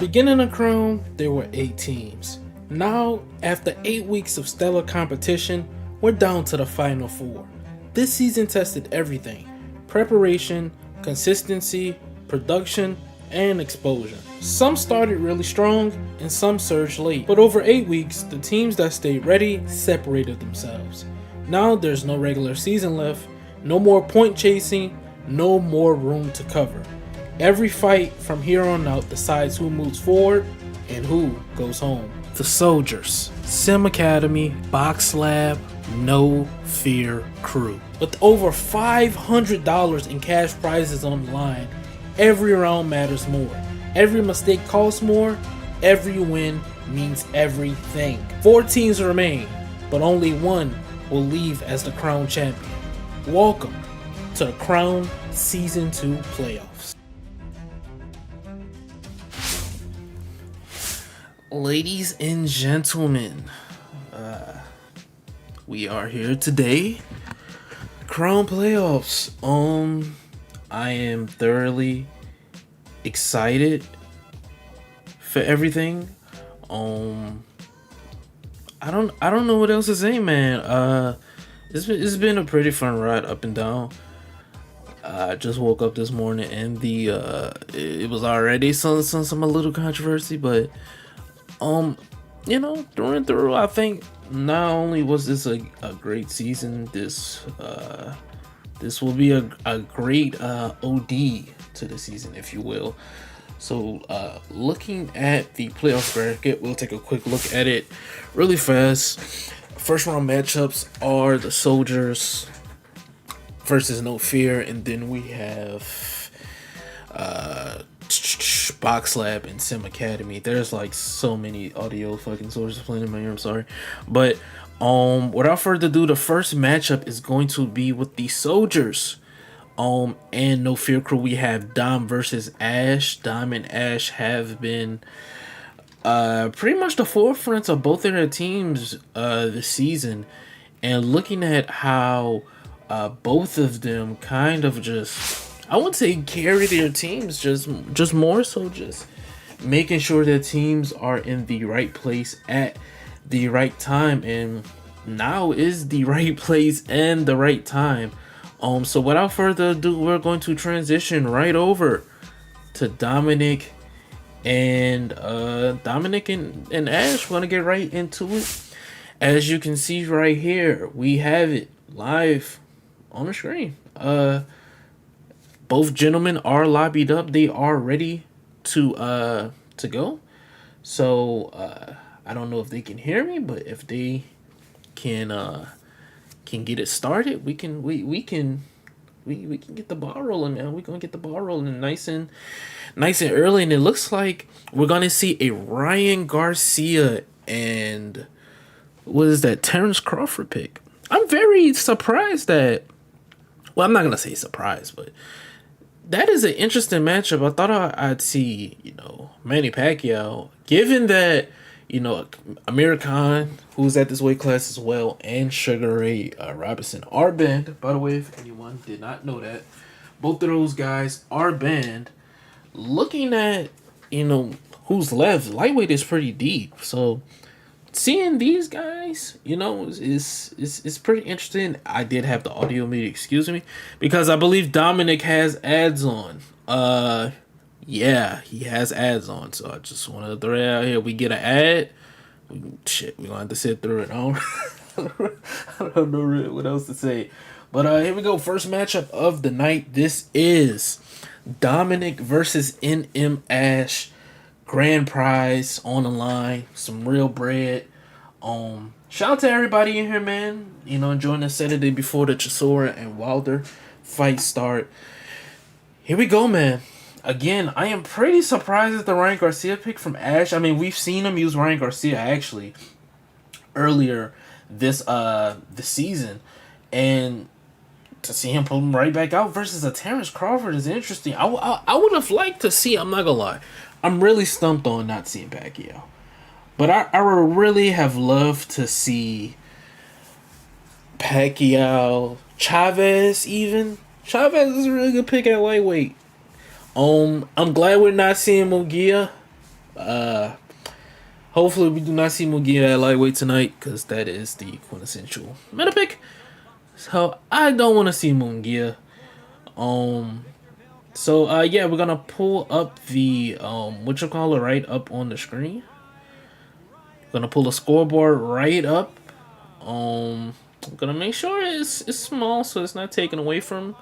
beginning of Crown, there were 8 teams. Now, after 8 weeks of stellar competition, we're down to the final 4. This season tested everything: preparation, consistency, production, and exposure. Some started really strong and some surged late, but over 8 weeks, the teams that stayed ready separated themselves. Now there's no regular season left, no more point chasing, no more room to cover. Every fight from here on out decides who moves forward and who goes home. The Soldiers, Sim Academy, Box Lab, No Fear Crew. With over $500 in cash prizes on the line, every round matters more. Every mistake costs more. Every win means everything. 4 teams remain, but only one will leave as the Crown champion. Welcome to the Crown Season 2 playoffs. Ladies and gentlemen, we are here today. Crown playoffs. I am thoroughly excited for everything. I don't know what else to say, man. It's been a pretty fun ride up and down. I just woke up this morning and it was already some a little controversy, but through and through, I think not only was this a great season, this will be a great OD to the season, if you will. So looking at the playoff bracket, we'll take a quick look at it really fast. First round matchups are the Soldiers versus No Fear, and then we have Box Lab and Sim Academy. There's like so many audio fucking sources playing in my ear, I'm sorry. But without further ado, the first matchup is going to be with the Soldiers and No Fear Crew. We have Dom versus Ash. Dom and Ash have been pretty much the forefronts of both of their teams this season, and looking at how both of them kind of just, I wouldn't say carry their teams, just more so just making sure their teams are in the right place at the right time, and now is the right place and the right time. So without further ado, we're going to transition right over to Dominic and Ash. We're gonna get right into it. As you can see right here, we have it live on the screen. Both gentlemen are lobbied up. They are ready to go. So I don't know if they can hear me, but if they can get it started, we can get the ball rolling, man. We're gonna get the ball rolling nice and early, and it looks like we're gonna see a Ryan Garcia and what is that, Terrence Crawford pick. I'm very surprised that, well, I'm not gonna say surprised, but that is an interesting matchup. I thought I'd see, Manny Pacquiao, given that, Amir Khan, who's at this weight class as well, and Sugar Ray Robinson are banned. By the way, if anyone did not know that, both of those guys are banned. Looking at, who's left, lightweight is pretty deep. So seeing these guys, is pretty interesting. I did have the audio muted, excuse me, because I believe Dominic has ads on. Yeah, he has ads on, so I just wanted to throw it out here. We get an ad, we're gonna have to sit through it. I don't know really what else to say. But here we go. First matchup of the night. This is Dominic versus NM Ash. Grand prize on the line. Some real bread. Shout out to everybody in here, man. Enjoying the Saturday before the Chisora and Wilder fight start. Here we go, man. Again, I am pretty surprised at the Ryan Garcia pick from Ash. I mean, we've seen him use Ryan Garcia actually earlier this season, and to see him pull him right back out versus a Terrence Crawford is interesting. I would have liked to see, I'm not gonna lie, I'm really stumped on not seeing Pacquiao, but I would really have loved to see Pacquiao, Chavez even. Chavez is a really good pick at lightweight. I'm glad we're not seeing Munguia Hopefully we do not see Mugia at lightweight tonight, because that is the quintessential meta pick. So I don't want to see Mungia. Um. So yeah, we're gonna pull up the what you call it right up on the screen. Gonna pull the scoreboard right up. I'm gonna make sure it's small so it's not taken away from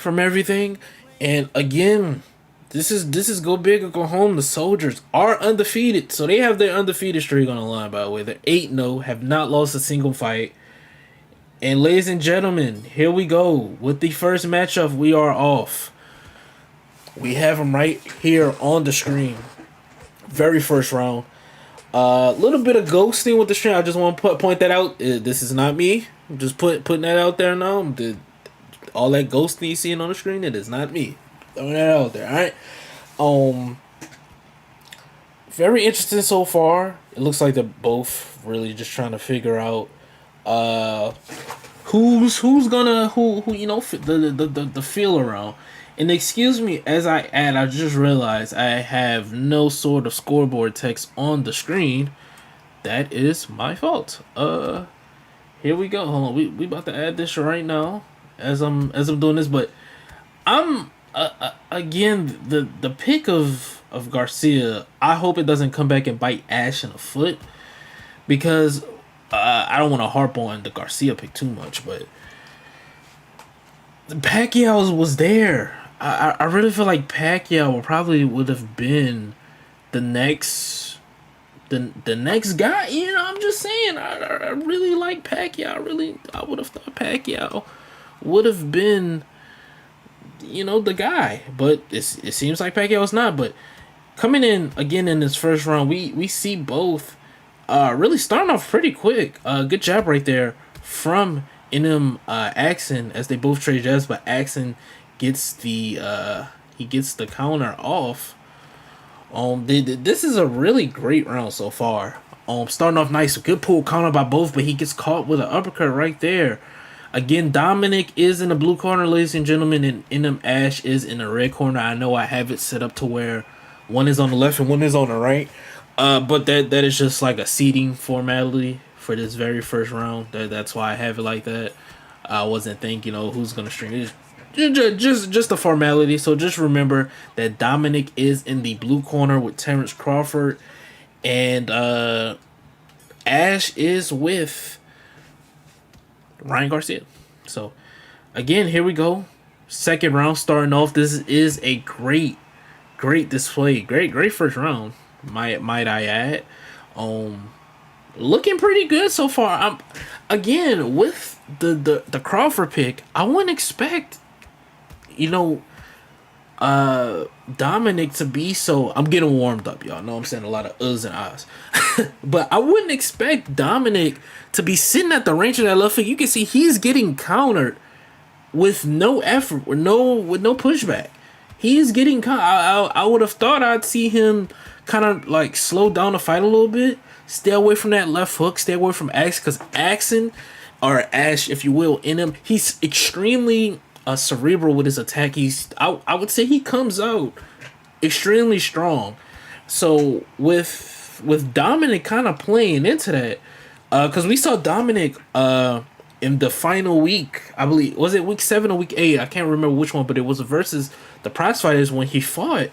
everything. And again, this is go big or go home. The Soldiers are undefeated, so they have their undefeated streak on the line. By the way, they're 8-0, have not lost a single fight. And ladies and gentlemen, here we go with the first matchup. We are off. We have them right here on the screen. Very first round. A little bit of ghosting with the stream. I just want to point that out. This is not me. I'm just putting that out there now. All that ghosting you seeing on the screen, it is not me. Throwing that out there. All right. Very interesting so far. It looks like they're both really just trying to figure out who's gonna who the feel around. And excuse me, as I add, I just realized I have no sort of scoreboard text on the screen. That is my fault. Here we go. Hold on, we about to add this right now as I'm doing this. But I'm again the pick of Garcia. I hope it doesn't come back and bite Ash in the foot, because I don't want to harp on the Garcia pick too much, but Pacquiao was there. I really feel like Pacquiao probably would have been the next guy. You know, I'm just saying. I really like Pacquiao. I would have thought Pacquiao would have been, the guy. But it seems like Pacquiao's not. But coming in again in this first round, we see both really starting off pretty quick. Good job right there from Axon, as they both trade jabs, but Axon gets the counter off. This is a really great round so far. Starting off nice, good pull counter by both, but he gets caught with an uppercut right there. Again, Dominic is in the blue corner, ladies and gentlemen, and Ash is in the red corner. I know I have it set up to where one is on the left and one is on the right. But that is just like a seating formality for this very first round. That's why I have it like that. I wasn't thinking, who's gonna stream it. Just a formality. So just remember that Dominic is in the blue corner with Terrence Crawford, and Ash is with Ryan Garcia. So again, here we go. Second round starting off. This is a great display. Great first round. Might I add. Looking pretty good so far. I'm again with the Crawford pick. I wouldn't expect Dominic to be so. I'm getting warmed up, y'all. Know I'm saying a lot of uhs and ahs. But I wouldn't expect Dominic to be sitting at the range of that left foot. You can see he's getting countered with no effort, with no pushback. He's getting I would have thought I'd see him kind of like slow down the fight a little bit, stay away from that left hook, stay away from Axe, because Axon, or Ash, if you will, he's extremely cerebral with his attack. I would say he comes out extremely strong. So with Dominic kind of playing into that, because we saw Dominic in the final week, I believe, was it week 7 or week 8? I can't remember which one, but it was versus the prize fighters when he fought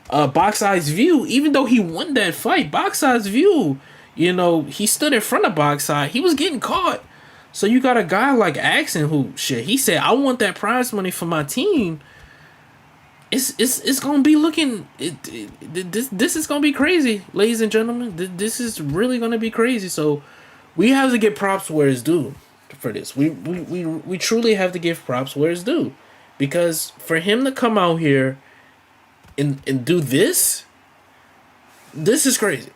Box Eyes View. Even though he won that fight, Box Eyes View, he stood in front of Box Eye. He was getting caught. So you got a guy like Axon who, he said, I want that prize money for my team. It's gonna be looking. This is gonna be crazy, ladies and gentlemen. This is really gonna be crazy. So we have to get props where it's due for this. We truly have to give props where it's due, because for him to come out here and do this is crazy.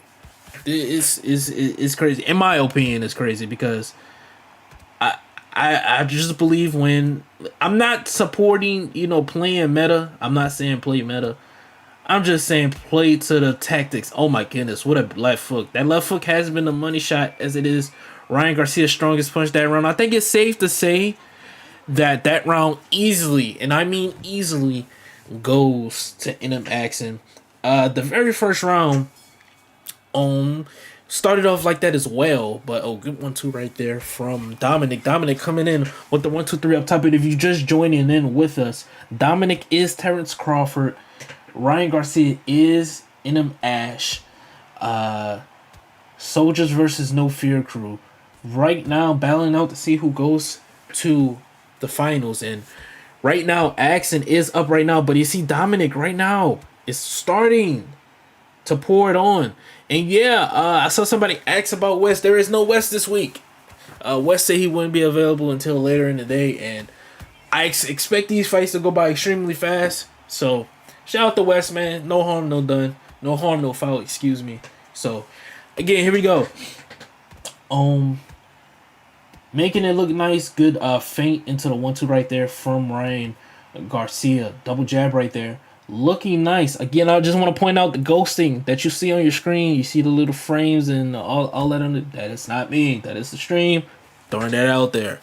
It's crazy. In my opinion, it's crazy, because I just believe, when I'm not supporting, playing meta. I'm not saying play meta. I'm just saying play to the tactics. Oh my goodness, what a left hook. That left hook has been a money shot as it is. Ryan Garcia's strongest punch that round. I think it's safe to say that round easily, and I mean easily, goes to Axon. The very first round started off like that as well, but good 1-2 right there from Dominic. Dominic coming in with the 1-2-3 up top. And if you just joining in with us, Dominic is Terrence Crawford, Ryan Garcia is Enem Ash, Soldiers versus No Fear Crew. Right now, battling out to see who goes to the finals. And right now, Axon is up right now, but you see Dominic right now is starting to pour it on. And yeah, I saw somebody ask about West. There is no West this week. West said he wouldn't be available until later in the day, and I expect these fights to go by extremely fast. So shout out to West, man. No harm, no done. No harm, no foul. Excuse me. So again, here we go. Making it look nice. Good feint into the 1-2 right there from Ryan Garcia. Double jab right there. Looking nice. Again, I just want to point out the ghosting that you see on your screen. You see the little frames and all that on it. That is not me. That is the stream. Throwing that out there.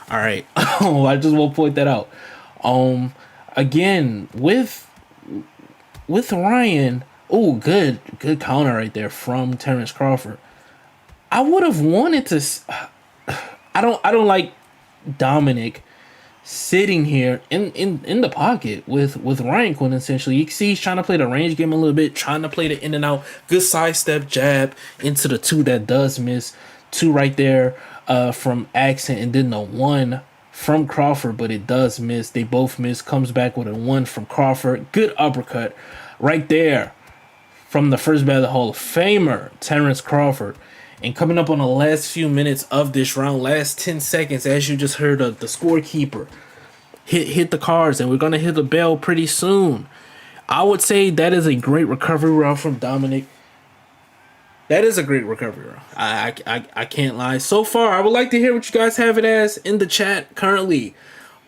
All right. I just want to point that out. Again, with Ryan. Oh, good counter right there from Terrence Crawford. I would have wanted to. I don't like Dominic sitting here in the pocket with Ryan Quinn. Essentially, you can see he's trying to play the range game a little bit, trying to play the in and out. Good sidestep jab into the 2 that does miss. 2 right there from Accent, and then the 1 from Crawford, but it does miss. They both miss. Comes back with a 1 from Crawford. Good uppercut right there from the first ballot Hall of Famer Terrence Crawford. And coming up on the last few minutes of this round, last 10 seconds, as you just heard the scorekeeper hit the cards, and we're going to hit the bell pretty soon. I would say that is a great recovery round from Dominic. That is a great recovery round. I can't lie. So far, I would like to hear what you guys have it as in the chat currently.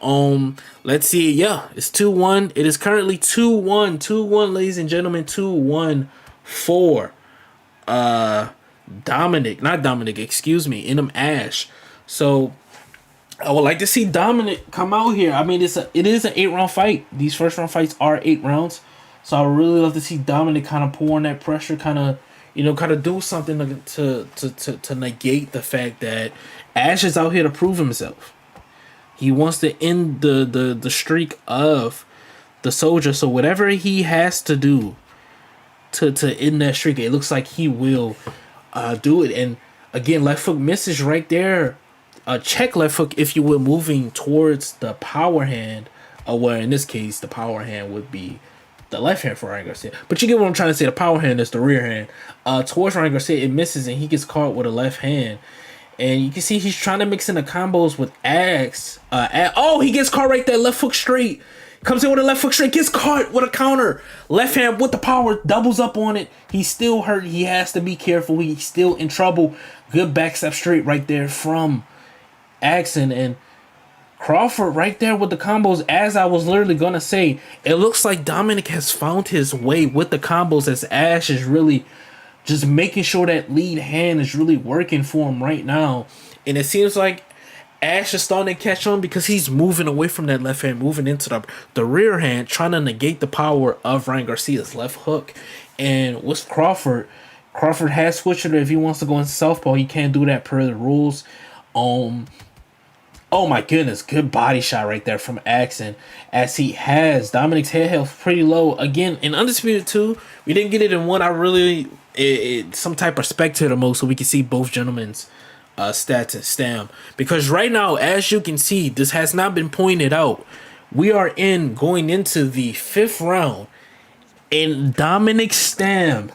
Let's see. Yeah, it's 2-1. It is currently 2-1. 2-1, ladies and gentlemen. 2-1 for excuse me, Enem Ash. So I would like to see Dominic come out here. I mean, it is an 8-round fight. These first round fights are 8 rounds. So I would really love to see Dominic kind of pour on that pressure, kind of do something to negate the fact that Ash is out here to prove himself. He wants to end the streak of the Soldier. So whatever he has to do to end that streak, it looks like he will do it. And again, left hook misses right there. Check left hook, if you will, moving towards the power hand. Where in this case, the power hand would be the left hand for Ryan Garcia. But you get what I'm trying to say. The power hand is the rear hand. Towards Ryan Garcia, it misses, and he gets caught with a left hand. And you can see he's trying to mix in the combos with Axe. He gets caught right there. Left hook straight. Comes in with a left hook straight. Gets caught with a counter. Left hand with the power. Doubles up on it. He's still hurt. He has to be careful. He's still in trouble. Good backstep straight right there from Axon. And Crawford right there with the combos. As I was literally going to say, it looks like Dominic has found his way with the combos, as Ash is really just making sure that lead hand is really working for him right now. And it seems like Ash is starting to catch on because he's moving away from that left hand, moving into the rear hand, trying to negate the power of Ryan Garcia's left hook. And with Crawford has switched it. If he wants to go into southpaw, he can't do that per the rules. Oh my goodness, good body shot right there from Axon, as he has Dominic's head held pretty low. Again, in Undisputed 2, we didn't get it in one. I really, some type of spectator mode so we can see both gentlemen's stats and stam. Because right now, as you can see, this has not been pointed out. We are going into the 5th round, and Dominic's stam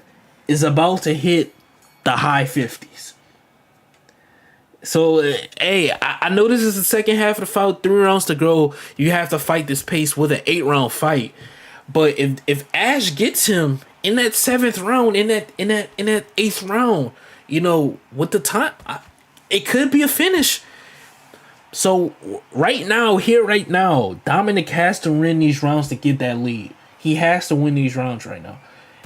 is about to hit the high 50s. So, hey, I know this is the second half of the fight, 3 rounds to go. You have to fight this pace with an 8-round fight. But if Ash gets him in that 7th round, in that 8th round, with the time, it could be a finish. So right now, Dominic has to win these rounds to get that lead. He has to win these rounds right now,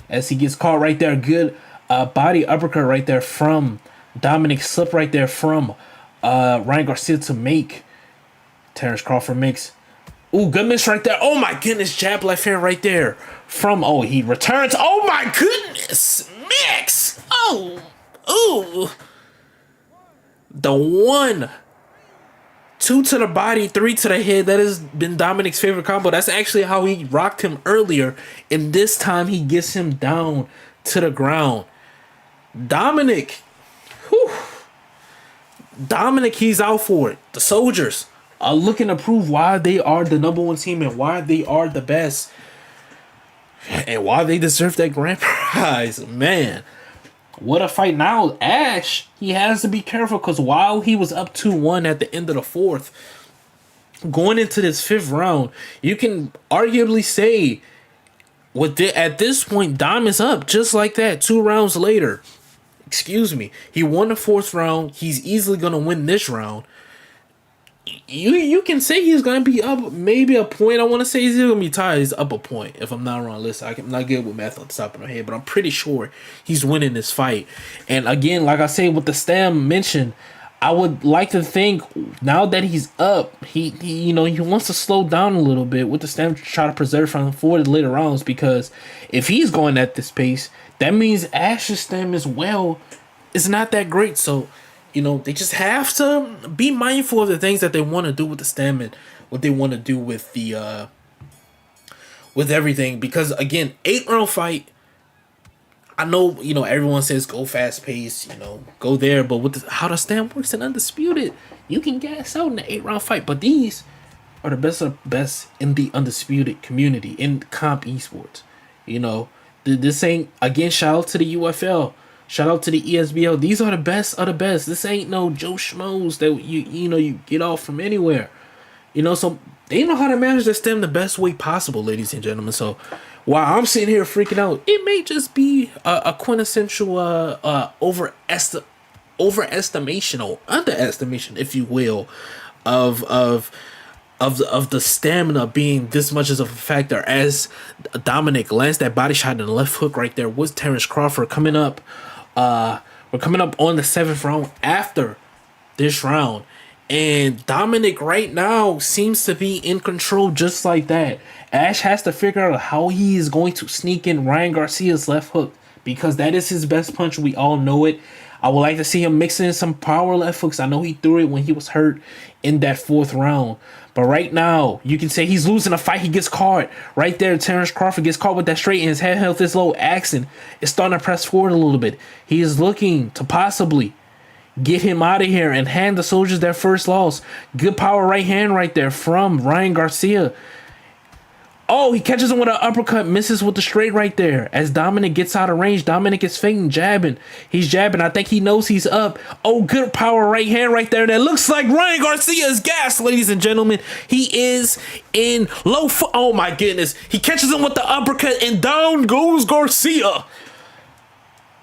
as he gets caught right there. Good body uppercut right there from Dominic, slip right there from Ryan Garcia to make Terrence Crawford makes. Ooh, good miss right there. Oh my goodness, jab left hand right there. He returns. Oh my goodness, mix. Oh, ooh. The 1, 2 to the body, 3 to the head. That has been Dominic's favorite combo. That's actually how he rocked him earlier. And this time he gets him down to the ground. Dominic, whew. Dominic, he's out for it. The soldiers are looking to prove why they are the #1 team and why they are the best and why they deserve that grand prize. Man, what a fight. Now Ash, he has to be careful because while he was up 2-1 at the end of the 4th, going into this 5th round, you can arguably say at this point Dom is up just like that 2 rounds later. Excuse me. He won the 4th round. He's easily going to win this round. You can say he's going to be up maybe a point. I want to say he's going to be tied. He's up a point, if I'm not wrong. Listen, I'm not good with math on the top of my head, but I'm pretty sure he's winning this fight. And again, like I say, with the Stam mentioned, I would like to think now that he's up, he wants to slow down a little bit with the Stam to try to preserve from for the later rounds, because if he's going at this pace, that means Ash's Stam as well is not that great. So, they just have to be mindful of the things that they want to do with the Stam and what they want to do with the with everything. Because again, 8-round fight. I know, everyone says go fast pace, go there, but with how the Stam works in Undisputed, you can gas out in the 8-round fight. But these are the best of the best in the Undisputed community in comp esports. This ain't, again, shout out to the UFL, shout out to the ESBL. These are the best of the best. This ain't no Joe Schmoes that you get off from anywhere. So they know how to manage their Stam the best way possible, ladies and gentlemen. So while I'm sitting here freaking out, it may just be a quintessential overestimation or underestimation, if you will, of the stamina being this much as a factor, as Dominic lands that body shot in the left hook right there with Terrence Crawford coming up. We're coming up on the 7th round after this round. And Dominic right now seems to be in control just like that. Ash has to figure out how he is going to sneak in Ryan Garcia's left hook, because that is his best punch. We all know it. I would like to see him mixing in some power left hooks. I know he threw it when he was hurt in that 4th round. But right now, you can say he's losing a fight. He gets caught right there. Terrence Crawford gets caught with that straight, and his head health is low. Axon is starting to press forward a little bit. He is looking to possibly get him out of here and hand the soldiers their first loss. Good power right hand right there from Ryan Garcia. Oh, he catches him with an uppercut, misses with the straight right there. As Dominic gets out of range, Dominic is faking, jabbing. He's jabbing. I think he knows he's up. Oh, good power right hand right there. That looks like Ryan Garcia is gassed, ladies and gentlemen. He is in low foot. Oh, my goodness. He catches him with the uppercut, and down goes Garcia.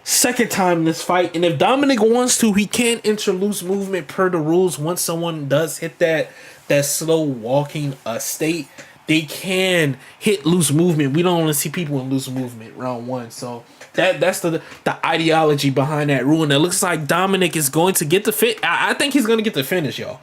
Second time in this fight. And if Dominic wants to, he can enter loose movement per the rules. Once someone does hit that slow walking state, they can hit loose movement. We don't want to see people in loose movement round 1. So that's the ideology behind that rule. And it looks like Dominic is going to get the fit. I think he's going to get the finish, y'all.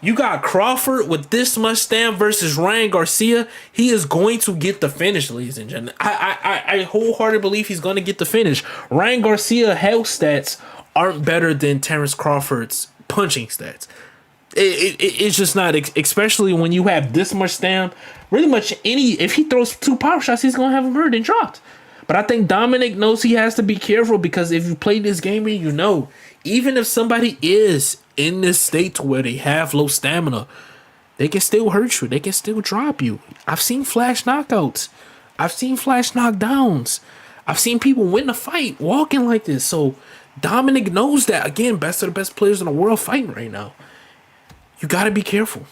You got Crawford with this much Stam versus Ryan Garcia. He is going to get the finish, ladies and gentlemen. I wholeheartedly believe he's going to get the finish. Ryan Garcia health stats aren't better than Terrence Crawford's punching stats. It's just not, especially when you have this much Stam. Really much if he throws 2 power shots, he's going to have him hurt and dropped. But I think Dominic knows he has to be careful, because if you play this game, even if somebody is in this state to where they have low stamina, they can still hurt you. They can still drop you. I've seen flash knockouts. I've seen flash knockdowns. I've seen people win a fight walking like this. So Dominic knows that. Again, best of the best players in the world fighting right now. You got to be careful.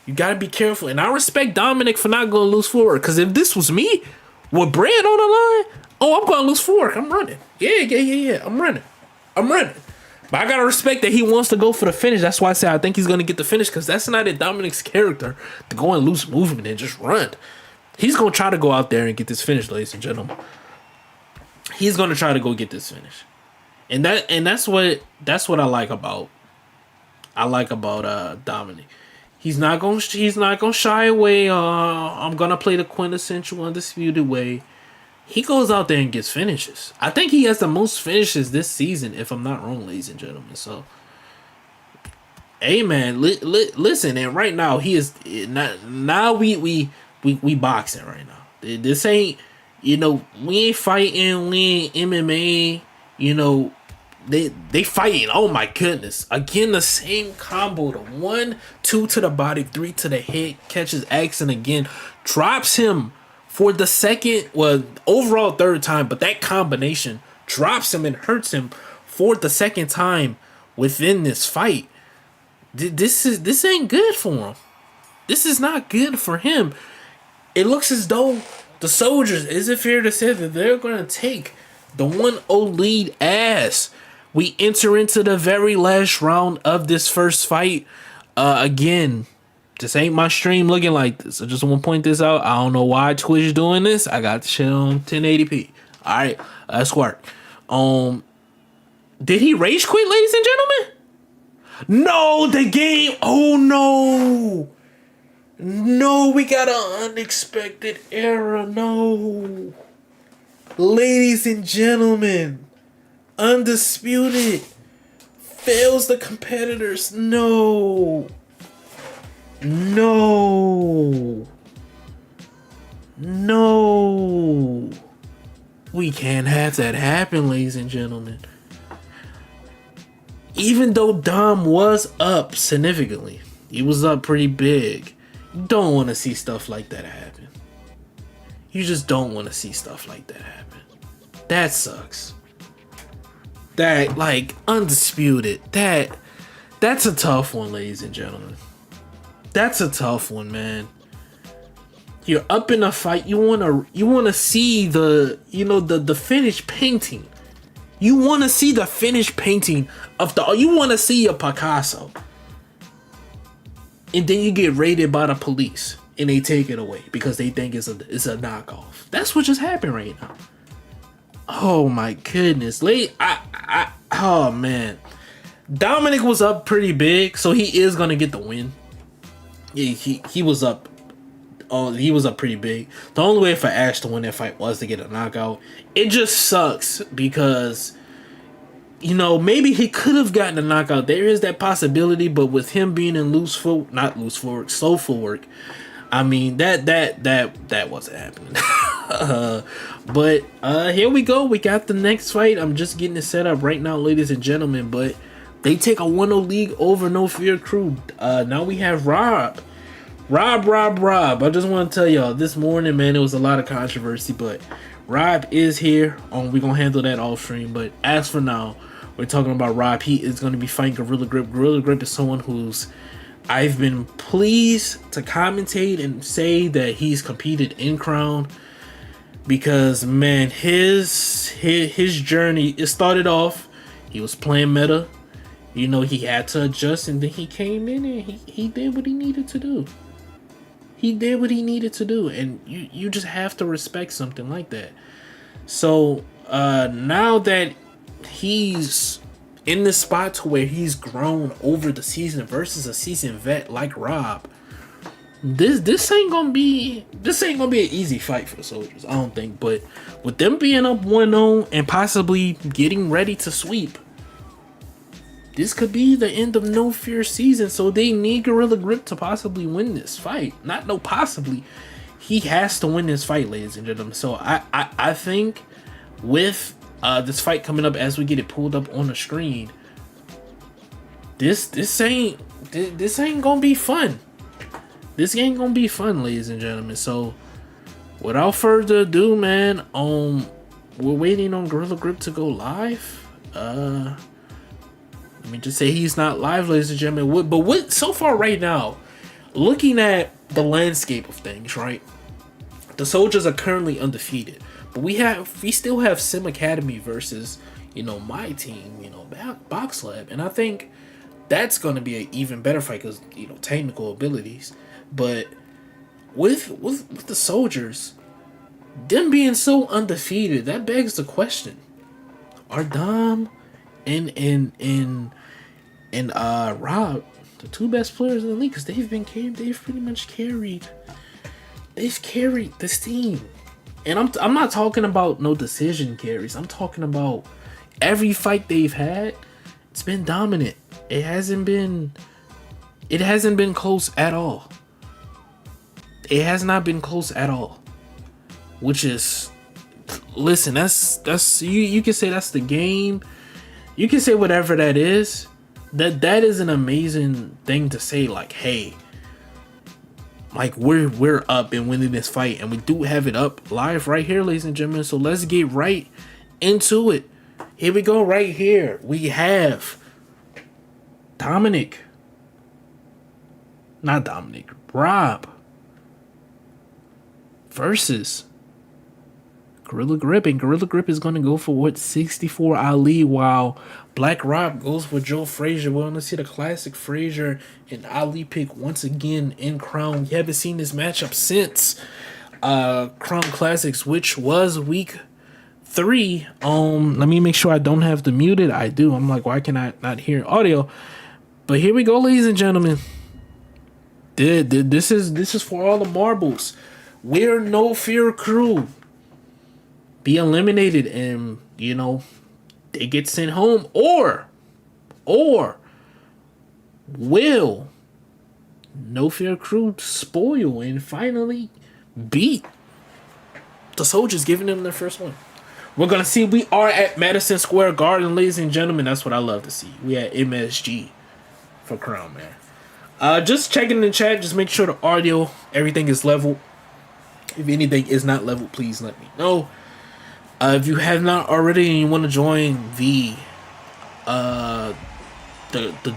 You got to be careful. And I respect Dominic for not going to lose forward. Because if this was me with bread on the line, I'm going to lose forward. I'm running. Yeah. I'm running. But I got to respect that he wants to go for the finish. That's why I say I think he's going to get the finish. Because that's not in Dominic's character to go and lose movement and just run. He's going to try to go out there and get this finish, ladies and gentlemen. He's going to try to go get this finish. And that's what I like about Dominic. He's not gonna shy away. I'm gonna play the quintessential undisputed way. He goes out there and gets finishes. I think he has the most finishes this season, if I'm not wrong, ladies and gentlemen. So, hey man, listen. And right now he is not. Now we boxing right now. This ain't, we ain't fighting. We ain't MMA. You know, they fighting. Oh my goodness! Again, the same combo: the 1-2 to the body, 3 to the head, catches Axon again, drops him for the second, well, overall third time, but that combination drops him and hurts him for the second time within this fight. This ain't good for him. This is not good for him. It looks as though the soldiers, is it fair to say that they're gonna take the 1-0 lead as we enter into the very last round of this first fight? Again, this ain't my stream looking like this. I just want to point this out. I don't know why Twitch doing this. I got the shit on 1080p. All right, let's work. Did he rage quit, ladies and gentlemen? No, the game. Oh no. No, we got an unexpected error. No. Ladies and gentlemen, Undisputed fails the competitors. No. No. No. We can't have that happen, ladies and gentlemen. Even though Dom was up significantly, he was up pretty big. You don't want to see stuff like that happen. You just don't want to see stuff like that happen. That sucks. That, like, Undisputed. That's a tough one, ladies and gentlemen. That's a tough one, man. You're up in a fight. You wanna see the finished painting. You wanna see the finished painting of you wanna see a Picasso. And then you get raided by the police and they take it away because they think it's a knockoff. That's what just happened right now. Oh my goodness. Oh man. Dominic was up pretty big, so he is gonna get the win. He was up. Oh, he was up pretty big. The only way for Ash to win that fight was to get a knockout. It just sucks because, maybe he could have gotten a knockout. There is that possibility, but with him being in slow footwork, I mean that wasn't happening. But here we go. We got the next fight. I'm just getting it set up right now, ladies and gentlemen. But they take a 1-0 league over No Fear Crew. Now we have Rob. I just want to tell y'all, this morning, man, it was a lot of controversy, but Rob is here. We're going to handle that off stream. But as for now, we're talking about Rob. He is going to be fighting Gorilla Grip. Gorilla Grip is someone who's I've been pleased to commentate and say that he's competed in Crown because, man, his journey, it started off, he was playing meta. He had to adjust, and then he came in and he did what he needed to do. He did what he needed to do, and you just have to respect something like that. So now that he's in this spot to where he's grown over the season versus a seasoned vet like Rob, this ain't gonna be an easy fight for the Soldiers, I don't think. But with them being up 1-0 and possibly getting ready to sweep, this could be the end of No Fear season, so they need Gorilla Grip to possibly win this fight. Possibly. He has to win this fight, ladies and gentlemen. So I think with this fight coming up as we get it pulled up on the screen, this ain't gonna be fun. This ain't gonna be fun, ladies and gentlemen. So without further ado, man, we're waiting on Gorilla Grip to go live. Let me just say he's not live, ladies and gentlemen. But what so far right now, looking at the landscape of things, right? The Soldiers are currently undefeated, but we still have Sim Academy versus my team, Box Lab, and I think that's going to be an even better fight because technical abilities. But with the Soldiers, them being so undefeated, that begs the question: are Dom and Rob The two best players in the league, because they've pretty much carried. They've carried this team. And I'm not talking about no decision carries. I'm talking about every fight they've had, it's been dominant. It hasn't been close at all. It has not been close at all. Which is, listen, that's you can say that's the game. You can say whatever that is. That is an amazing thing to say, like, hey, like we're up and winning this fight, and we do have it up live right here, ladies and gentlemen. So let's get right into it. Here we go, right here. We have Rob versus Gorilla Grip, and Gorilla Grip is going to go for what, 64 Ali, while Black Rob goes for Joe Frazier. We're going to see the classic Frazier and Ali pick once again in Crown. We haven't seen this matchup since Crown Classics, which was week 3. Let me make sure I don't have the muted. I do. I'm like, why can I not hear audio? But here we go, ladies and gentlemen. This is for all the marbles. We're No Fear crew be eliminated, and they get sent home, or will No Fear crew spoil and finally beat the Soldiers, giving them their first one? We're gonna see. We are at Madison Square Garden, ladies and gentlemen. That's what I love to see. We at MSG for Crown, man. Just checking the chat. Just make sure the audio, everything is level. If anything is not level, please let me know. If you have not already and you want to join the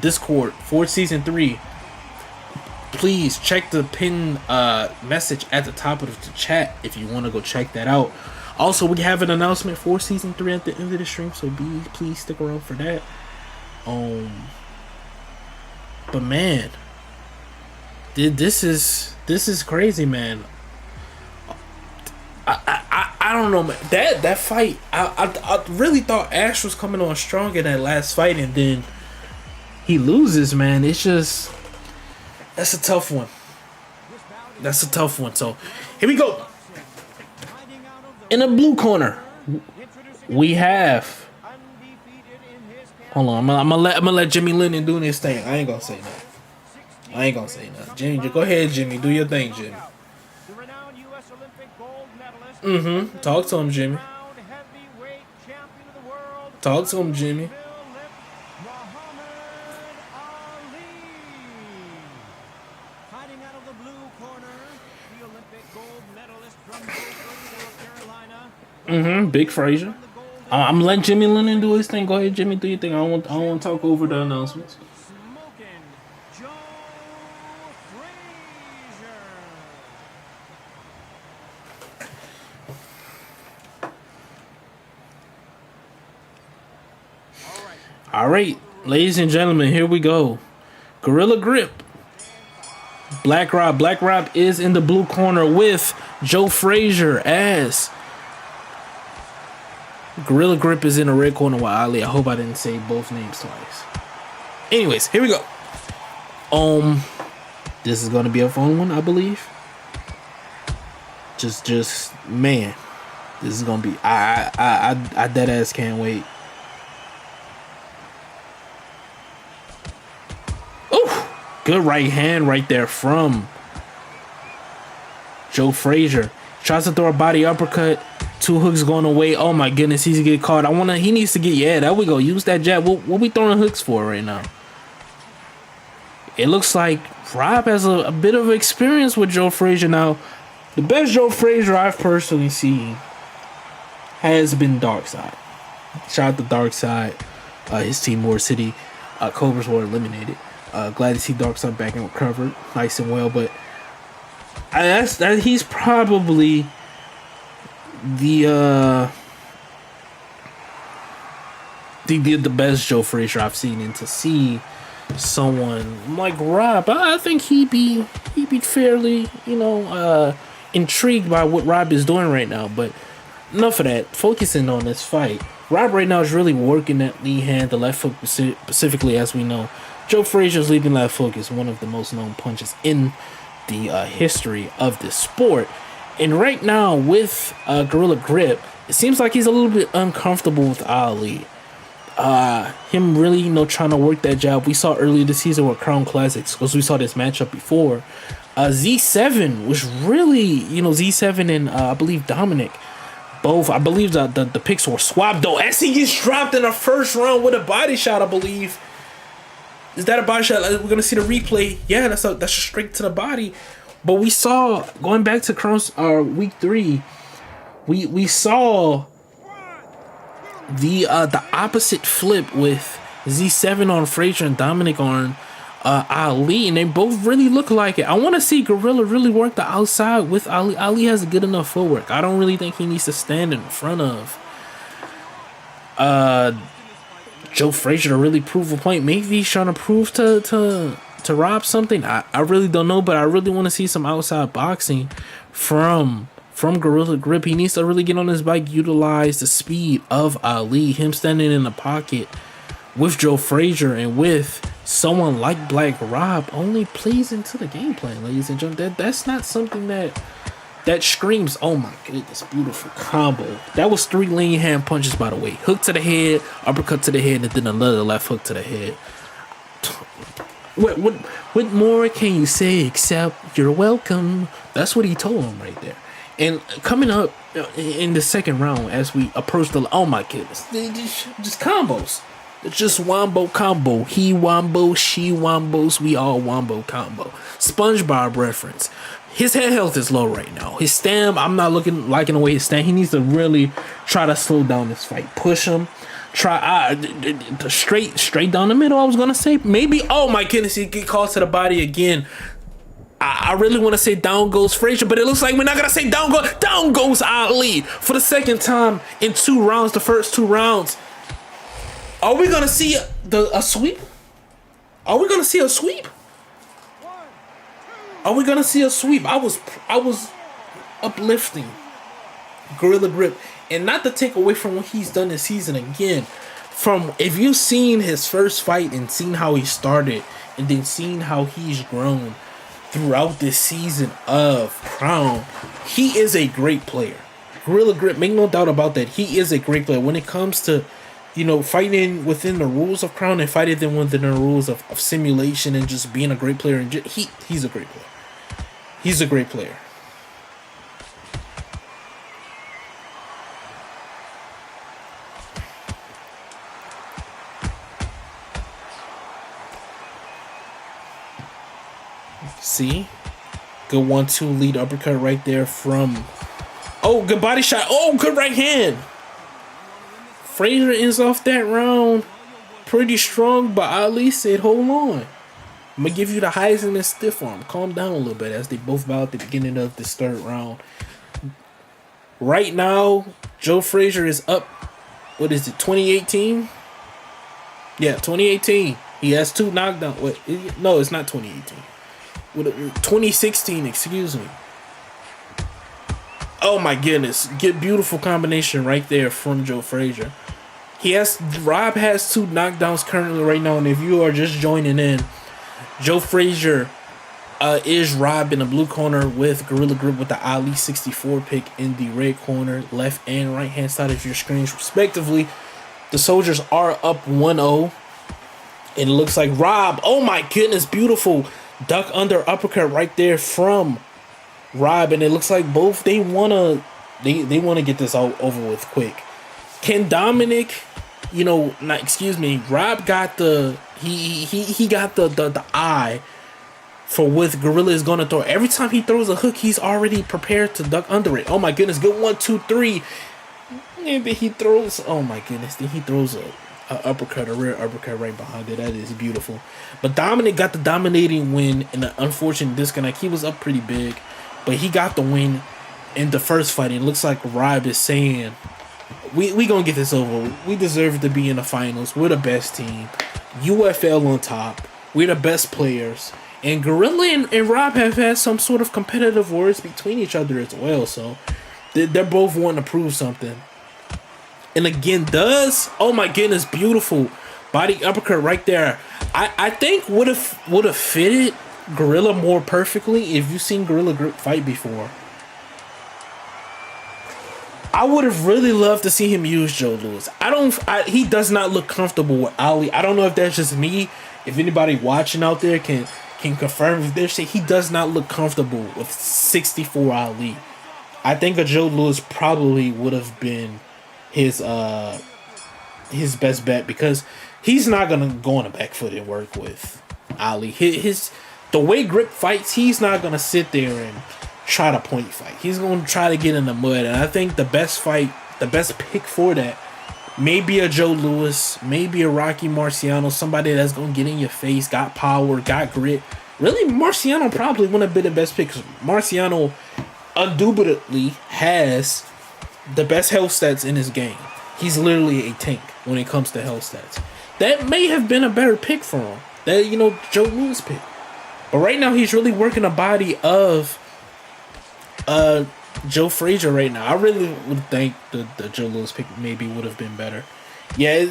Discord for Season 3, please check the pin message at the top of the chat if you want to go check that out. Also, we have an announcement for Season 3 at the end of the stream, so please stick around for that. But man, this is crazy, man. I don't know, man. That fight, I really thought Ash was coming on strong in that last fight, and then he loses, man. It's just, that's a tough one. That's a tough one. So here we go. In the blue corner, we have. Hold on, I'm gonna let Jimmy Lennon do this thing. I ain't gonna say nothing. Jimmy, go ahead, Jimmy. Do your thing, Jimmy. Talk to him, Jimmy. Talk to him, Jimmy. Big Frazier. I'm letting Jimmy Lennon do his thing. Go ahead, Jimmy, do your thing. I don't want to talk over the announcements. All right, ladies and gentlemen, here we go. Gorilla Grip. Black Rob. Black Rob is in the blue corner with Joe Frazier, as Gorilla Grip is in the red corner with Ali. I hope I didn't say both names twice. Anyways, here we go. This is gonna be a fun one, I believe. Just man, this is gonna be. I dead ass can't wait. Good right hand right there from Joe Frazier. Tries to throw a body uppercut. 2 hooks going away. Oh my goodness, he's gonna get caught. He needs to get, yeah, there we go. Use that jab. What we throwing hooks for right now? It looks like Rob has a bit of experience with Joe Frazier. Now, the best Joe Frazier I've personally seen has been Darkside. Shout out to Darkside. His team, Moore City. Cobras were eliminated. Glad to see Darkside back and recovered nice and well, but he's probably the best Joe Frazier I've seen, and to see someone like Rob, I think he'd be fairly intrigued by what Rob is doing right now. But enough of that. Focusing on this fight, Rob right now is really working that knee hand, the left foot specifically, as we know. Joe Frazier's leading left hook is one of the most known punches in the history of this sport. And right now with Gorilla Grip, it seems like he's a little bit uncomfortable with Ali. Him really, trying to work that jab. We saw earlier this season with Crown Classics, because we saw this matchup before. Z7 was really, Z7 and I believe Dominic, both, I believe the picks were swapped though. As he gets dropped in the first round with a body shot, I believe. Is that a body shot? We're gonna see the replay. Yeah, that's straight to the body. But we saw, going back to Crown's week 3, we saw the opposite flip with Z7 on Frazier and Dominic on Ali, and they both really look like it. I want to see Gorilla really work the outside with Ali. Ali has good enough footwork. I don't really think he needs to stand in front of Joe Frazier to really prove a point. Maybe he's trying to prove to Rob something. I really don't know, but I really want to see some outside boxing from Gorilla Grip. He needs to really get on his bike, utilize the speed of Ali, him standing in the pocket with Joe Frazier and with someone like Black Rob only plays into the game plan, ladies and gentlemen. That's not something that screams, oh my goodness, beautiful combo. That was 3 lean hand punches, by the way. Hook to the head, uppercut to the head, and then another left hook to the head. What more can you say except you're welcome? That's what he told him right there. And coming up in the second round, as we approach the, oh my goodness, just combos. It's just wombo combo. He wombo, she wombos, we all wombo combo. SpongeBob reference. His head health is low right now. His stamp, I'm not liking the way his stamp. He needs to really try to slow down this fight. Push him. Try straight down the middle. I was gonna say maybe. Oh my goodness, he get called to the body again. I really want to say down goes Frazier, but it looks like we're not gonna say down goes Ali for the second time in 2 rounds. The first 2 rounds. Are we gonna see a sweep? Are we gonna see a sweep? Are we gonna see a sweep? I was uplifting Gorilla Grip, and not to take away from what he's done this season again. From, if you've seen his first fight and seen how he started, and then seen how he's grown throughout this season of Crown, he is a great player. Gorilla Grip, make no doubt about that. He is a great player when it comes to, fighting within the rules of Crown and fighting them within the rules of simulation and just being a great player. And he's a great player. He's a great player. See? Good 1-2 lead uppercut right there from... Oh, good body shot. Oh, good right hand. Frazier ends off that round pretty strong, but Ali said, hold on. I'm going to give you the Heisman and stiff arm. Calm down a little bit, as they both bow at the beginning of this 3rd round. Right now, Joe Frazier is up, 2018? Yeah, 2018. He has 2 knockdowns. No, it's not 2018. 2016, excuse me. Oh my goodness. Beautiful combination right there from Joe Frazier. Rob has 2 knockdowns currently right now, and if you are just joining in, Joe Frazier is Rob in the blue corner with Gorilla Grip with the Ali 64 pick in the red corner, left and right hand side of your screens respectively. The Soldiers are up 1-0. It looks like Rob, oh my goodness, beautiful duck under uppercut right there from Rob, and it looks like both they wanna get this all over with quick. Can Dominic, Rob got he got the eye for what Gorilla is gonna throw. Every time he throws a hook, he's already prepared to duck under it. Oh my goodness, good 1, 2, 3. And then he throws, oh my goodness, then he throws a uppercut, a rear uppercut right behind it. That is beautiful. But Dominic got the dominating win in an unfortunate disconnect. He was up pretty big, but he got the win in the first fight. And it looks like Rob is saying, we gonna get this over. We deserve to be in the finals. We're the best team. UFL on top. We're the best players. And Gorilla and Rob have had some sort of competitive words between each other as well. So they're both wanting to prove something. And again, oh my goodness, beautiful Body uppercut right there. I think would have fitted Gorilla more perfectly if you've seen Gorilla Grip fight before. I would have really loved to see him use Joe Louis. He does not look comfortable with Ali. I don't know if that's just me. If anybody watching out there can confirm if they're saying he does not look comfortable with 64 Ali. I think a Joe Louis probably would have been his best bet, because he's not gonna go on a back foot and work with Ali. The way Grip fights, he's not gonna sit there and try to point fight. He's gonna try to get in the mud, and I think the best pick for that, maybe a Joe Louis, maybe a Rocky Marciano, somebody that's gonna get in your face, got power, got grit. Really, Marciano probably wouldn't have been the best pick, because Marciano undoubtedly has the best health stats in his game. He's literally a tank when it comes to health stats. That may have been a better pick for him. That, Joe Louis pick. But right now he's really working the body of Joe Frazier right now. I really would think the Joe Louis pick maybe would have been better. Yeah,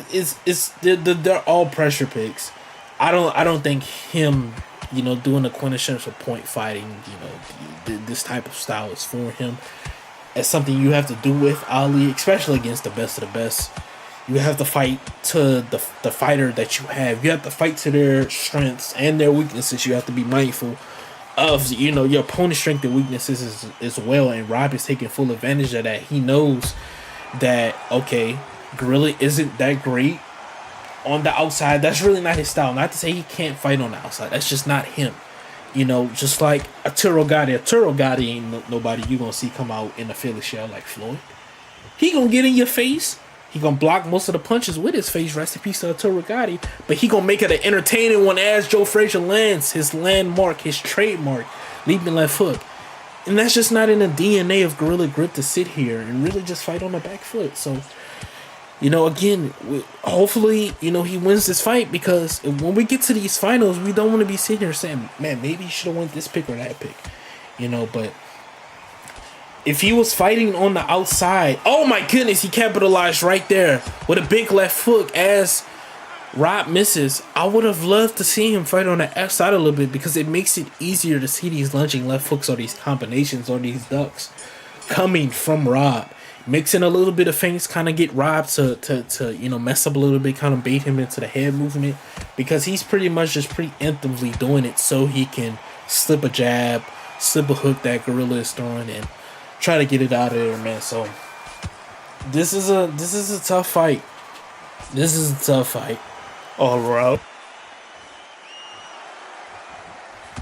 they're all pressure picks. I don't think him, doing the quintessential point fighting, this type of style is for him. It's something you have to do with Ali, especially against the best of the best. You have to fight to the fighter that you have. You have to fight to their strengths and their weaknesses. You have to be mindful of, your opponent's strength and weaknesses as well. And Rob is taking full advantage of that. He knows that, okay, Gorilla isn't that great on the outside. That's really not his style. Not to say he can't fight on the outside. That's just not him. Just like Arturo Gotti ain't nobody you gonna see come out in the Philly shell like Floyd. He gonna get in your face. He gonna block most of the punches with his face. Rest in peace to Arturo Gotti. But he gonna make it an entertaining one as Joe Frazier lands his landmark, his trademark, leaping left hook. And that's just not in the DNA of Gorilla Grip to sit here and really just fight on the back foot. So, again, hopefully, he wins this fight, because when we get to these finals, we don't want to be sitting here saying, man, maybe he should have won this pick or that pick. But if he was fighting on the outside, oh my goodness, he capitalized right there with a big left hook as Rob misses. I would have loved to see him fight on the outside a little bit, because it makes it easier to see these lunging left hooks or these combinations or these ducks coming from Rob. Mixing a little bit of feints, kind of get Rob to mess up a little bit, kind of bait him into the head movement, because he's pretty much just preemptively doing it so he can slip a jab, slip a hook that Gorilla is throwing, and try to get it out of there, man. So this is a tough fight. This is a tough fight all around.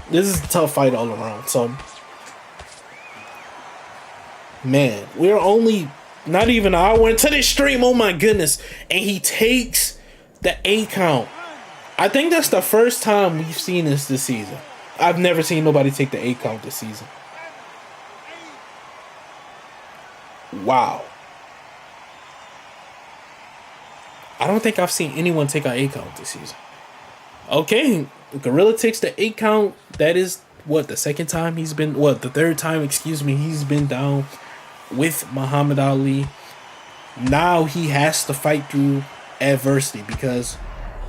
This is a tough fight all around. So, man, we're only not even an hour into this stream. Oh my goodness. And he takes the 8 count. I think that's the first time we've seen this season. I've never seen nobody take the 8 count this season. Wow. I don't think I've seen anyone take an 8 count this season. Okay, Gorilla takes the 8 count. That is the second time he's been, the third time, he's been down with Muhammad Ali. Now he has to fight through adversity, because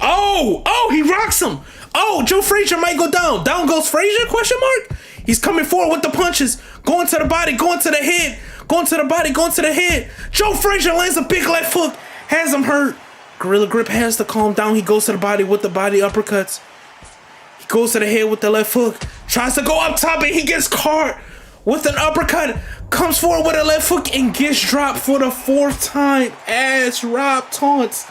he rocks him. Joe Frazier might go down. Down goes Frazier? ? He's coming forward with the punches, going to the body, going to the head, going to the body, going to the head. Joe Frazier lands a big left hook, has him hurt. Gorilla Grip has to calm down. He goes to the body with the body uppercuts. He goes to the head with the left hook, tries to go up top, and he gets caught with an uppercut. Comes forward with a left hook and gets dropped for the 4th time as Rob taunts.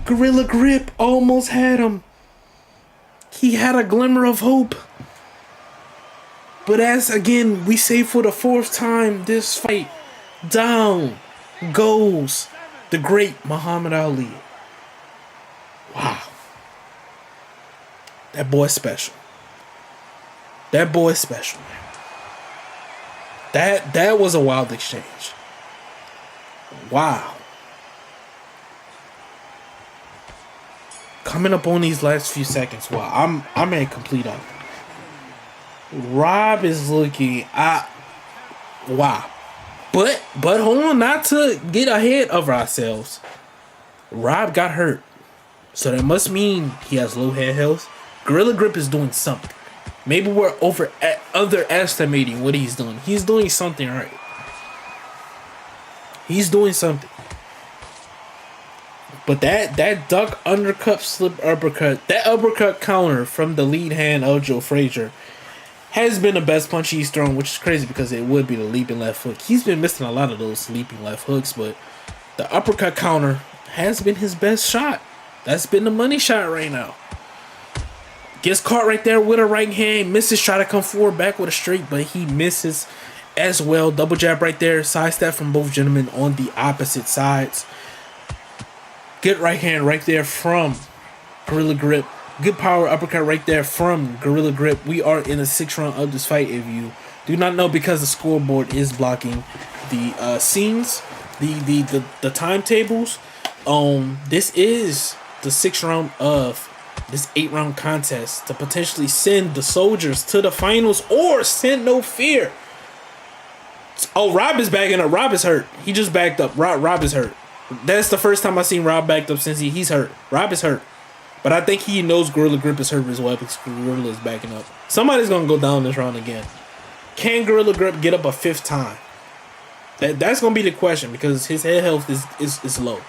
Gorilla Grip almost had him. He had a glimmer of hope. But as, again, we say for the 4th time this fight, down goes the great Muhammad Ali. Wow. That boy's special. That boy's special, man. That was a wild exchange. Wow. Coming up on these last few seconds, wow, I'm in complete up. Rob is looking wow. But hold on, not to get ahead of ourselves. Rob got hurt, so that must mean he has low head health. Gorilla Grip is doing something. Maybe we're underestimating what he's doing. He's doing something right. He's doing something. But that duck undercut slip uppercut, that uppercut counter from the lead hand of Joe Frazier has been the best punch he's thrown, which is crazy because it would be the leaping left hook. He's been missing a lot of those leaping left hooks, but the uppercut counter has been his best shot. That's been the money shot right now. Gets caught right there with a right hand, misses, try to come forward back with a straight, but he misses as well. Double jab right there, side step from both gentlemen on the opposite sides. Good right hand right there from Gorilla Grip. Good power uppercut right there from Gorilla Grip. We are in the 6th round of this fight. If you do not know, because the scoreboard is blocking the scenes, the timetables. This is the 6th round of this 8-round contest to potentially send the Soldiers to the finals or send No Fear. Oh, Rob is backing up. Rob is hurt. He just backed up. Rob is hurt. That's the first time I've seen Rob backed up since he's hurt. Rob is hurt. But I think he knows Gorilla Grip is hurt as well because Gorilla is backing up. Somebody's going to go down this round again. Can Gorilla Grip get up a 5th time? That's going to be the question because his head health is low.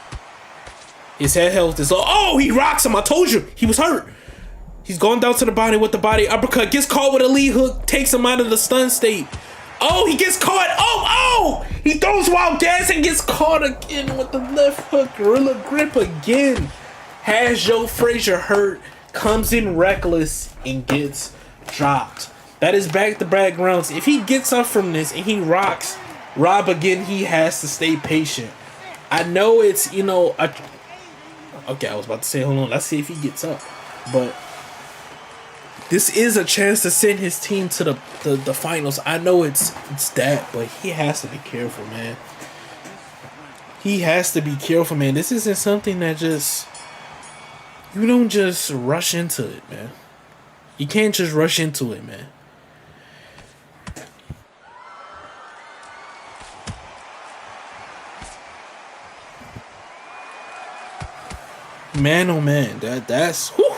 His head health is low. Oh, he rocks him. I told you. He was hurt. He's going down to the body with the body uppercut. Gets caught with a lead hook. Takes him out of the stun state. Oh, he gets caught. Oh! He throws wild gas and gets caught again with the left hook. Gorilla Grip again. Has Joe Frazier hurt. Comes in reckless and gets dropped. That is back-to-back rounds. If he gets up from this and he rocks Rob again, he has to stay patient. I know it's, okay, I was about to say, hold on. Let's see if he gets up. But this is a chance to send his team to the finals. I know it's that, but he has to be careful, man. He has to be careful, man. This isn't something that you don't just rush into it, man. You can't just rush into it, man. Man, oh man, that's whew.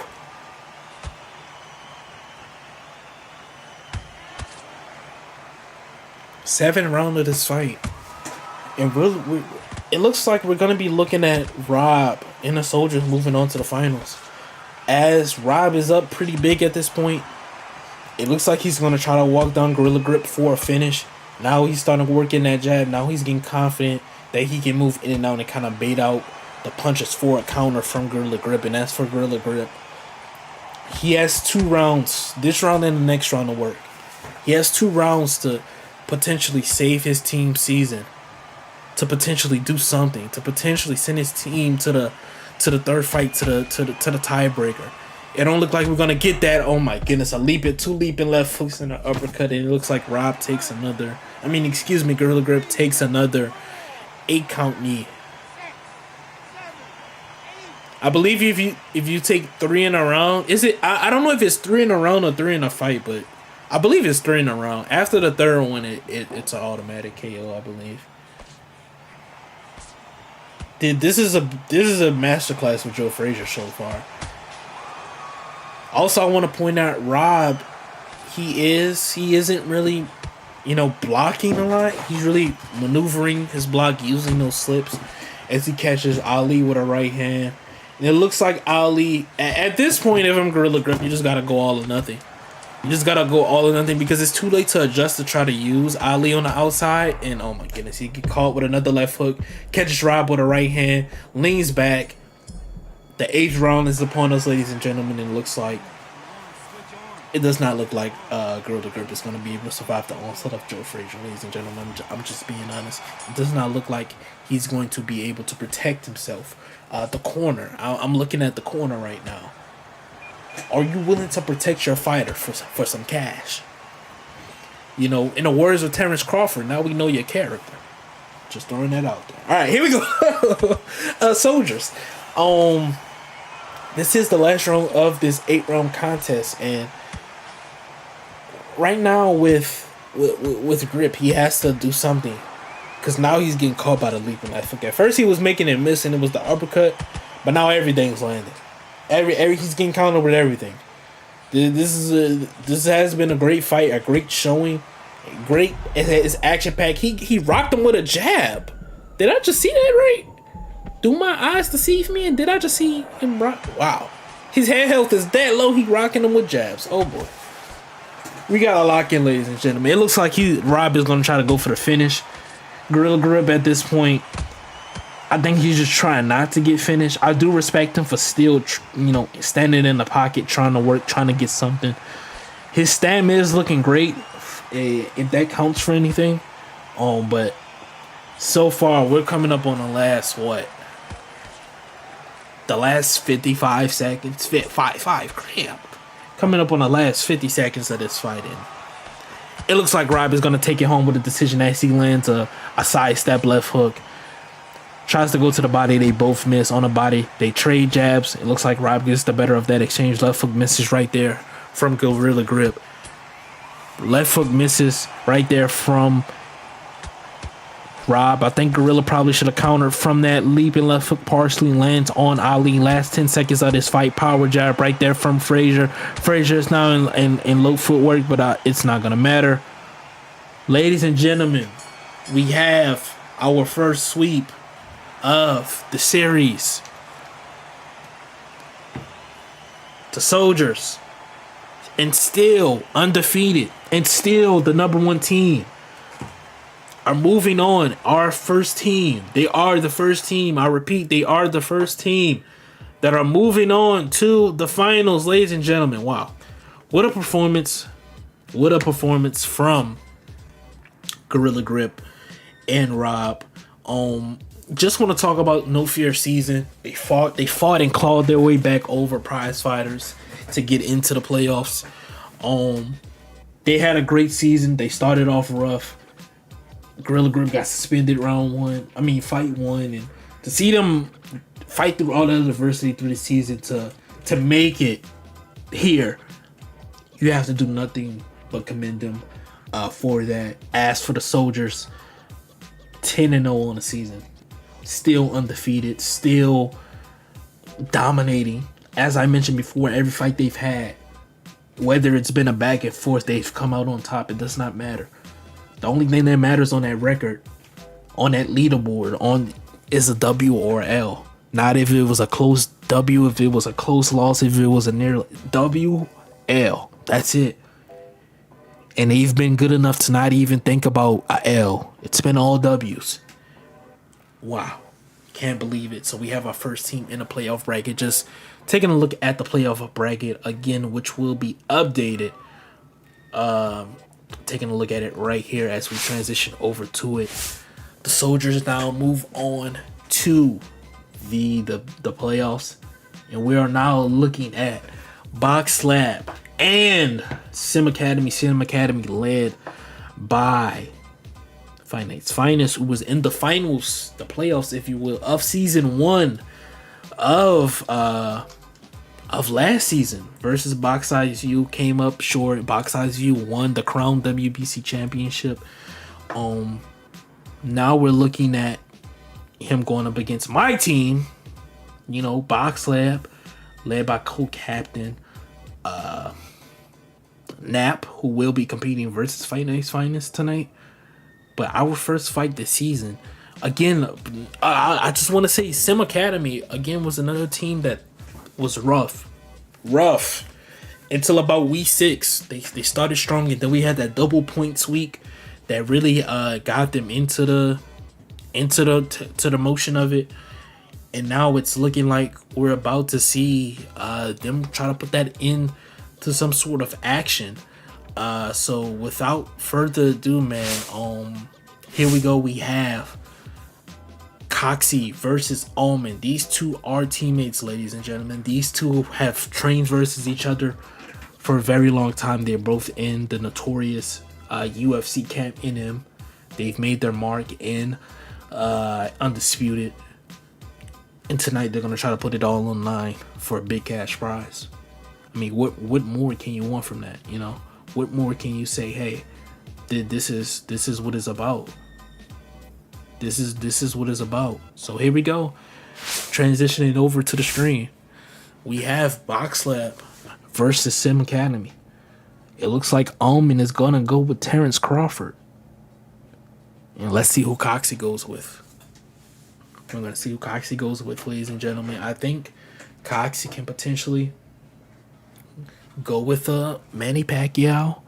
Seventh round of this fight, and it looks like we're gonna be looking at Rob and the Soldiers moving on to the finals. As Rob is up pretty big at this point, it looks like he's gonna try to walk down Gorilla Grip for a finish. Now he's starting to work in that jab. Now he's getting confident that he can move in and out and kind of bait out the punches for a counter from Gorilla Grip, and that's for Gorilla Grip. He has 2 rounds, this round and the next round, to work. He has 2 rounds to potentially save his team's season, to potentially do something, to potentially send his team to the 3rd fight, to the tiebreaker. It don't look like we're gonna get that. Oh my goodness, 2 leaping left hooks and an uppercut, and it looks like Rob takes another. Gorilla Grip takes another 8-count knee. I believe if you take 3 in a round, is it? I don't know if it's 3 in a round or 3 in a fight, but I believe it's 3 in a round. After the 3rd one, it's an automatic KO, I believe. This is a masterclass with Joe Frazier so far. Also, I want to point out Rob. He isn't really, blocking a lot. He's really maneuvering his block, using those slips as he catches Ali with a right hand. And it looks like Ali, at this point, if I'm Gorilla Grip, you just got to go all or nothing. You just got to go all or nothing because it's too late to adjust to try to use Ali on the outside. And oh my goodness, he get caught with another left hook, catches Rob with a right hand, leans back. The 8th round is upon us, ladies and gentlemen, and it does not look like Gorilla Grip is going to be able to survive the onslaught of Joe Frazier, ladies and gentlemen. I'm just being honest. It does not look like he's going to be able to protect himself. The corner. I'm looking at the corner right now. Are you willing to protect your fighter for some cash? In the words of Terrence Crawford, now we know your character. Just throwing that out there. All right, here we go. Soldiers. This is the last round of this 8-round contest, and right now with Grip, he has to do something. Because now he's getting caught by the leaping left hook. At first he was making it miss and it was the uppercut, but now everything's landing. Every he's getting countered with everything. This has been a great fight, a great showing, great. It's action packed. He rocked him with a jab. Did I just see that right? Do my eyes deceive me? And did I just see him rock? Wow, his head health is that low. He rocking him with jabs. Oh boy, we gotta lock in, ladies and gentlemen. It looks like Rob is gonna try to go for the finish. Gorilla Grip at this point, I think he's just trying not to get finished. I do respect him for still, standing in the pocket, trying to work, trying to get something. His stamina is looking great, if that counts for anything. But so far, we're coming up on the last, the last 55 seconds. Crap. Coming up on the last 50 seconds of this fight. And it looks like Rob is going to take it home with a decision as he lands a sidestep left hook. Tries to go to the body. They both miss on the body. They trade jabs. It looks like Rob gets the better of that exchange. Left hook misses right there from Gorilla Grip. Left hook misses right there from Rob. I think Gorilla probably should have countered from that leaping left hook. Partially lands on Ali. Last 10 seconds of this fight. Power jab right there from Frazier. Frazier is now in low footwork, but it's not going to matter. Ladies and gentlemen, we have our first sweep of the series. The Soldiers, and still undefeated, and still the #1 team, are moving on. Our first team. They are the first team. I repeat, they are the first team that are moving on to the finals, ladies and gentlemen. Wow. What a performance. What a performance from Gorilla Grip and Rob. Just want to talk about No Fear season. They fought and clawed their way back over prize fighters to get into the playoffs. They had a great season. They started off rough. Gorilla Grip got suspended fight one, and to see them fight through all that adversity through the season to make it here, you have to do nothing but commend them for that. As for the Soldiers, 10-0 on the season. Still undefeated, still dominating. As I mentioned before, every fight they've had, whether it's been a back and forth, they've come out on top. It does not matter. The only thing that matters on that record, on that leaderboard, is a W or L. Not if it was a close W, if it was a close loss, if it was a near W, L. That's it. And they've been good enough to not even think about a L. It's been all W's. Wow. Can't believe it. So we have our first team in the playoff bracket. Just taking a look at the playoff bracket again, which will be updated. Taking a look at it right here as we transition over to it. The Soldiers now move on to the playoffs. And we are now looking at Box Slab and Sim Academy led by Fight Night's Finest, who was in the finals, the playoffs, if you will, of season 1 of last season versus Box Size U. Came up short. Box Size U won the Crown WBC Championship. Now we're looking at him going up against my team, Box Lab, led by co-captain Nap, who will be competing versus Fight Night's Finest tonight. But our first fight this season, again, I just want to say Sim Academy, again, was another team that was rough until about week 6. They started strong, and then we had that double points week that really got them into the motion of it. And now it's looking like we're about to see them try to put that into some sort of action. So without further ado, man, here we go. We have Coxie versus Almond. These two are teammates, ladies and gentlemen. These two have trained versus each other for a very long time. They're both in the notorious UFC camp in him. They've made their mark in Undisputed. And tonight they're going to try to put it all online for a big cash prize. I mean, what more can you want from that, What more can you say, hey, this is what it's about? This is what it's about. So here we go. Transitioning over to the screen. We have Box Lab versus Sim Academy. It looks like Almond is gonna go with Terrence Crawford. And let's see who Coxie goes with. We're gonna see who Coxie goes with, ladies and gentlemen. I think Coxie can potentially go with Manny Pacquiao.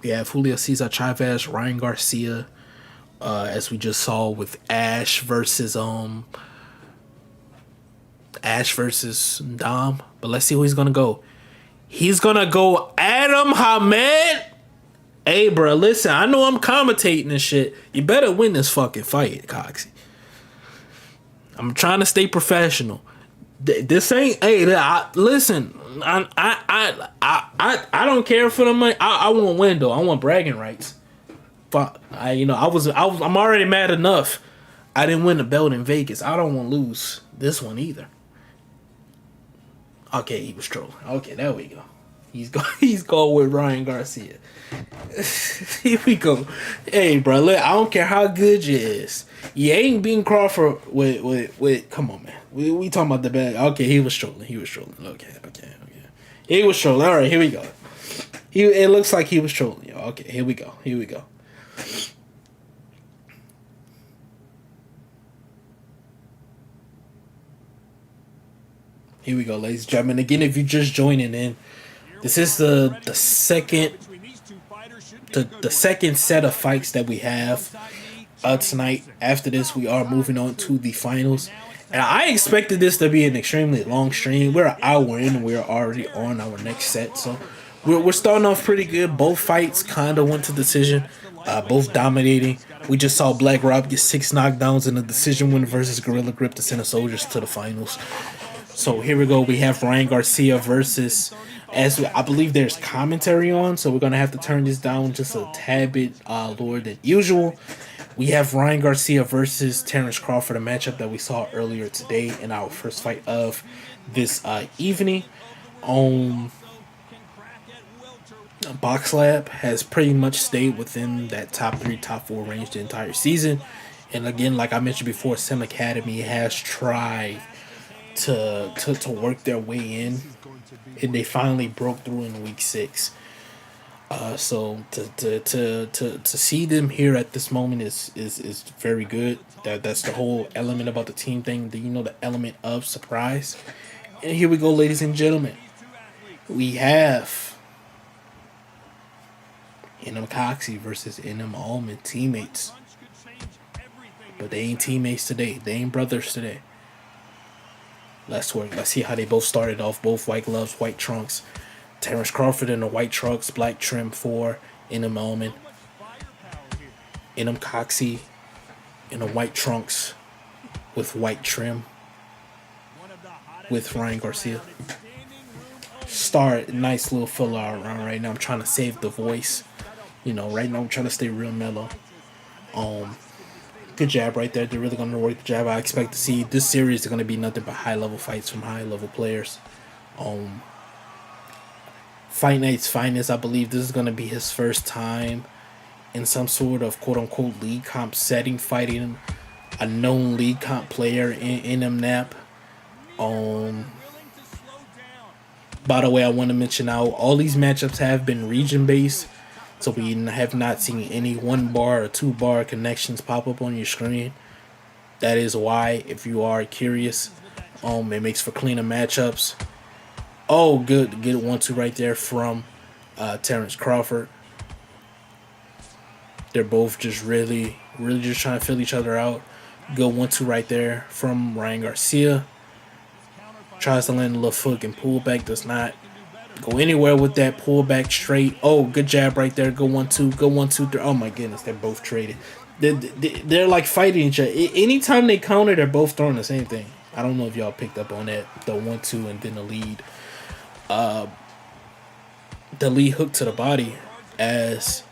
We have Julio Cesar Chavez, Ryan Garcia, as we just saw with Ash versus Dom. But let's see who he's gonna go. He's gonna go Adam Hamed. Hey, bro, listen, I know I'm commentating and shit. You better win this fucking fight, Coxie. I'm trying to stay professional. This ain't. Hey, listen. I don't care for the money. I want win though. I want bragging rights. Fuck. I'm already mad enough. I didn't win the belt in Vegas. I don't want to lose this one either. Okay, he was trolling. Okay, there we go. He's going with Ryan Garcia. Here we go. Hey, bro, look, I don't care how good you is. You ain't beating Crawford with come on, man. We talking about the bad. Okay, he was trolling. Okay. He was trolling. All right, here we go. It looks like he was trolling. Okay, here we go. Here we go, ladies and gentlemen. Again, if you're just joining in, this is the second set of fights that we have tonight. After this, we are moving on to the finals. And I expected this to be an extremely long stream. We're an hour in and we're already on our next set. So we're starting off pretty good. Both fights kind of went to decision. Both dominating. We just saw Black Rob get 6 knockdowns in a decision win versus Gorilla Grip to send the Soldiers to the finals. So here we go. We have Ryan Garcia versus, I believe there's commentary on, so we're going to have to turn this down just a tad bit lower than usual. We have Ryan Garcia versus Terrence Crawford, a matchup that we saw earlier today in our first fight of this evening. Box Lab has pretty much stayed within that top 3, top 4 range the entire season. And again, like I mentioned before, Sim Academy has tried to work their way in, and they finally broke through in week 6. So to see them here at this moment is very good. That's the whole element about the team thing. The element of surprise. And here we go, ladies and gentlemen. We have Enum Coxie versus Enum Allman, teammates. But they ain't teammates today. They ain't brothers today. Let's work. Let's see how they both started off. Both white gloves, white trunks. Terrence Crawford in the white trunks, black trim for Enum Allman. Enum Coxie in the white trunks with white trim with Ryan Garcia. Start nice little filler around right now. I'm trying to save the voice. Right now I'm trying to stay real mellow. Good jab right there. They're really going to work the jab. I expect to see this series is going to be nothing but high-level fights from high-level players. Fight Night's finest, I believe this is going to be his first time in some sort of quote-unquote league comp setting, fighting a known league comp player in MNAP. By the way, I want to mention now, all these matchups have been region-based. So we have not seen any 1-bar or 2-bar connections pop up on your screen. That is why, if you are curious, it makes for cleaner matchups. Oh, good. Get 1-2 right there from Terrence Crawford. They're both just really just trying to fill each other out. Good 1-2 right there from Ryan Garcia. Tries to land a little foot and pull back. Does not go anywhere with that pull back straight. Oh, good jab right there. Go 1-2. Go 1-2. 3. Oh my goodness, they're both traded. They're like fighting each other. Anytime they counter, they're both throwing the same thing. I don't know if y'all picked up on that. The 1-2 and then the lead. The lead hook to the body as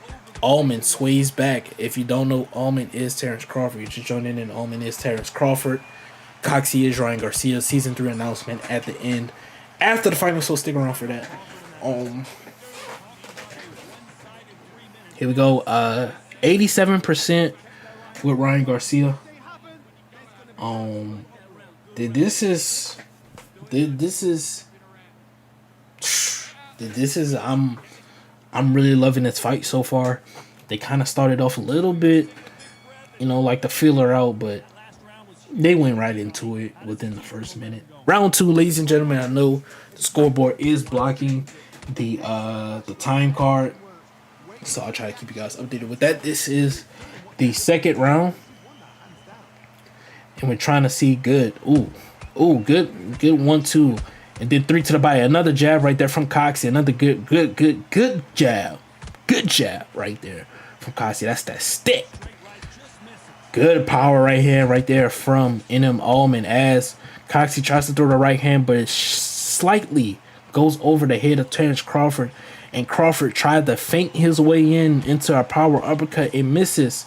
Allman sways back. If you don't know, Allman is Terrence Crawford. You just joined in, and Allman is Terrence Crawford. Coxie is Ryan Garcia. Season 3 announcement at the end. After the final, so stick around for that. Here we go. 87% with Ryan Garcia. This is this is this is I'm really loving this fight so far. They kind of started off a little bit, like the filler out, but they went right into it within the first minute. Round 2, ladies and gentlemen. I know the scoreboard is blocking the time card, so I'll try to keep you guys updated with that. This is the second round, and we're trying to see good. Good 1-2, and then 3 to the body. Another jab right there from Coxie. Another good jab. Good jab right there from Coxie. That's that stick. Good power right there from Enem Allman as Coxie tries to throw the right hand, but it slightly goes over the head of Terrence Crawford, and Crawford tried to feint his way into a power uppercut. It misses.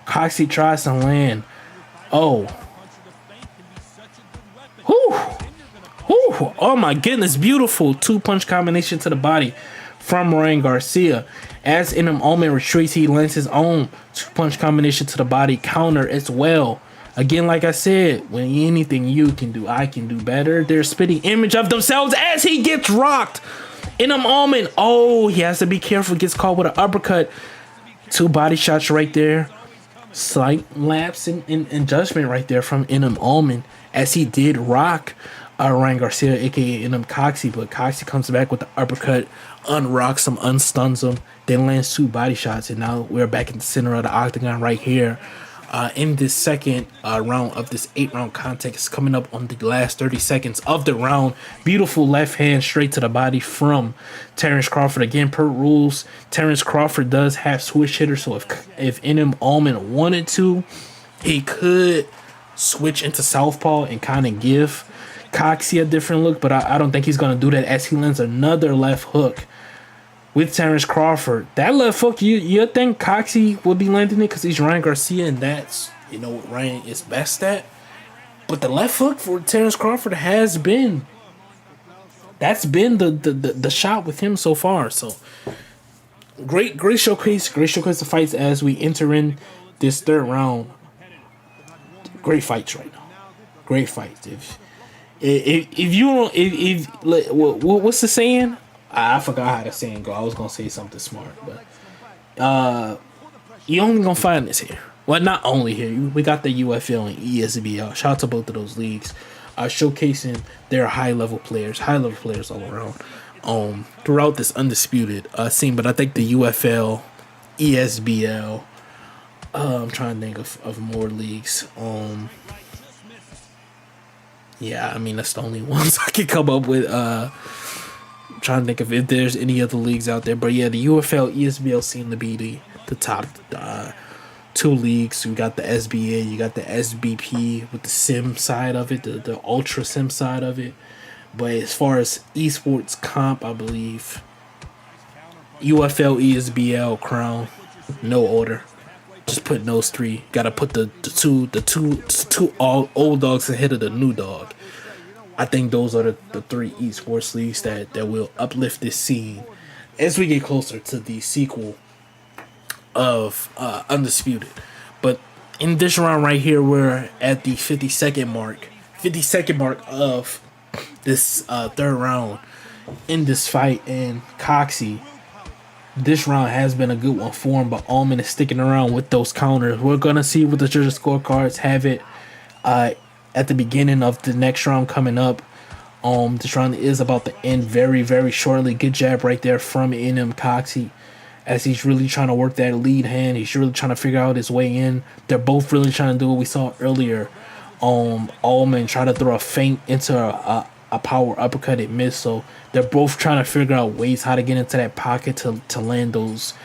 Coxie tries to land. Oh my goodness, beautiful 2-punch combination to the body from Ryan Garcia. As Enem Allman retreats, he lands his own 2-punch combination to the body counter as well. Again, like I said, when anything you can do, I can do better. They're spitting image of themselves as he gets rocked. Enem Allman, he has to be careful. Gets caught with an uppercut. 2 body shots right there. Slight lapse in judgment right there from Enem Allman as he did rock Ryan Garcia, aka Enem Coxie, but Coxie comes back with the uppercut, unrocks him, unstuns him, then lands 2 body shots, and now we're back in the center of the octagon right here. In this second round of this 8-round contest, it's coming up on the last 30 seconds of the round. Beautiful left hand straight to the body from Terrence Crawford. Again, per rules, Terrence Crawford does have switch hitters, so if Enem Allman wanted to, he could switch into southpaw and kind of give Coxie a different look, but I don't think he's going to do that as he lands another left hook with Terrence Crawford. That left hook, you think Coxie would be landing it because he's Ryan Garcia, and that's, what Ryan is best at. But the left hook for Terrence Crawford has been the shot with him so far. So great showcase of fights as we enter in this third round. Great fights right now. Great fights. What's the saying? I forgot how the saying go. I was gonna say something smart, but you only gonna find this here. Well, not only here. We got the UFL and ESBL. Shout out to both of those leagues, showcasing their high level players all around. Throughout this undisputed scene. But I think the UFL, ESBL. I'm trying to think of more leagues. Yeah, I mean that's the only ones I can come up with. Trying to think of if there's any other leagues out there, but yeah, the UFL, ESBL seem to be the top 2 leagues. You got the SBA, you got the SBP with the sim side of it, the ultra sim side of it. But as far as esports comp, I believe UFL, ESBL, Crown, no order. Just putting those 3. Gotta put the two old dogs ahead of the new dog. I think those are the 3 esports leagues that will uplift this scene as we get closer to the sequel of Undisputed. But in this round right here, we're at the 50-second mark of this third round in this fight, and Coxie, this round has been a good one for him, but Allman is sticking around with those counters. We're gonna see what the judges' scorecards have it at the beginning of the next round coming up. This round is about to end very, very shortly. Good jab right there from Enem Coxie as he's really trying to work that lead hand. He's really trying to figure out his way in. They're both really trying to do what we saw earlier. Allman tried to throw a feint into a power uppercut. It missed, so they're both trying to figure out ways how to get into that pocket to land those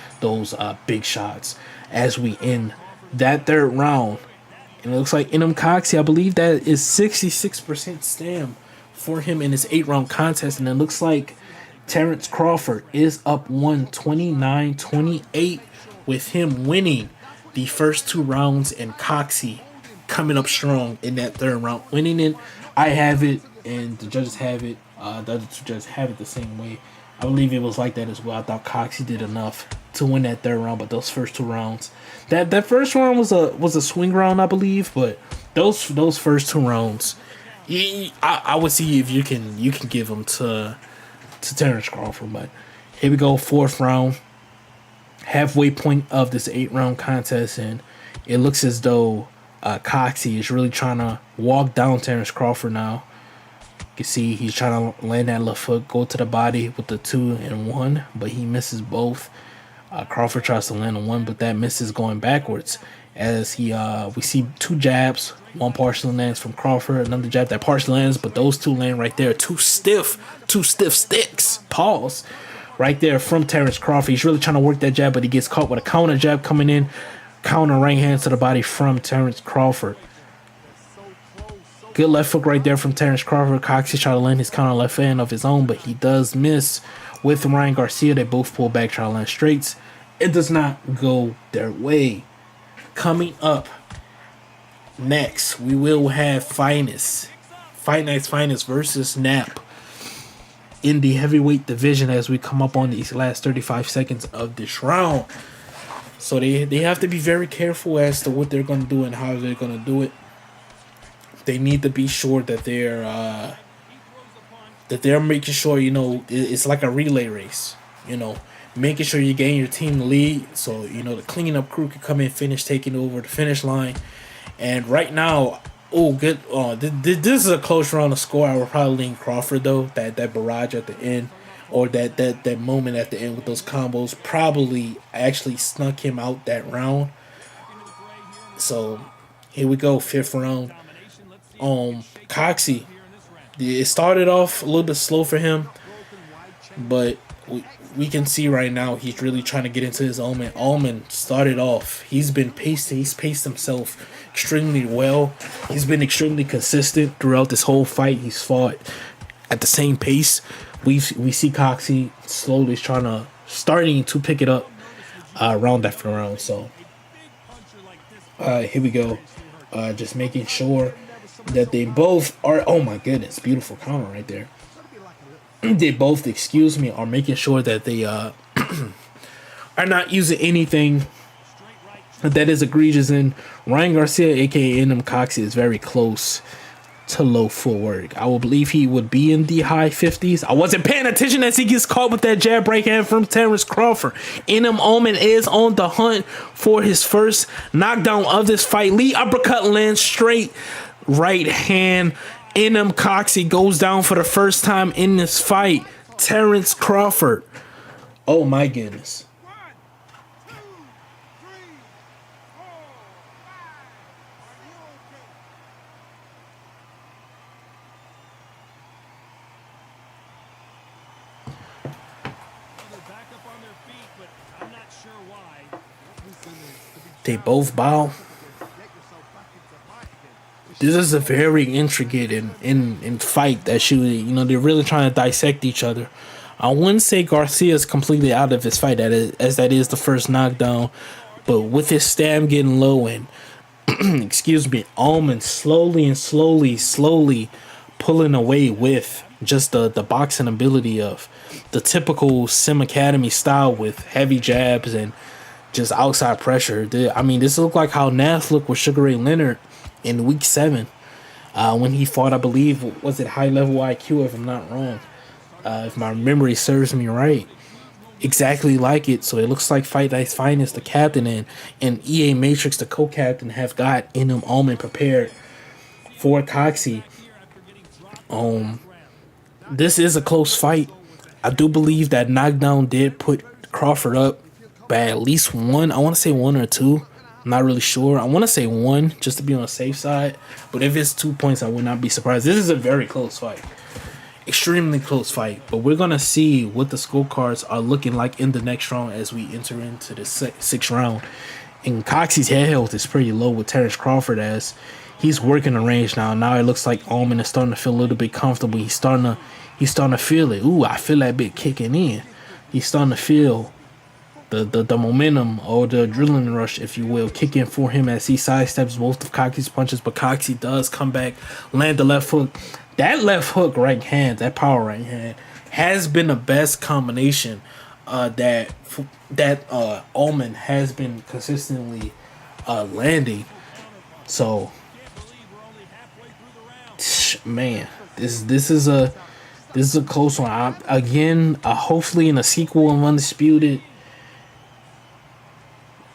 big shots as we end that third round. And it looks like Enem Coxie, I believe that is 66% stam for him in this 8-round contest. And it looks like Terrence Crawford is up 29-28 with him winning the first 2 rounds and Coxie coming up strong in that third round, winning it. I have it and the judges have it. The other 2 judges have it the same way. I believe it was like that as well. I thought Coxie did enough to win that third round. But those first two rounds, that first round was a swing round, I believe. But those first two rounds, I would see if you can give them to Terrence Crawford. But here we go, fourth round, halfway point of this 8-round contest, and it looks as though Coxie is really trying to walk down Terrence Crawford now. You can see he's trying to land that left hook, go to the body with the 2 and 1, but he misses both. Crawford tries to land a 1, but that misses going backwards. As we see 2 jabs, one partially lands from Crawford, another jab that partially lands, but those 2 land right there. Two stiff sticks. Pause. Right there from Terrence Crawford. He's really trying to work that jab, but he gets caught with a counter jab coming in. Counter right hand to the body from Terrence Crawford. Good left hook right there from Terrence Crawford. Coxie trying to land his counter left hand of his own, but he does miss with Ryan Garcia. They both pull back, try to land straights. It does not go their way. Coming up next, we will have Fight Night's Finest versus Nap in the heavyweight division as we come up on these last 35 seconds of this round. So they have to be very careful as to what they're going to do and how they're going to do it. They need to be sure that they're making sure, it's like a relay race, making sure you gain your team the lead so, the cleanup crew can come in, finish, taking over the finish line. And right now, good. This is a close round of score. I would probably lean Crawford, though. That barrage at the end, or that moment at the end with those combos, probably actually snuck him out that round. So here we go, 5th round. Coxie, it started off a little bit slow for him, but we can see right now he's really trying to get into his element. Allman started off. He's paced himself extremely well. He's been extremely consistent throughout this whole fight. He's fought at the same pace. We see Coxie slowly starting to pick it up round after round. So here we go. Just making sure that they both are. Oh my goodness, beautiful counter right there. They both, are making sure that they are not using anything that is egregious. And Ryan Garcia, aka Enem Coxie, is very close to low footwork. I will believe he would be in the high 50s. I wasn't paying attention as he gets caught with that jab break hand from Terrence Crawford. Enem Allman is on the hunt for his first knockdown of this fight. Lee uppercut lands straight right hand. Enem Coxie goes down for the first time in this fight. Terrence Crawford. Oh my goodness. They both bow. This is a very intricate and fight that they're really trying to dissect each other. I wouldn't say Garcia is completely out of his fight, as that is the first knockdown, but with his stam getting low and Allman slowly pulling away with just the boxing ability of the typical Sim Academy style with heavy jabs and just outside pressure. This looked like how Nath looked with Sugar Ray Leonard in week 7 when he fought, I believe, was it high level IQ, if I'm not wrong, if my memory serves me right. Exactly like it. So it looks like Fight Night's Finest, the captain, and EA Matrix, the co-captain, have got Enem Allman prepared for Coxie. This is a close fight. I do believe that knockdown did put Crawford up by at least 1. I want to say 1 or 2. I'm not really sure. I want to say 1 just to be on the safe side. But if it's 2 points, I would not be surprised. This is a very close fight. Extremely close fight. But we're going to see what the scorecards are looking like in the next round as we enter into the 6th round. And Coxie's head health is pretty low with Terrence Crawford as he's working the range now. Now it looks like Allman is starting to feel a little bit comfortable. He's starting to feel it. Ooh, I feel that bit kicking in. He's starting to feel the momentum or the adrenaline rush, if you will, kick in for him as he sidesteps both of Coxie's punches. But Coxie does come back, land the left hook. That left hook right hand, that power right hand, has been the best combination that Ullman has been consistently landing. So, man, this is a close one. Again, hopefully in a sequel of Undisputed,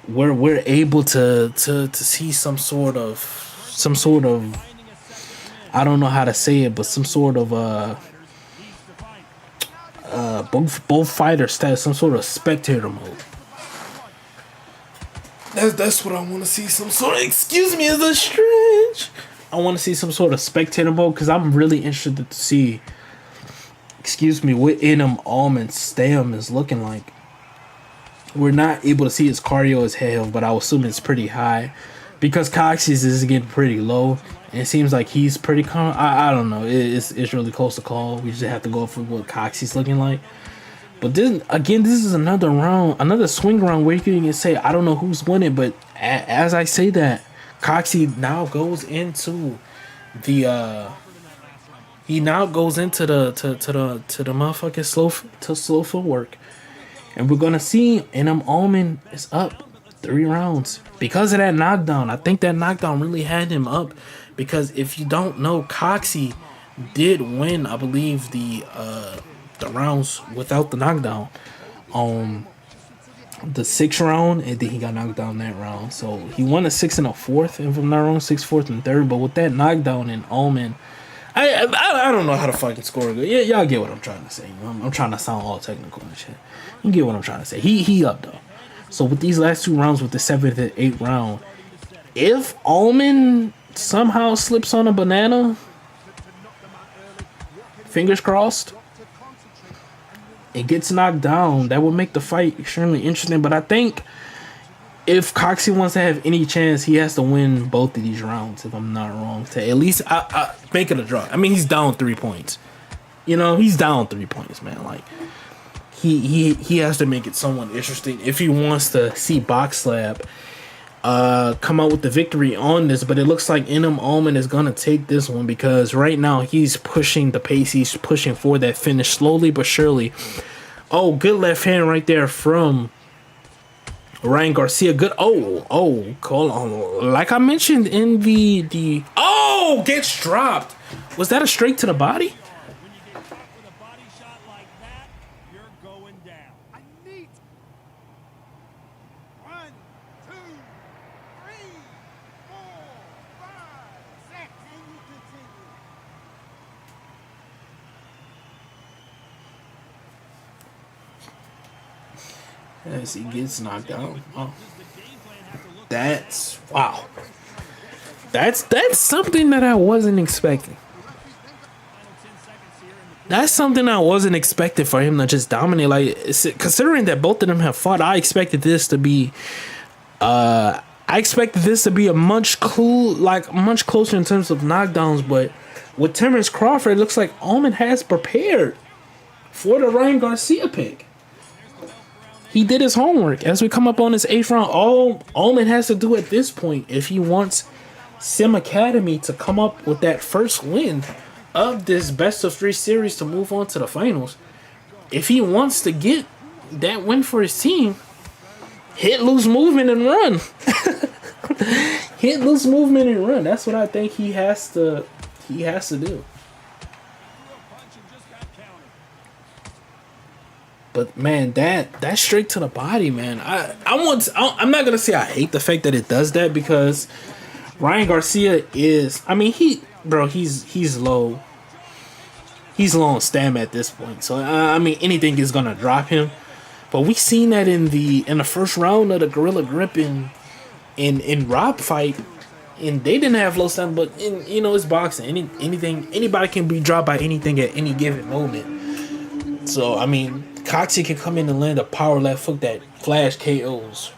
we're able to see some sort of I don't know how to say it, but some sort of both fighters stats, some sort of spectator mode. That's what I want to see. Some sort of, excuse me, is a stretch. I want to see some sort of spectator mode because I'm really interested to see, excuse me, what Ullman's stam is looking like. We're not able to see his cardio as hell, but I would assume it's pretty high because Coxie's is getting pretty low. And it seems like he's pretty calm. I don't know. It's really close to call. We just have to go for what Coxie's looking like. But then again, this is another round, another swing round where you can say I don't know who's winning. But as I say that, Coxie now goes into the he now goes into the motherfucking slow footwork, and we're gonna see Ullman is up 3 rounds because of that knockdown. I think that knockdown really had him up because if you don't know, Coxie did win, I believe, the rounds without the knockdown. The 6th round, and then he got knocked down that round. So he won a 6 and a 4th, and from not wrong, 6th, 4th, and 3rd. But with that knockdown in Ullman, I don't know how to fucking score it. Yeah, y'all get what I'm trying to say. I'm trying to sound all technical and shit. You get what I'm trying to say. He up though. So with these last 2 rounds, with the 7th and 8th round, if Ullman somehow slips on a banana, fingers crossed, it gets knocked down, that would make the fight extremely interesting. But I think if Coxie wants to have any chance, he has to win both of these rounds, if I'm not wrong, to at least make it a draw. I mean, he's down 3 points. He's down 3 points, man. Like, he has to make it somewhat interesting if he wants to see Box Lab come out with the victory on this. But it looks like Ullman is gonna take this one because right now he's pushing the pace. He's pushing for that finish slowly but surely. Oh, good left hand right there from Ryan Garcia. Good. Oh, call on. Like I mentioned in the gets dropped. Was that a straight to the body? As he gets knocked out. Oh. That's wow. That's something that I wasn't expecting. That's something I wasn't expecting for him to just dominate. Like, considering that both of them have fought, I expected this to be a much closer in terms of knockdowns. But with Terrence Crawford, it looks like Ullman has prepared for the Ryan Garcia pick. He did his homework. As we come up on this 8th round, all Ullman has to do at this point, if he wants Sim Academy to come up with that first win of this best of 3 series to move on to the finals, if he wants to get that win for his team, hit loose movement and run. Hit loose movement and run. That's what I think he has to do. But man, that straight to the body, man. I'm not gonna say I hate the fact that it does that because Ryan Garcia is. I mean, he's low. He's low on stamina at this point. So I mean, anything is gonna drop him. But we seen that in the first round of the Gorilla Grip in Rob fight, and they didn't have low stamina. But it's boxing. Anybody can be dropped by anything at any given moment. So I mean, Coxie can come in and land a power left hook that flash KOs,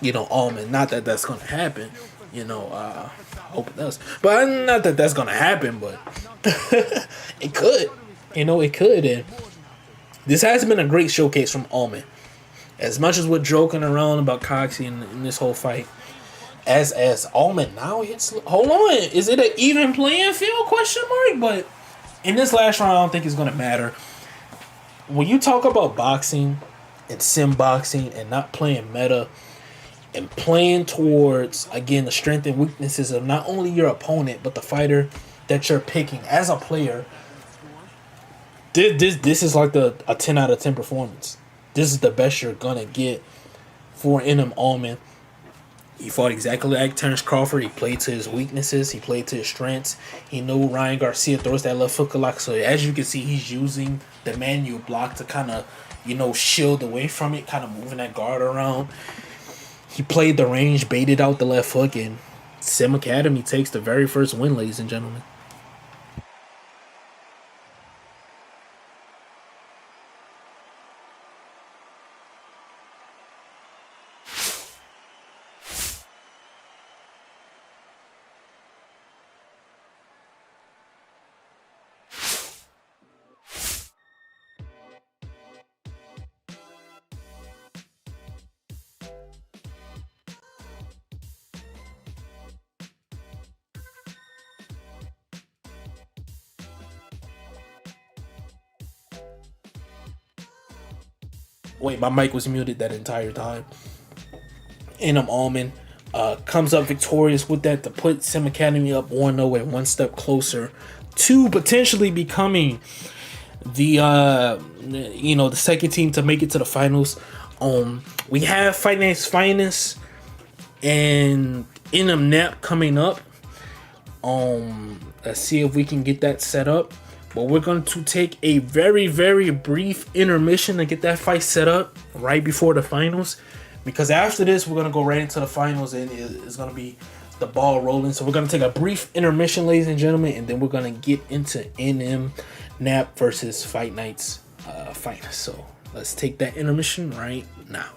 Ullman. Not that that's gonna happen, I hope it does. But not that that's gonna happen, but it could, it could. And this has been a great showcase from Ullman. As much as we're joking around about Coxie in this whole fight, as Ullman now hits. Hold on, is it an even playing field? Question mark. But in this last round, I don't think it's gonna matter. When you talk about boxing, and sim boxing and not playing meta and playing towards, again, the strength and weaknesses of not only your opponent but the fighter that you're picking as a player. This is like a 10 out of 10 performance. This is the best you're gonna get for Enum Allman. He fought exactly like Terrence Crawford. He played to his weaknesses. He played to his strengths. He knew Ryan Garcia throws that left hook a lot. So as you can see, he's using the manual block to kind of, shield away from it, kind of moving that guard around. He played the range, baited out the left hook, and Sim Academy takes the very first win, ladies and gentlemen. Wait, my mic was muted that entire time. Enum Allman comes up victorious with that to put Sim Academy up 1-0 and one step closer to potentially becoming the the second team to make it to the finals. We have Fight Night's Finest and Enum Nap coming up. Let's see if we can get that set up. But we're going to take a very, very brief intermission to get that fight set up right before the finals. Because after this, we're going to go right into the finals and it's going to be the ball rolling. So we're going to take a brief intermission, ladies and gentlemen, and then we're going to get into NM Nap versus Fight Night's fight. So let's take that intermission right now.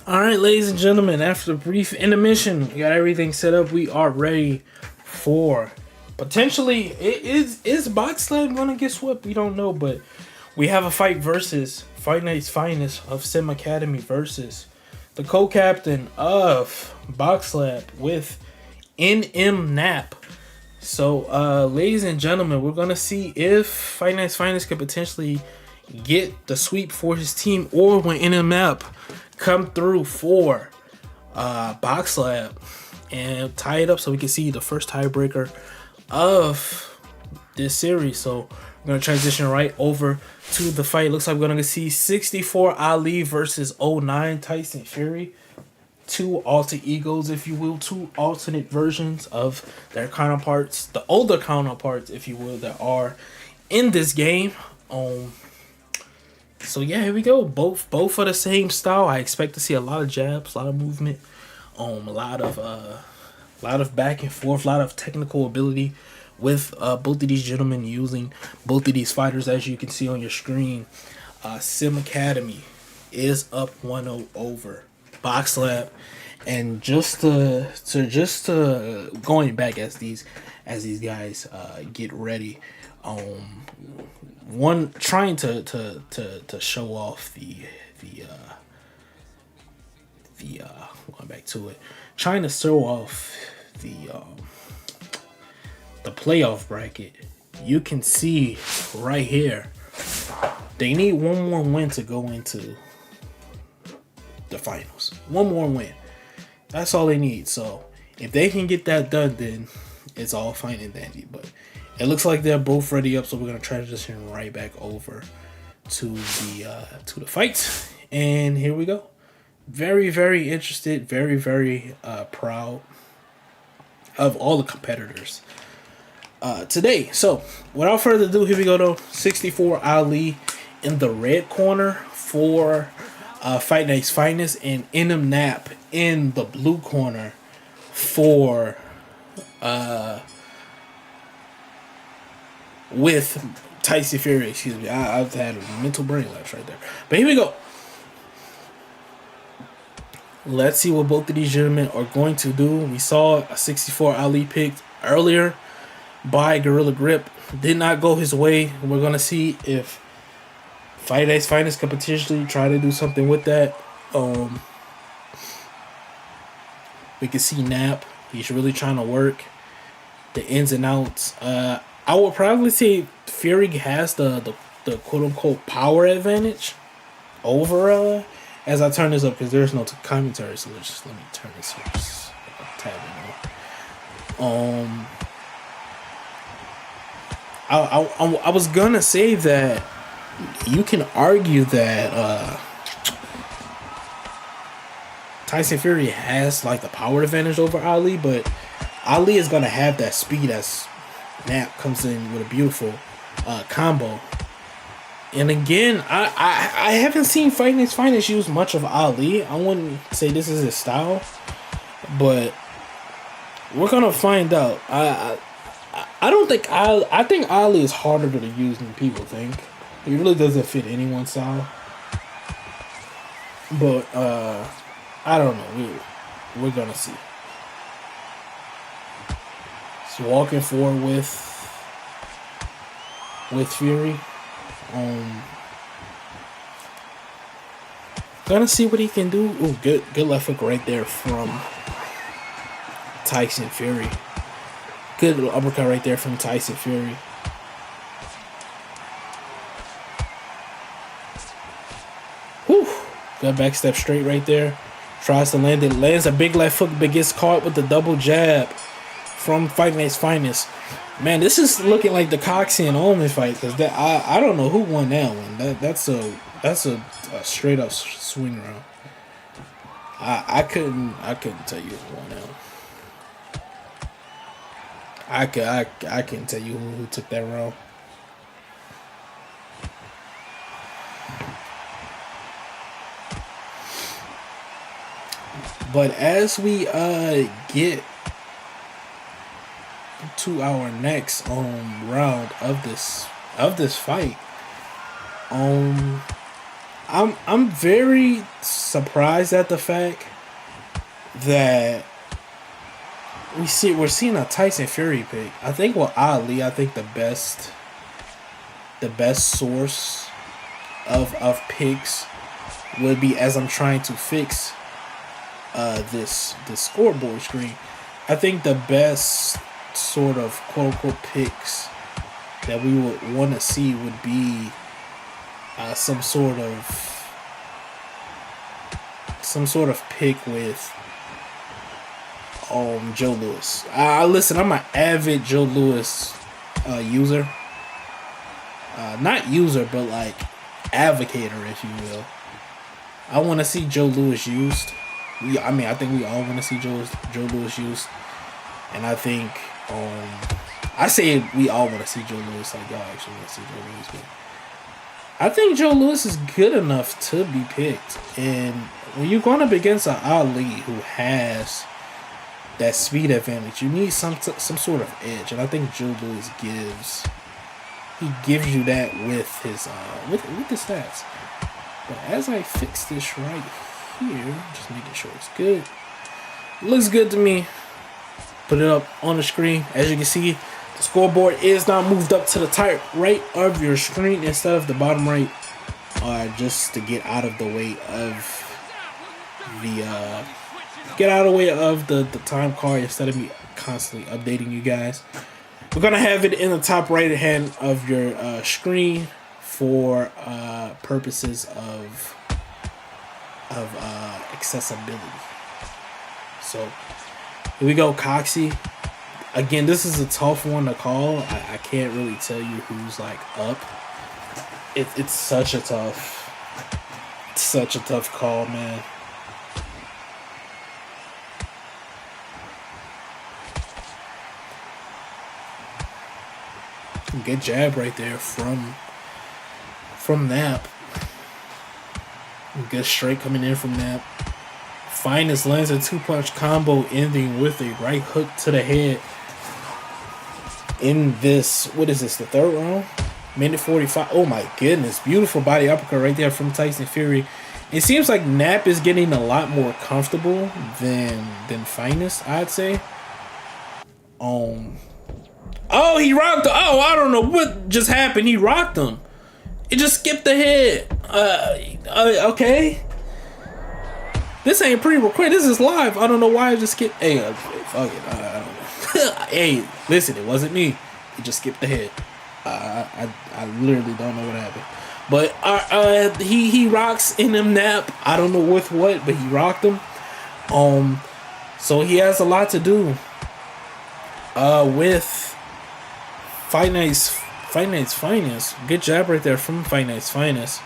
All right, ladies and gentlemen, after the brief intermission, we got everything set up. We are ready for potentially is Boxlab gonna get swept? We don't know, but we have a fight versus Fight Night's Finest of Sim Academy versus the co-captain of Boxlab with NM Nap. So, ladies and gentlemen, we're gonna see if Fight Night's Finest could potentially get the sweep for his team, or when NM Nap come through for Boxlab and tie it up, so we can see the first tiebreaker of this series. So we're gonna transition right over to the fight. Looks like we're gonna see 64 Ali versus 09 Tyson Fury. Two alter egos, if you will, two alternate versions of their counterparts, the older counterparts, if you will, that are in this game. So yeah, here we go. Both are the same style. I expect to see a lot of jabs, a lot of movement, a lot of back and forth, a lot of technical ability with both of these gentlemen using both of these fighters, as you can see on your screen. Sim Academy is up 1-0 over Boxlab, and just going back as these guys get ready. One trying to show off the going back to it, trying to show off the playoff bracket. You can see right here they need one more win to go into the finals. One more win. That's all they need. So if they can get that done, then it's all fine and dandy. But it looks like they're both ready up, so we're gonna transition right back over to the fight. And here we go. Very, very interested, very, very proud of all the competitors today. So without further ado, here we go though. 64 Ali in the red corner for Fight Night's Finest, and NM Nap in the blue corner for with Tyson Fury. Excuse me, I've had a mental brain lapse right there. But here we go. Let's see what both of these gentlemen are going to do. We saw a 64 Ali picked earlier by Gorilla Grip. Did not go his way. We're going to see if Fight Night's Finest could potentially try to do something with that. We can see Nap. He's really trying to work the ins and outs. I would probably say Fury has the quote-unquote power advantage over as I turn this up, because there's no commentary, so let me turn this here just a tad bit more. I was gonna say that you can argue that Tyson Fury has like the power advantage over Ali, but Ali is gonna have that speed as Nap comes in with a beautiful combo. And again, I haven't seen Fight Night's Finest use much of Ali. I wouldn't say this is his style, but we're gonna find out. I don't think I think Ali is harder to use than people think. He really doesn't fit anyone's style. But I don't know. We're gonna see. He's walking forward with Fury. Gonna see what he can do. Ooh, good left hook right there from Tyson Fury. Good uppercut right there from Tyson Fury. Whew. Good back step straight right there. Tries to land it. Lands a big left hook, but gets caught with the double jab from Fight Night's Finest. Man, this is looking like the Coxie and Omen fight, because that I don't know who won that one. That's a straight up swing round. I couldn't tell you who won that one. I can't tell you who took that round. But as we get to our next round of this fight, I'm very surprised at the fact that we're seeing a Tyson Fury pick. I think with Ali, I think the best source of picks would be as I'm trying to fix this scoreboard screen. I think the best sort of quote unquote picks that we would want to see would be some sort of pick with Joe Louis. Listen, I'm an avid Joe Louis user. Not user, but like advocator, if you will. I want to see Joe Louis used. I think we all want to see Joe Louis used, and I think I say we all want to see Joe Louis. Like y'all actually want to see Joe Louis, but I think Joe Louis is good enough to be picked. And when you're going up against an Ali who has that speed advantage, you need some sort of edge, and I think Joe Louis gives you that with his with the stats. But as I fix this right here, just making sure it's good. Looks good to me. Put it up on the screen. As you can see, the scoreboard is now moved up to the top right of your screen instead of the bottom right, just to get out of the way of the time card instead of me constantly updating you guys. We're gonna have it in the top right hand of your screen for purposes of accessibility. So here we go, Coxie. Again, this is a tough one to call. I can't really tell you who's like up. It's such a tough call, man. Good jab right there from Knapp. Good straight coming in from Knapp. Finest lands a 2-punch combo ending with a right hook to the head. In this, what is this, the third round? Minute 45. Oh my goodness. Beautiful body uppercut right there from Tyson Fury. It seems like Knapp is getting a lot more comfortable than Finest, I'd say. Oh, he rocked him. Oh, I don't know what just happened. He rocked him. It just skipped the head. Okay. This ain't pre-recorded. This is live. I don't know why I just skipped. Hey, fuck it. I don't know. Hey, listen, it wasn't me. It just skipped the head. I literally don't know what happened. But he rocks in him Knapp. I don't know with what, but he rocked him. So he has a lot to do. With Fight Night's Finest. Good job right there from Fight Night's Finest.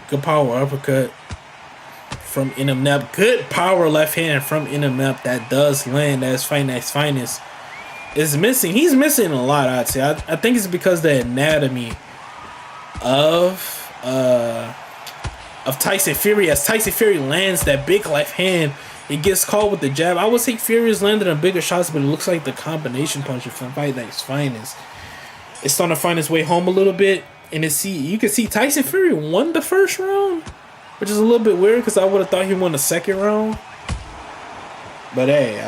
Good power uppercut from Knapp. Good power left hand from Knapp that does land as Fight Night's Finest is missing. He's missing a lot, I'd say. I think it's because the anatomy of Tyson Fury. As Tyson Fury lands that big left hand, it gets caught with the jab. I would say Fury's landed on bigger shots, but it looks like the combination puncher from Fight Night's Finest is starting to find its way home a little bit. And you can see Tyson Fury won the first round, which is a little bit weird because I would have thought he won the second round. But hey,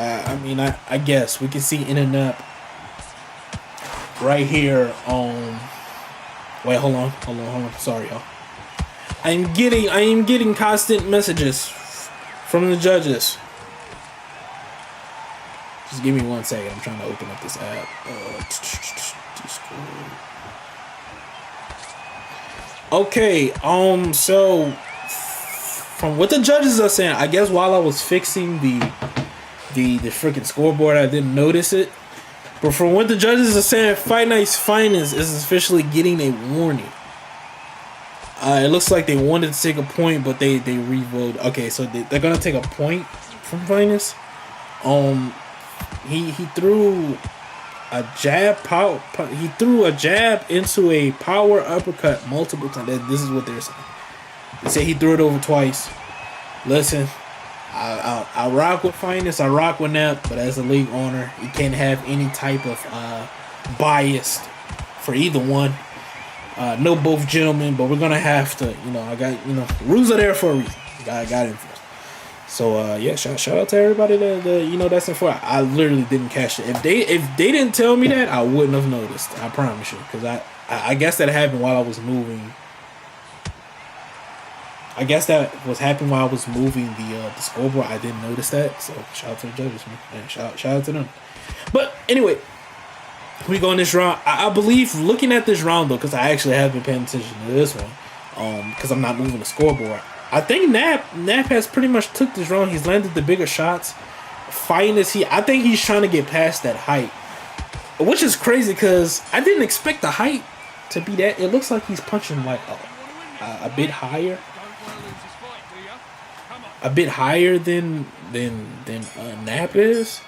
I guess we can see Knapp right here on. Wait, hold on. Sorry, y'all. I am getting constant messages from the judges. Just give me 1 second. I'm trying to open up this app. Discord. Okay. So from what the judges are saying, I guess while I was fixing the freaking scoreboard, I didn't notice it. But from what the judges are saying, Fight Night's Finest is officially getting a warning. It looks like they wanted to take a point, but they revoted. Okay, so they're gonna take a point from Finest. He threw a jab he threw a jab into a power uppercut multiple times. This is what they're saying. They say he threw it over twice. Listen, I rock with Finest, I rock with Knapp, but as a league owner, you can't have any type of bias for either one. Know both gentlemen, but we're gonna have to, I got, rules are there for a reason. Got enforced. So yeah, shout out to everybody that that's in for. I literally didn't catch it. If they didn't tell me that, I wouldn't have noticed. I promise you, because I guess that happened while I was moving. I guess that was happening while I was moving the scoreboard. I didn't notice that. So shout out to the judges, man. Yeah, shout out to them. But anyway, we go in this round. I believe looking at this round though, because I actually have been paying attention to this one, because I'm not moving the scoreboard. I think Nap has pretty much took this round. He's landed the bigger shots. Fighting I think he's trying to get past that height, which is crazy because I didn't expect the height to be that. It looks like he's punching like a bit higher, than Nap is.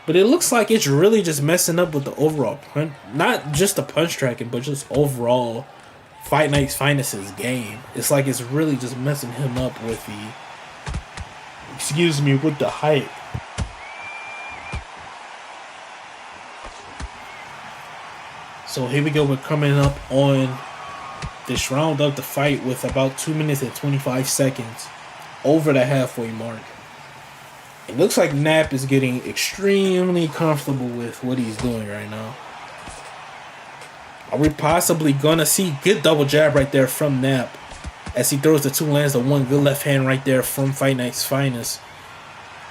But it looks like it's really just messing up with the overall punch, not just the punch tracking, but just overall Fight Night's Finest's game. It's like it's really just messing him up with with the height. So here we go. We're coming up on this round of the fight with about 2 minutes and 25 seconds over the halfway mark. It looks like Nap is getting extremely comfortable with what he's doing right now. Are we possibly gonna see good double jab right there from Nap as he throws the two lands, the one good left hand right there from Fight Night's Finest.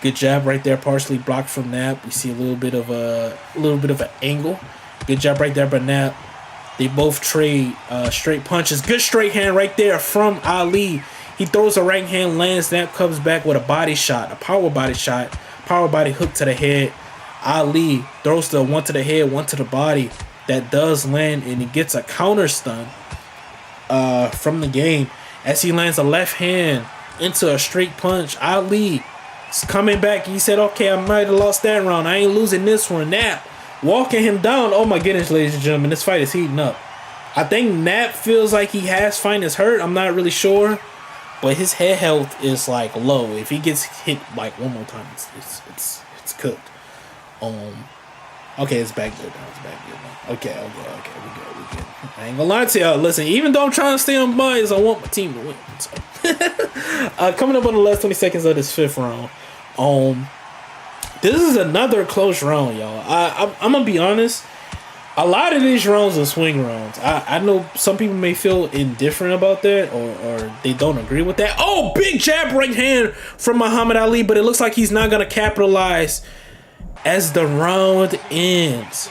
Good jab right there, partially blocked from Nap. We see a little bit of an angle. Good jab right there by Nap. They both trade straight punches. Good straight hand right there from Ali. He throws a right hand, lands. Nap comes back with a body shot, a power body shot, power body hook to the head. Ali throws the one to the head, one to the body. That does land, and he gets a counter stun from the game as he lands a left hand into a straight punch. Ali is coming back. He said, okay, I might have lost that round. I ain't losing this one. Nap walking him down. Oh my goodness, ladies and gentlemen, this fight is heating up. I think Nap feels like he has Finest hurt. I'm not really sure, but his head health is like low. If he gets hit like one more time, it's cooked. Okay, it's back good now. Okay, we good. I ain't gonna lie to y'all. Listen, even though I'm trying to stay on bias, I want my team to win. So. Coming up on the last 20 seconds of this fifth round. This is another close round, y'all. I'm gonna be honest. A lot of these rounds are swing rounds. I know some people may feel indifferent about that or they don't agree with that. Oh, big jab right hand from Muhammad Ali, but it looks like he's not gonna capitalize as the round ends.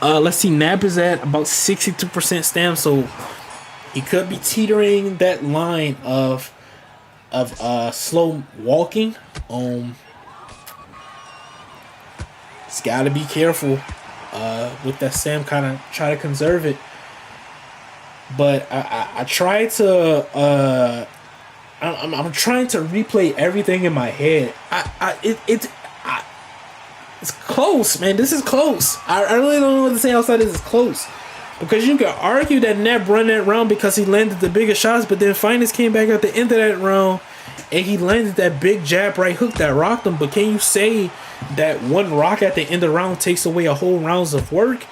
Let's see, Nap is at about 62% stamina, so he could be teetering that line of slow walking. He's got to be careful with that stam, kind of try to conserve it. But I try to I'm trying to replay everything in my head. It's close, man. This is close. I really don't know what to say outside this is close. Because you could argue that Nap run that round because he landed the bigger shots, but then Finest came back at the end of that round and he landed that big jab right hook that rocked him. But can you say that one rock at the end of the round takes away a whole rounds of work?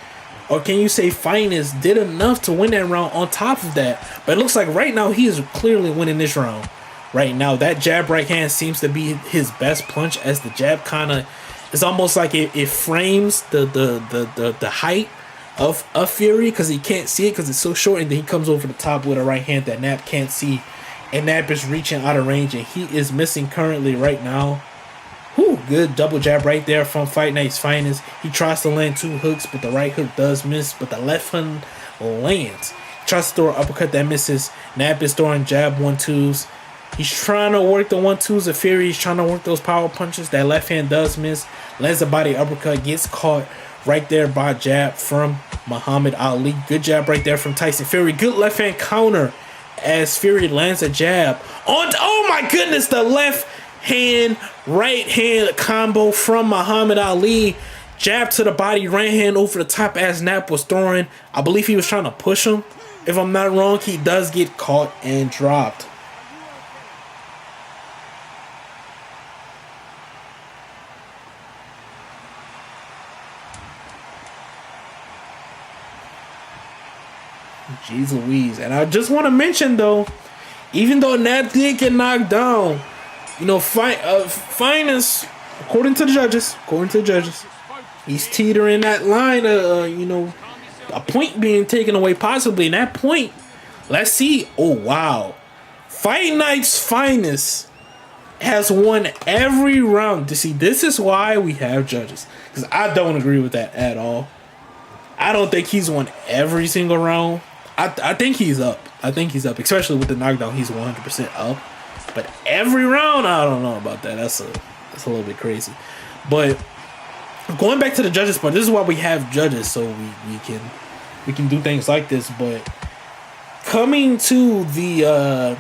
Or can you say Finest did enough to win that round on top of that? But it looks like right now he is clearly winning this round. Right now, that jab right hand seems to be his best punch as the jab kind of... It's almost like it frames the height of Fury because he can't see it because it's so short, and then he comes over the top with a right hand that Nap can't see, and Nap is reaching out of range, and he is missing currently right now. Whew, good double jab right there from Fight Night's Finest. He tries to land two hooks, but the right hook does miss, but the left hand lands. He tries to throw an uppercut that misses. Nap is throwing jab 1-2s. He's trying to work the 1-2s of Fury. He's trying to work those power punches. That left hand does miss. Lands a body uppercut. Gets caught right there by jab from Muhammad Ali. Good jab right there from Tyson Fury. Good left hand counter as Fury lands a jab. Oh my goodness, the left hand, right hand combo from Muhammad Ali. Jab to the body, right hand over the top as Nap was throwing. I believe he was trying to push him. If I'm not wrong, he does get caught and dropped. Jeez Louise. And I just want to mention, though, even though Nat did get knocked down, you know, Finest, according to the judges, he's teetering that line of, you know, a point being taken away possibly. And that point, let's see. Oh, wow. Fight Night's Finest has won every round. To see, this is why we have judges. Because I don't agree with that at all. I don't think he's won every single round. I think he's up. Especially with the knockdown, he's 100% up. But every round, I don't know about that. That's a little bit crazy. But going back to the judges part, this is why we have judges, so we can do things like this. But coming to the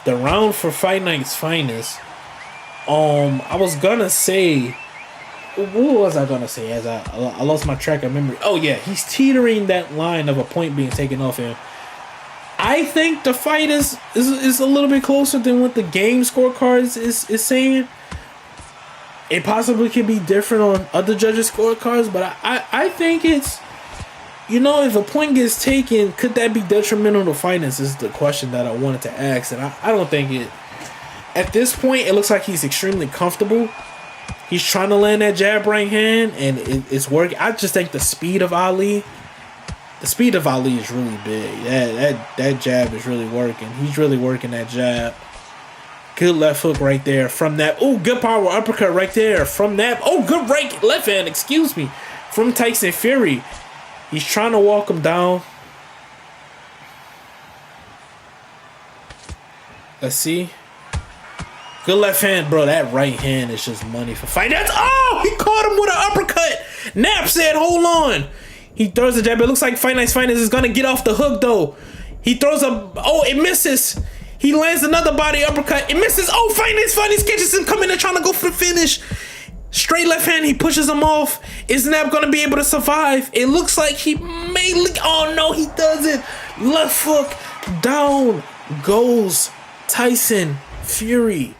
round for Fight Night's Finest, I was gonna say, what was I gonna say? As I lost my track of memory. Oh yeah, he's teetering that line of a point being taken off him. I think the fight is a little bit closer than what the game scorecards is saying. It possibly can be different on other judges' scorecards, but I think it's, you know, if a point gets taken, could that be detrimental to Finance is the question that I wanted to ask. And I don't think it. At this point, it looks like he's extremely comfortable. He's trying to land that jab right hand, and it's working. I just think the speed of Ali is really big. That jab is really working. He's really working that jab. Good left hook right there from that. Oh, good power uppercut right there from that. Oh, good right left hand, excuse me, from Tyson Fury. He's trying to walk him down. Let's see. Good left hand, bro. That right hand is just money for fight. That's, oh, he caught him with an uppercut. Nap said, hold on. He throws a jab. It looks like Fight Night's Finest is going to get off the hook, though. He throws a, oh, it misses. He lands another body uppercut. It misses. Oh, Fight Night's Finest catches him coming and trying to go for the finish. Straight left hand, he pushes him off. Is Nap going to be able to survive? It looks like he may, oh no, he doesn't. Left hook, down goes Tyson Fury.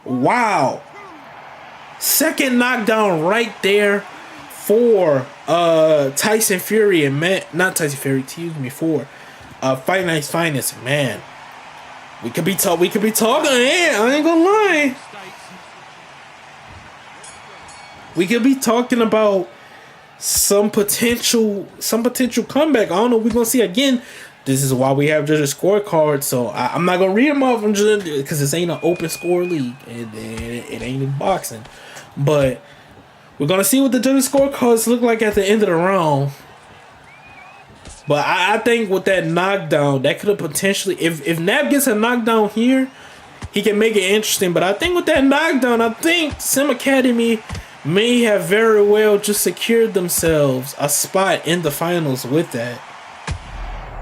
Wow. Second knockdown right there for Tyson Fury and not Tyson Fury, excuse me, for Fight Night's Finest. Man, we could be talking. I ain't gonna lie. We could be talking about some potential comeback. I don't know. We're gonna see again. This is why we have judges scorecards. So I'm not gonna read them off because this ain't an open score league. It ain't in boxing. But we're gonna see what the judges scorecards look like at the end of the round. But I think with that knockdown, that could have potentially, if Nap gets a knockdown here, he can make it interesting. But I think with that knockdown, I think Sim Academy may have very well just secured themselves a spot in the finals with that.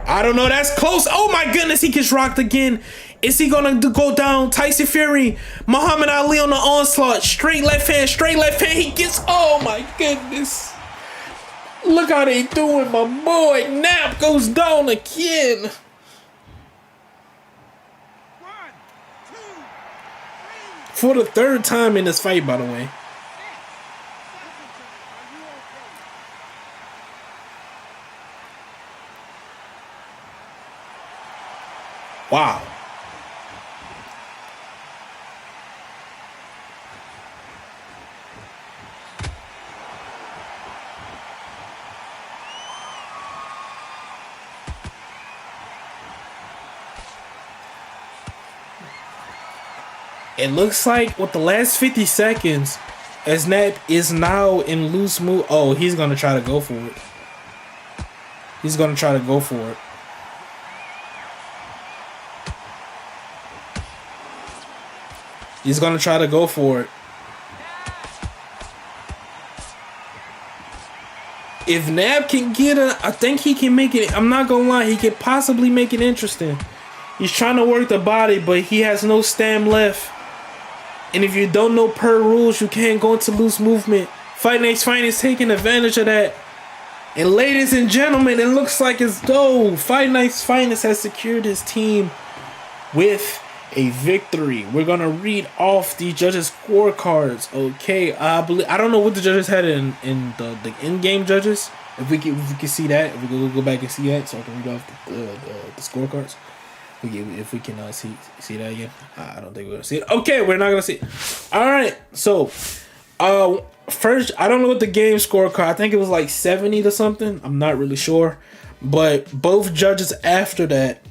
I don't know. That's close. Oh my goodness, he gets rocked again. Is he gonna go down? Tyson Fury, Muhammad Ali on the onslaught. Straight left hand, He gets, oh my goodness. Look how they doing, my boy. Nap goes down again. 1, 2, 3. For the third time in this fight, by the way. Wow. It looks like with the last 50 seconds, as Nap is now in loose move. Oh, he's going to try to go for it. He's going to try to go for it. He's going to try to go for it. If Nab can get I think he can make it. I'm not going to lie. He could possibly make it interesting. He's trying to work the body, but he has no stam left. And if you don't know per rules, you can't go into loose movement. Fight Night's Finest taking advantage of that. And ladies and gentlemen, it looks like as though Fight Night's Finest has secured his team with a victory. We're gonna read off the judges' scorecards. Okay, I don't know what the judges had in the in-game judges if we can see that, if we can go back and see that, so I can read off the scorecards. If we can see that again, I don't think we're gonna see it. Okay, we're not gonna see it. All right, so first, I don't know what the game scorecard. I think it was like 70 to something. I'm not really sure, but both judges after that,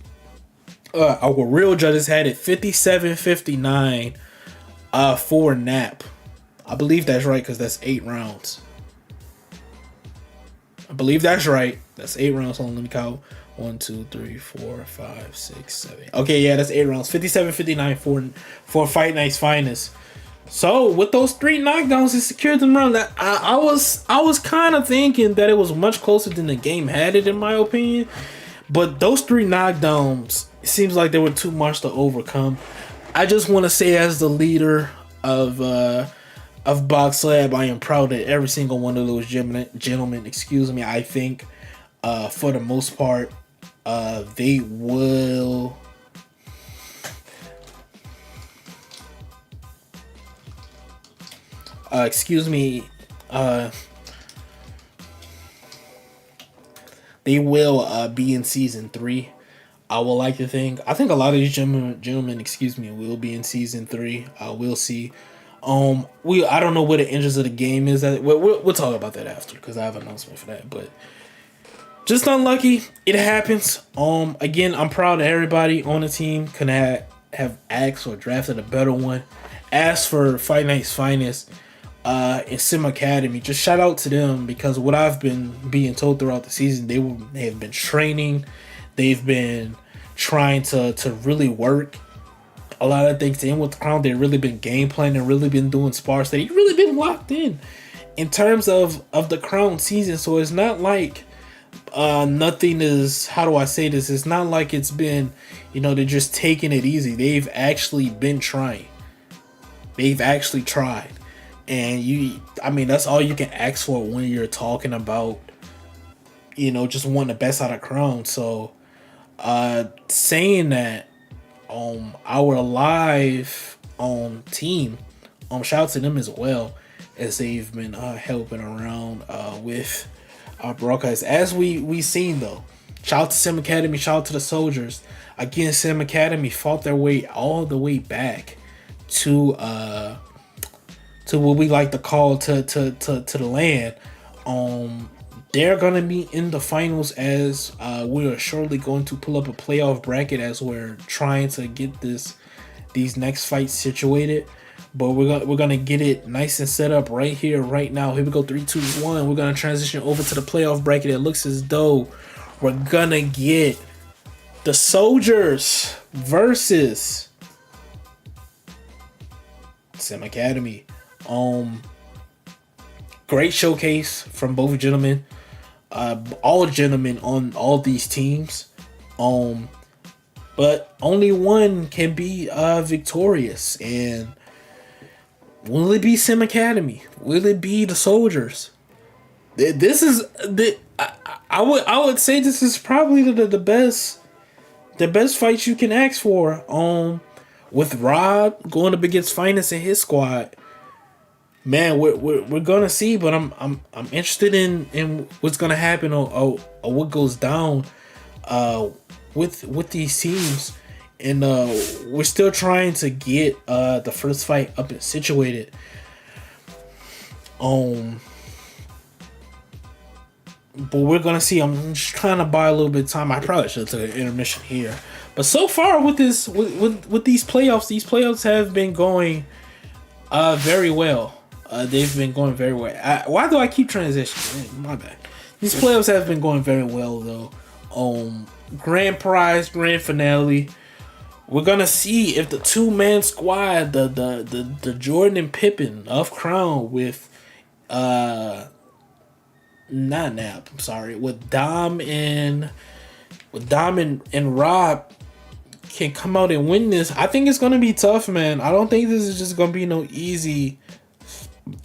our real judges had it 57-59 for Nap. I believe that's right because that's 8 rounds. I believe that's right. That's 8 rounds. Hold on, let me count. 1, 2, 3, 4, 5, 6, 7. Okay, yeah, that's 8 rounds. 57-59 for Fight Night's Finest. So with those 3 knockdowns, it secured them round. That I was kind of thinking that it was much closer than the game had it, in my opinion. But those 3 knockdowns, it seems like they were too much to overcome. I just want to say, as the leader of Box Lab, I am proud of every single one of those gentlemen. Excuse me. I think for the most part, they will. Excuse me. They will be in season 3. I would like to think. I think a lot of these gentlemen, excuse me, will be in season 3. We'll see. I don't know what the interest of the game is. We'll talk about that after, because I have an announcement for that. But just unlucky. It happens. Again, I'm proud of everybody on the team. Can have asked or drafted a better one. As for Fight Night's Finest, in Sim Academy, just shout out to them, because what I've been being told throughout the season, they have been training. They've been trying to really work a lot of things in with the Crown. They've really been game planning, really been doing spars. They've really been locked in terms of the Crown season. So it's not like nothing is, how do I say this? It's not like it's been, they're just taking it easy. They've actually been trying. They've actually tried. And that's all you can ask for when you're talking about, just wanting the best out of Crown. So, saying that, our live team, shout out to them as well, as they've been helping around with our broadcast, as we seen though. Shout out to Sim Academy, shout out to the soldiers. Again, Sim Academy fought their way all the way back to what we like to call to the land. They're gonna be in the finals, as we are surely going to pull up a playoff bracket as we're trying to get these next fights situated. But we're gonna get it nice and set up right here, right now. Here we go, 3, 2, 1. We're gonna transition over to the playoff bracket. It looks as though we're gonna get the Soldiers versus Sim Academy. Great showcase from both gentlemen. All gentlemen on all these teams. But only one can be victorious. And will it be Sim Academy? Will it be the Soldiers? This is I would say this is probably the best fight you can ask for. With Rob going up against Finest and his squad. Man, we're gonna see, but I'm interested in what's gonna happen or what goes down with these teams, and we're still trying to get the first fight up and situated. But we're gonna see. I'm just trying to buy a little bit of time. I probably should have took an intermission here, but so far with these playoffs have been going very well. They've been going very well. Why do I keep transitioning? My bad. These playoffs have been going very well though. Grand prize, grand finale. We're gonna see if the 2-man squad, the Jordan and Pippen of Crown with not Nap, I'm sorry, with Dom and Rob can come out and win this. I think it's gonna be tough, man. I don't think this is just gonna be no easy.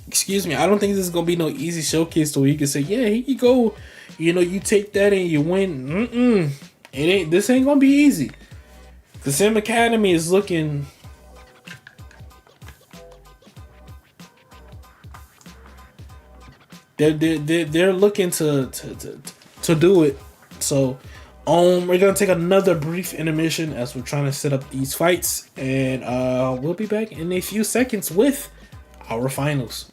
Excuse me. I don't think this is gonna be no easy showcase where you can say, "Yeah, here you go." You take that and you win. This ain't gonna be easy. The Sim Academy is looking. they're looking to do it. So, we're gonna take another brief intermission as we're trying to set up these fights, and we'll be back in a few seconds with our finals.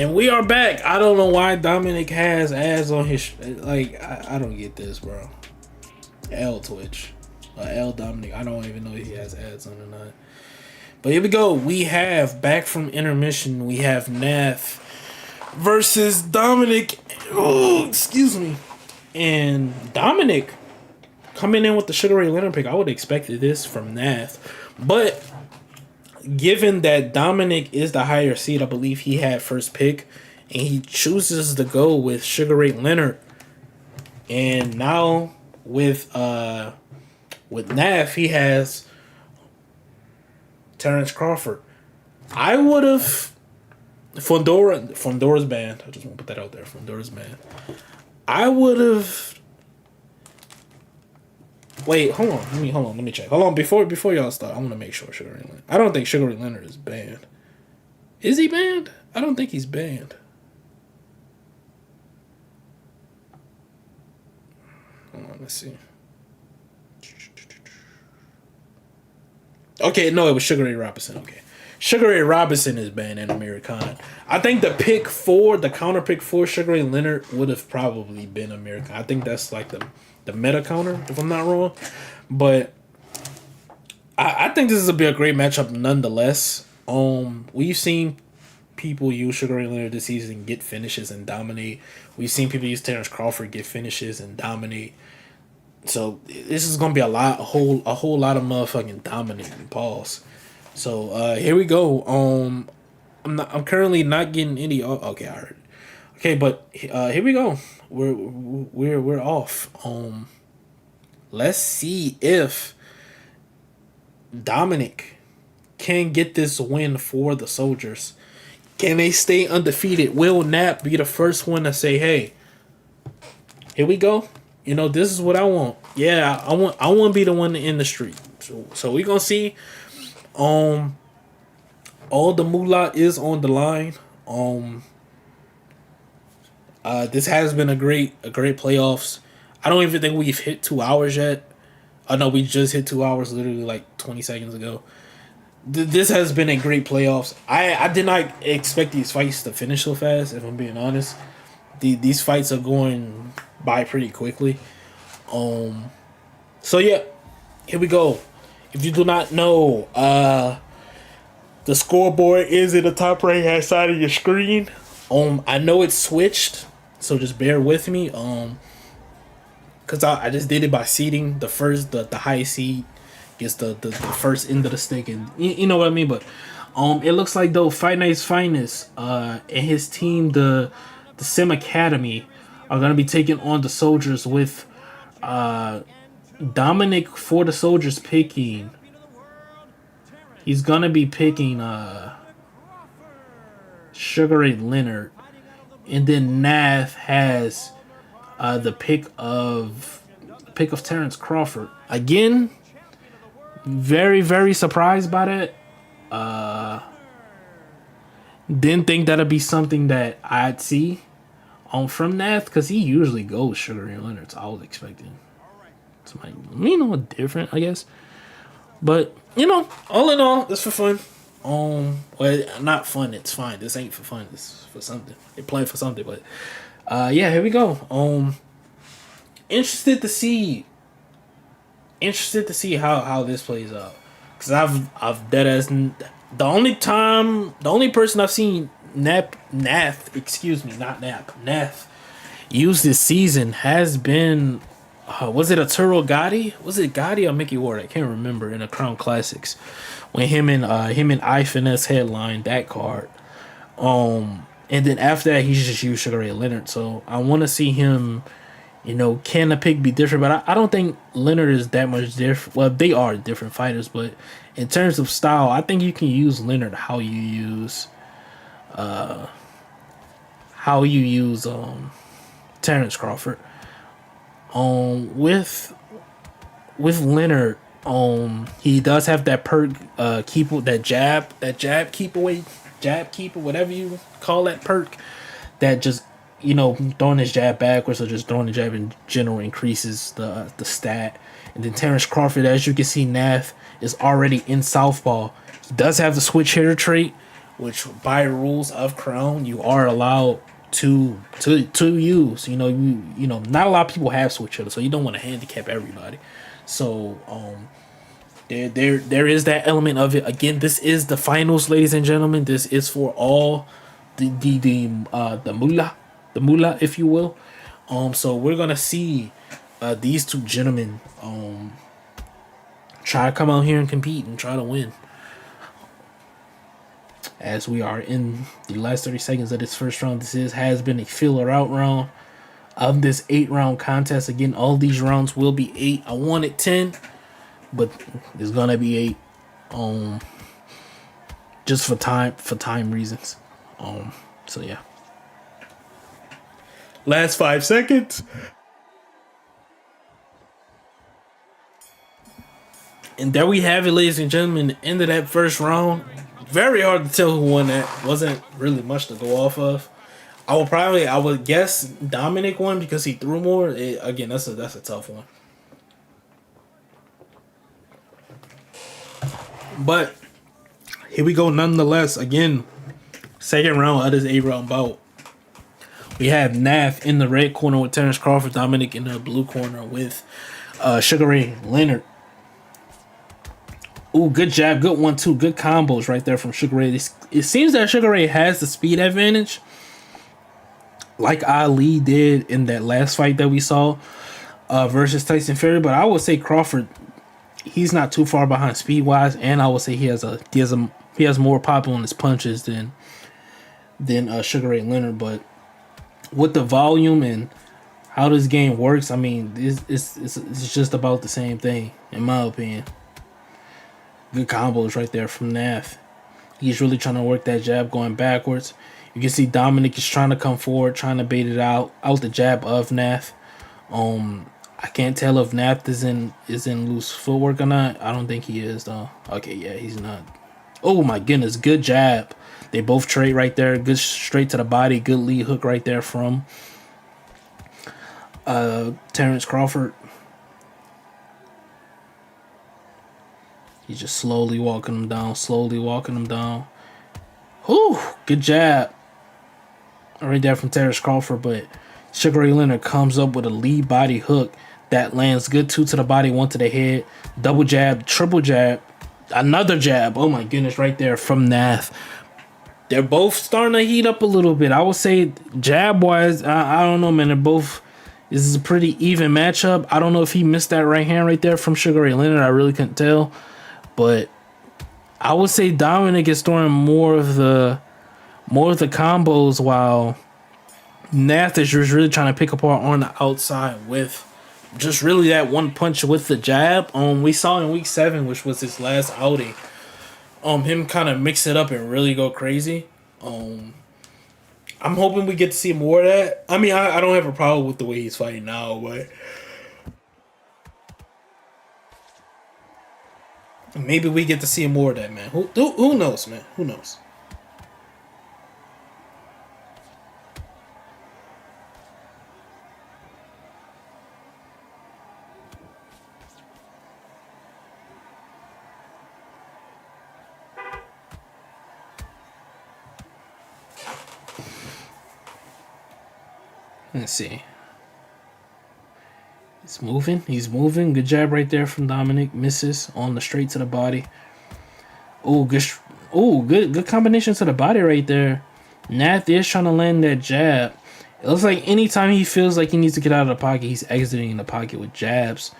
And we are back. I don't know why Dominic has ads on his I don't get this, bro. L Twitch, L Dominic. I don't even know if he has ads on or not. But here we go. We have back from intermission. We have Nath versus Dominic. Oh, excuse me. And Dominic coming in with the Sugar Ray Leonard pick. I would have expected this from Nath, but given that Dominic is the higher seed, I believe he had first pick, and he chooses to go with Sugar Ray Leonard. And now with Nath, he has Terrence Crawford. I would have Fondora's band. I just want to put that out there. Fondora's band. I would have. Wait, hold on. Let me check. Hold on, before y'all start, I want to make sure Sugar Ray Leonard. I don't think Sugar Ray Leonard is banned. Is he banned? I don't think he's banned. Hold on, let's see. Okay, no, it was Sugar Ray Robinson. Okay, Sugar Ray Robinson is banned in American. I think the counter pick for Sugar Ray Leonard would have probably been American. I think that's like the meta counter, if I'm not wrong. But I think this is a great matchup nonetheless. We've seen people use Sugar Ray Leonard this season, get finishes and dominate. We've seen people use Terrence Crawford, get finishes and dominate. So this is gonna be a whole lot of motherfucking dominating. Pause. So here we go. I'm currently not getting any. Okay, I heard. Okay, but here we go. We're off. Let's see if Dominic can get this win for the Soldiers. Can they stay undefeated? Will Knapp be the first one to say, "Hey, here we go. You know, this is what I want. Yeah, I want to be the one in the street." So we're gonna see. All the moolah is on the line. This has been a great playoffs. I don't even think we've hit 2 hours yet. I know we just hit 2 hours literally like 20 seconds ago. This has been a great playoffs. I did not expect these fights to finish so fast, if I'm being honest. These fights are going by pretty quickly. So yeah, here we go. If you do not know, the scoreboard is in the top right hand side of your screen. I know it's switched, so just bear with me. Cause I just did it by seeding. The highest seed gets the first end of the stick, and you know what I mean. But it looks like though Fight Night's Finest and his team, the Sim Academy, are gonna be taking on the Soldiers with Dominic for the Soldiers picking. He's gonna be picking Sugar Ray Leonard, and then Nath has the pick of Terrence Crawford. Again, very, very surprised by that. Didn't think that'd be something that I'd see from Nath, because he usually goes Sugar Ray Leonard. So I was expecting somebody, different, I guess. But all in all, it's for fun. Well, not fun. It's fine. This ain't for fun. It's for something. They're playing for something. But yeah, here we go. Interested to see how this plays out, because I've dead as the only person I've seen Nath use this season has been was it Arturo Gotti? Was it Gotti or Mickey Ward? I can't remember, in the Crown Classics when him and I Finesse headlined that card. And then after that, he's just used Sugar Ray Leonard. So I want to see him. Can the pick be different? But I don't think Leonard is that much different. Well, they are different fighters, but in terms of style, I think you can use Leonard how you use Terrence Crawford. With Leonard, he does have that perk, jab keeper, whatever you call that perk, that just throwing his jab backwards or just throwing the jab in general increases the stat. And then Terrence Crawford, as you can see, Nath is already in southpaw. He does have the switch hitter trait, which by rules of Crown you are allowed to use. Not a lot of people have switch hitters, so you don't want to handicap everybody. So there is that element of it. Again, this is the finals, ladies and gentlemen. This is for all the mullah, if you will. So we're gonna see these two gentlemen try to come out here and compete and try to win. As we are in the last 30 seconds of this first round, has been a filler out round of this 8-round contest. Again, all these rounds will be 8. I wanted 10, but it's gonna be 8. Just for time reasons. So yeah. Last 5 seconds. And there we have it, ladies and gentlemen. The end of that first round. Very hard to tell who won that. Wasn't really much to go off of. I would guess Dominic won because he threw more. Again, that's a tough one. But here we go nonetheless. Again, second round of this 8-round bout. We have Nath in the red corner with Terrence Crawford, Dominic in the blue corner with Sugar Ray Leonard. Ooh, good jab, good 1-2, good combos right there from Sugar Ray. It seems that Sugar Ray has the speed advantage, like Ali did in that last fight that we saw versus Tyson Fury. But I would say Crawford, he's not too far behind speed wise, and I would say he has more pop on his punches than Sugar Ray Leonard. But with the volume and how this game works, I mean, it's just about the same thing in my opinion. Good combos right there from Nath. He's really trying to work that jab going backwards. You can see Dominic is trying to come forward, trying to bait it out the jab of Nath. I can't tell if Nath is in loose footwork or not. I don't think he is though. Okay, yeah, he's not. Oh my goodness, good jab. They both trade right there. Good straight to the body. Good lead hook right there from Terrence Crawford. He's just slowly walking him down. Whew, good jab. Right there from Terrence Crawford, but Sugar Ray Leonard comes up with a lead body hook that lands good. 2 to the body, 1 to the head. Double jab, triple jab, another jab. Oh my goodness, right there from Nath. They're both starting to heat up a little bit. I would say jab-wise, I don't know, man. This is a pretty even matchup. I don't know if he missed that right hand right there from Sugar Ray Leonard. I really couldn't tell. But I would say Dominic is throwing more of the combos while Nath is just really trying to pick apart on the outside with just really that one punch with the jab. We saw in week 7, which was his last outing, him kind of mix it up and really go crazy. I'm hoping we get to see more of that. I mean, I don't have a problem with the way he's fighting now, but maybe we get to see more of that, man. Who knows, man? Who knows? Let's see. He's moving. Good jab right there from Dominic. Misses on the straight to the body. Oh, good combination to the body right there. Nath is trying to land that jab. It looks like anytime he feels like he needs to get out of the pocket, he's exiting the pocket with jabs.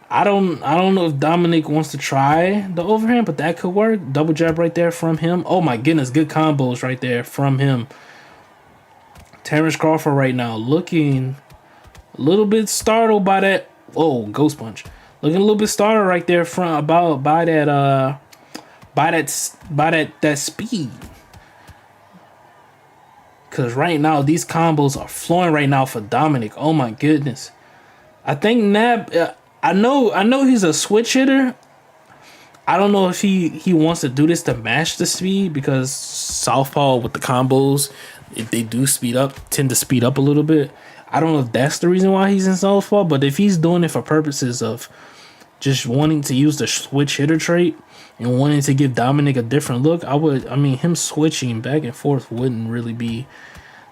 I don't know if Dominic wants to try the overhand, but that could work. Double jab right there from him. Oh my goodness, good combos right there from him. Terrence Crawford right now looking a little bit startled by that. Oh, ghost punch. Looking a little bit startled right there by that speed. Cause right now these combos are flowing right now for Dominic. Oh my goodness. I think Nab. I know he's a switch hitter. I don't know if he wants to do this to match the speed, because southpaw with the combos, if they do tend to speed up a little bit. I don't know if that's the reason why he's in southpaw, but if he's doing it for purposes of just wanting to use the switch hitter trait and wanting to give Dominic a different look, I mean, him switching back and forth wouldn't really be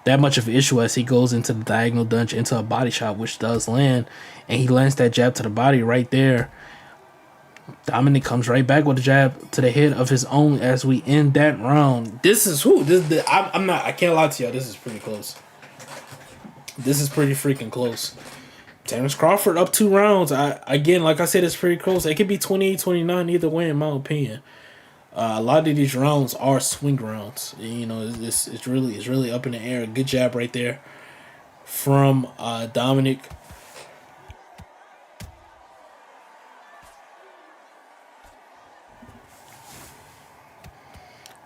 that much of an issue as he goes into the diagonal dunge into a body shot, which does land, and he lands that jab to the body right there. Dominic comes right back with a jab to the head of his own as we end that round. This is who this. I'm not. I can't lie to y'all. This is pretty close. This is pretty freaking close. Terrence Crawford up 2 rounds. Again, like I said, it's pretty close. It could be 28-29 either way, in my opinion. A lot of these rounds are swing rounds. You know, it's really up in the air. Good jab right there from Dominic.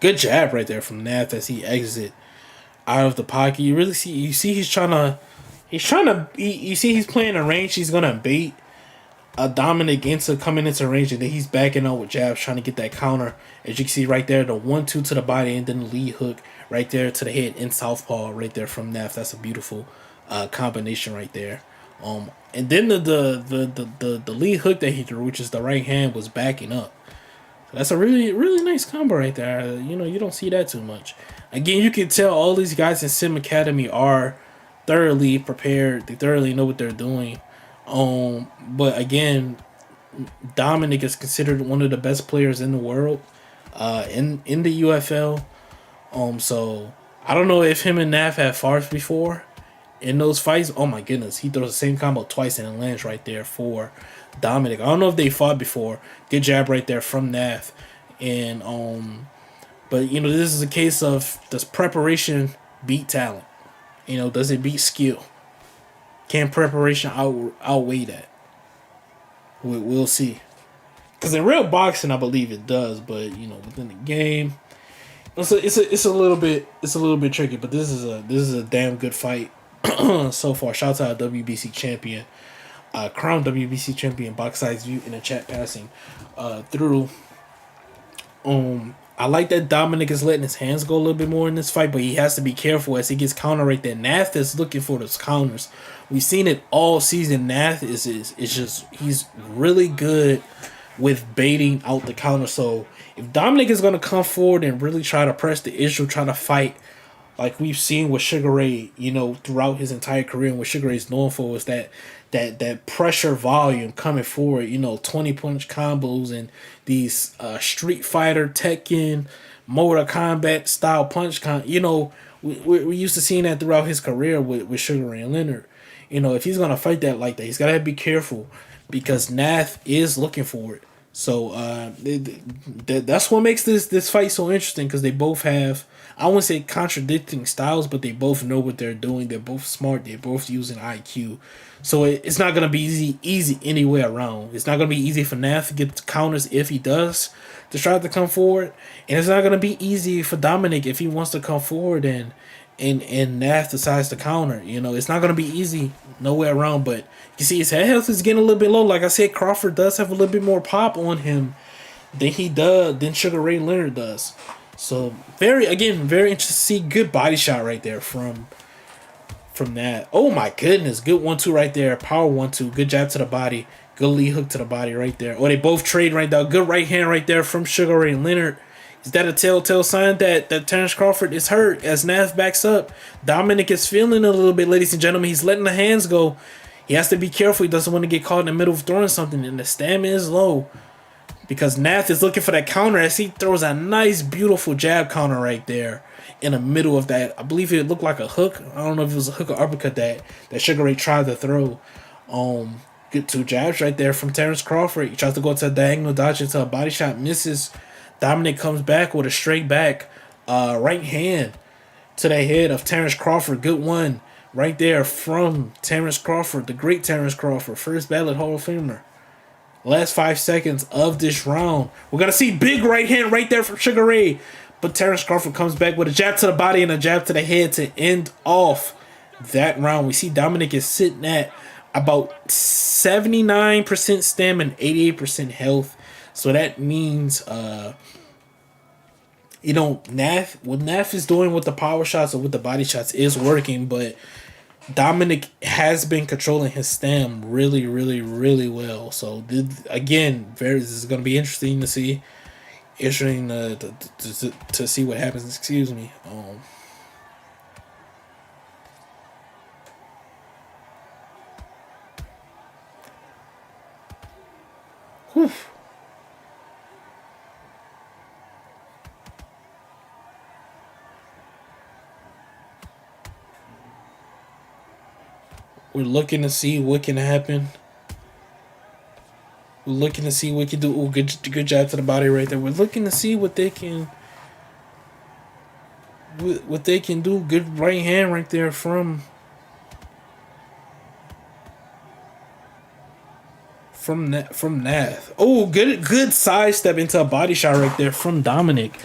Good jab right there from Nath as he exits out of the pocket. You see he's trying to you see he's playing a range. He's gonna bait Dominic into coming into range, and then he's backing out with jabs trying to get that counter. As you can see right there, the 1-2 to the body and then the lead hook right there to the head in southpaw right there from Nath. That's a beautiful combination right there. And then the lead hook that he threw, which is the right hand, was backing up. That's a really nice combo right there. You know, you don't see that too much. Again, you can tell all these guys in Sim Academy are thoroughly prepared. They thoroughly know what they're doing. But again, Dominic is considered one of the best players in the world, in the UFL. So I don't know if him and Naf have fought before in those fights. Oh my goodness, he throws the same combo twice and it lands right there for Dominic. I don't know if they fought before. Good jab right there from Nath. And but you know, this is a case of, does preparation beat talent? You know, does it beat skill? Can preparation outweigh that? We'll see. Because in real boxing, I believe it does, but you know, within the game, it's a little bit tricky. But this is a damn good fight so far. Shout out to our WBC champion, crown WBC champion, Box Size View in the chat passing through. I like that Dominic is letting his hands go a little bit more in this fight, but he has to be careful as he gets counter right there. Nath is looking for those counters. We've seen it all season. Nath is just, he's really good with baiting out the counter. So if Dominic is going to come forward and really try to press the issue, try to fight like we've seen with Sugar Ray, you know, throughout his entire career, and what Sugar Ray is known for is that pressure volume coming forward, you know, 20-punch combos and these Street Fighter, Tekken, Mortal Kombat style punch you know, we're used to seeing that throughout his career with Sugar Ray and Leonard. You know, if he's going to fight that like that, he's got to be careful because Nath is looking for it. So that's what makes this fight so interesting, because they both have, I wouldn't say contradicting styles, but they both know what they're doing. They're both smart. They're both using IQ. So it's not going to be easy any way around. It's not going to be easy for Nath to get counters if he does to try to come forward. And it's not going to be easy for Dominic if he wants to come forward and Nath decides to counter. You know, it's not going to be easy no way around. But you see his head health is getting a little bit low. Like I said, Crawford does have a little bit more pop on him than Sugar Ray Leonard does. So very interesting to see. Good body shot right there from that. Oh my goodness, good 1-2 right there. Power 1-2. Good jab to the body. Good lead hook to the body right there. Oh, they both trade right now. Good right hand right there from Sugar Ray Leonard. Is that a telltale sign that Terrence Crawford is hurt as Nath backs up? Dominic is feeling a little bit, ladies and gentlemen. He's letting the hands go. He has to be careful. He doesn't want to get caught in the middle of throwing something, and the stamina is low because Nath is looking for that counter as he throws a nice, beautiful jab counter right there in the middle of that. I believe it looked like a hook. I don't know if it was a hook or uppercut that Sugar Ray tried to throw. Good 2 jabs right there from Terrence Crawford. He tries to go to a diagonal dodge into a body shot, misses. Dominic comes back with a straight back right hand to the head of Terrence Crawford. Good one right there from Terrence Crawford, the great Terrence Crawford, first ballot Hall of Famer. Last 5 seconds of this round. We're going to see big right hand right there from Sugar Ray. But Terrence Crawford comes back with a jab to the body and a jab to the head to end off that round. We see Dominic is sitting at about 79% stamina and 88% health. So that means, you know, what Nath is doing with the power shots or with the body shots is working. But Dominic has been controlling his stam really, really, really well. So again, this is going to be interesting to see. Interesting to see what happens. Excuse me. Whew. We're looking to see what can happen. We're looking to see what can do. Oh, good job to the body right there. We're looking to see what they can do. Good right hand right there from Nath. Oh, good sidestep into a body shot right there from Dominic.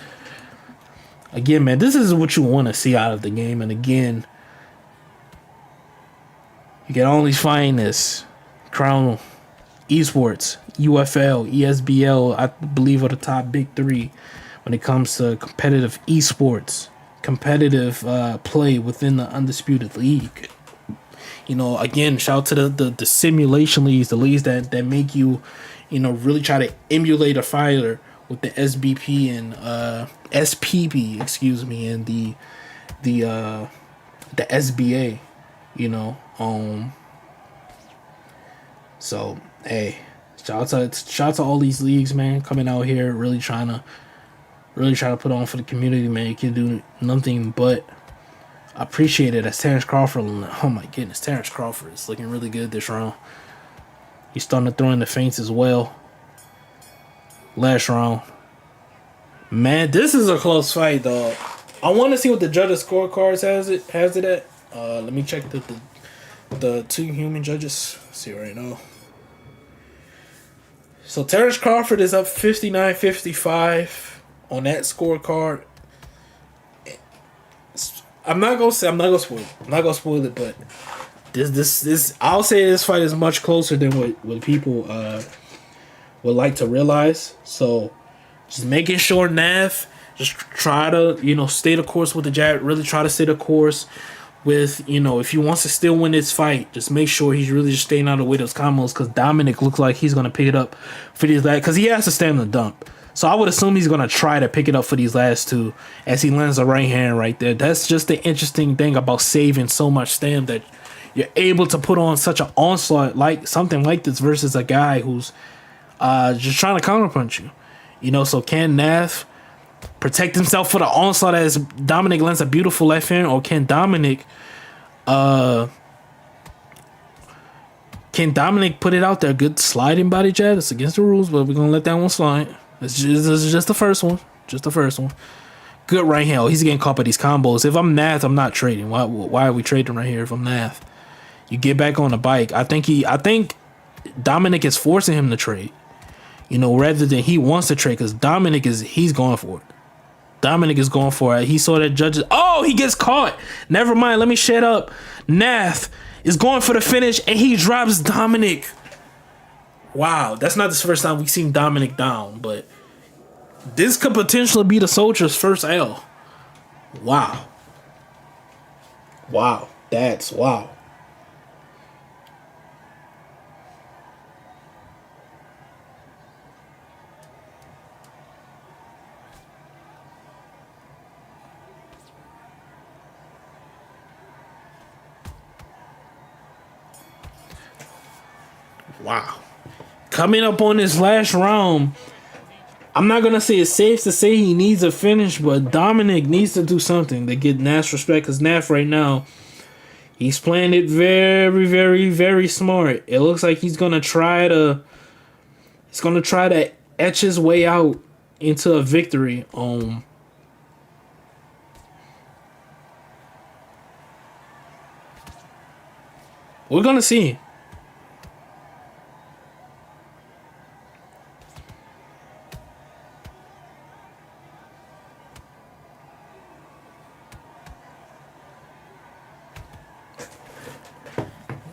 Again, man, this is what you want to see out of the game. And again, you can only find this Crown Esports, UFL, ESBL, I believe are the top big three when it comes to competitive esports, competitive play within the Undisputed League. You know, again, shout out to the simulation leagues, the leagues that make you, you know, really try to emulate a fighter with the SBP and SPP, excuse me, and the SBA, you know. So hey, shout out to all these leagues, man, coming out here really trying to put on for the community, man. You can do nothing but appreciate it. As Terrence Crawford, oh my goodness, Terrence Crawford is looking really good this round. He's starting to throw in the feints as well. Last round, man, this is a close fight, dog. I want to see what the judges' scorecards has it at. Let me check the two human judges. Let's see right now. So Terrence Crawford is up 59-55 on that scorecard. I'm not gonna spoil it. I'm not gonna spoil it, but this I'll say this fight is much closer than what people would like to realize. So just making sure Nav just try to, you know, stay the course with the jab. Really try to stay the course with, you know, if he wants to still win this fight, just make sure he's really just staying out of the way of those combos, because Dominic looks like he's gonna pick it up for these last, because he has to stand the dump. So I would assume he's gonna try to pick it up for these last two as he lands the right hand right there. That's just the interesting thing about saving so much stamina, that you're able to put on such an onslaught like something like this versus a guy who's just trying to counterpunch you. You know, so can Nav protect himself for the onslaught as Dominic lands a beautiful left hand, or can Dominic put it out there? Good sliding body jab. It's against the rules, but we're gonna let that one slide. This is just the first one. Just the first one. Good right hand. Oh, he's getting caught by these combos. If I'm Nath, I'm not trading. Why are we trading right here if I'm Nath? You get back on the bike. I think Dominic is forcing him to trade. You know, rather than he wants to trade, because he's going for it. Dominic is going for it. He saw that judges. Oh, he gets caught. Never mind. Let me shut up. Nath is going for the finish, and he drops Dominic. Wow, that's not the first time we've seen Dominic down, but this could potentially be the Soldier's first L. Wow. Wow. That's wow. Wow. Coming up on this last round, I'm not gonna say it's safe to say he needs a finish, but Dominic needs to do something to get Naf's respect, because Naf right now, he's playing it very, very, very smart. It looks like he's gonna try to etch his way out into a victory. We're gonna see.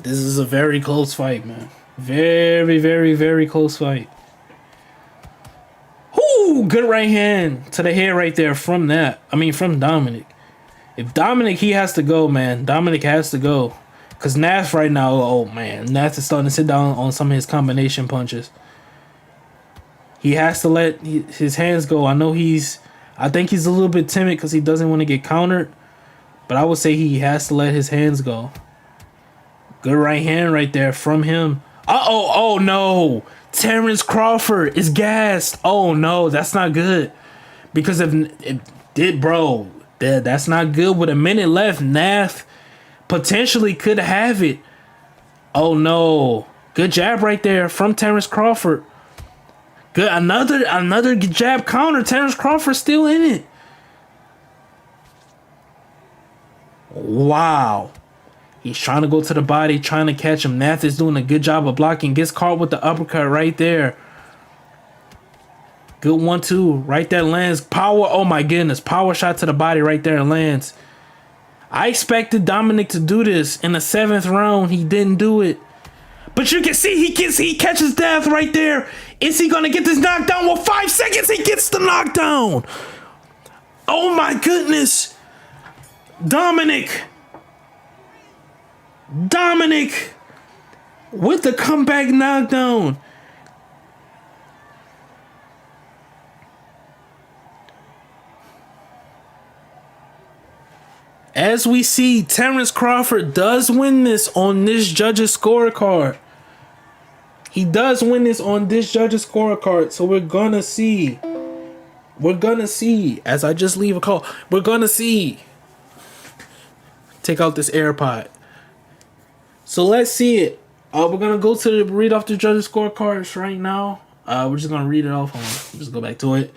This is a very close fight, man. Very, very, very close fight. Ooh, good right hand to the head right there from Dominic. If Dominic, he has to go, man. Dominic has to go. Cause Nath right now, oh man, Nath is starting to sit down on some of his combination punches. He has to let his hands go. I think he's a little bit timid because he doesn't want to get countered. But I would say he has to let his hands go. Good right hand right there from him. Oh no. Terrence Crawford is gassed. Oh no, that's not good. Because if it did, bro, that's not good. With a minute left, Nath potentially could have it. Oh no. Good jab right there from Terrence Crawford. Good, another jab counter. Terrence Crawford still in it. Wow. He's trying to go to the body, trying to catch him. Nath is doing a good job of blocking. Gets caught with the uppercut right there. Good 1-2. Right there lands. Power. Oh my goodness. Power shot to the body right there and lands. I expected Dominic to do this in the 7th round. He didn't do it. But you can see he catches Nath right there. Is he going to get this knockdown? Well, 5 seconds, he gets the knockdown. Oh my goodness. Dominic with the comeback knockdown. As we see, Terrence Crawford does win this on this judge's scorecard. He does win this on this judge's scorecard. So we're gonna see. As I just leave a call, we're gonna see. Take out this AirPod. So let's see it. We're gonna go to read off the judges' scorecards right now. We're just gonna read it off. Hold on. Just go back to it.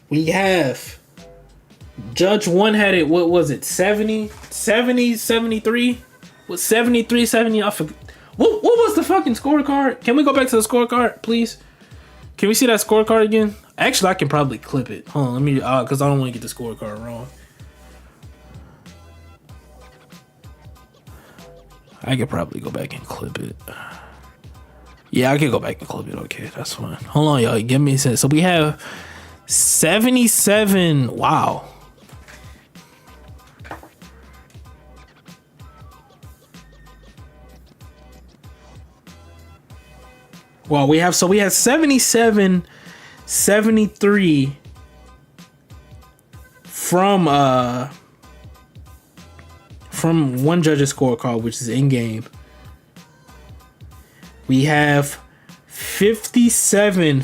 We have Judge 1 had it. What was it? 70, 73? What 73, 70? I forget. What was the fucking scorecard? Can we go back to the scorecard, please? Can we see that scorecard again? Actually, I can probably clip it. Hold on, let me, because I don't want to get the scorecard wrong. I could probably go back and clip it. Yeah, I could go back and clip it. Okay, that's fine. Hold on, y'all. Give me a second. So we have 77. Wow. Well, we have 77, 73 from one judge's scorecard, which is in game. We have 57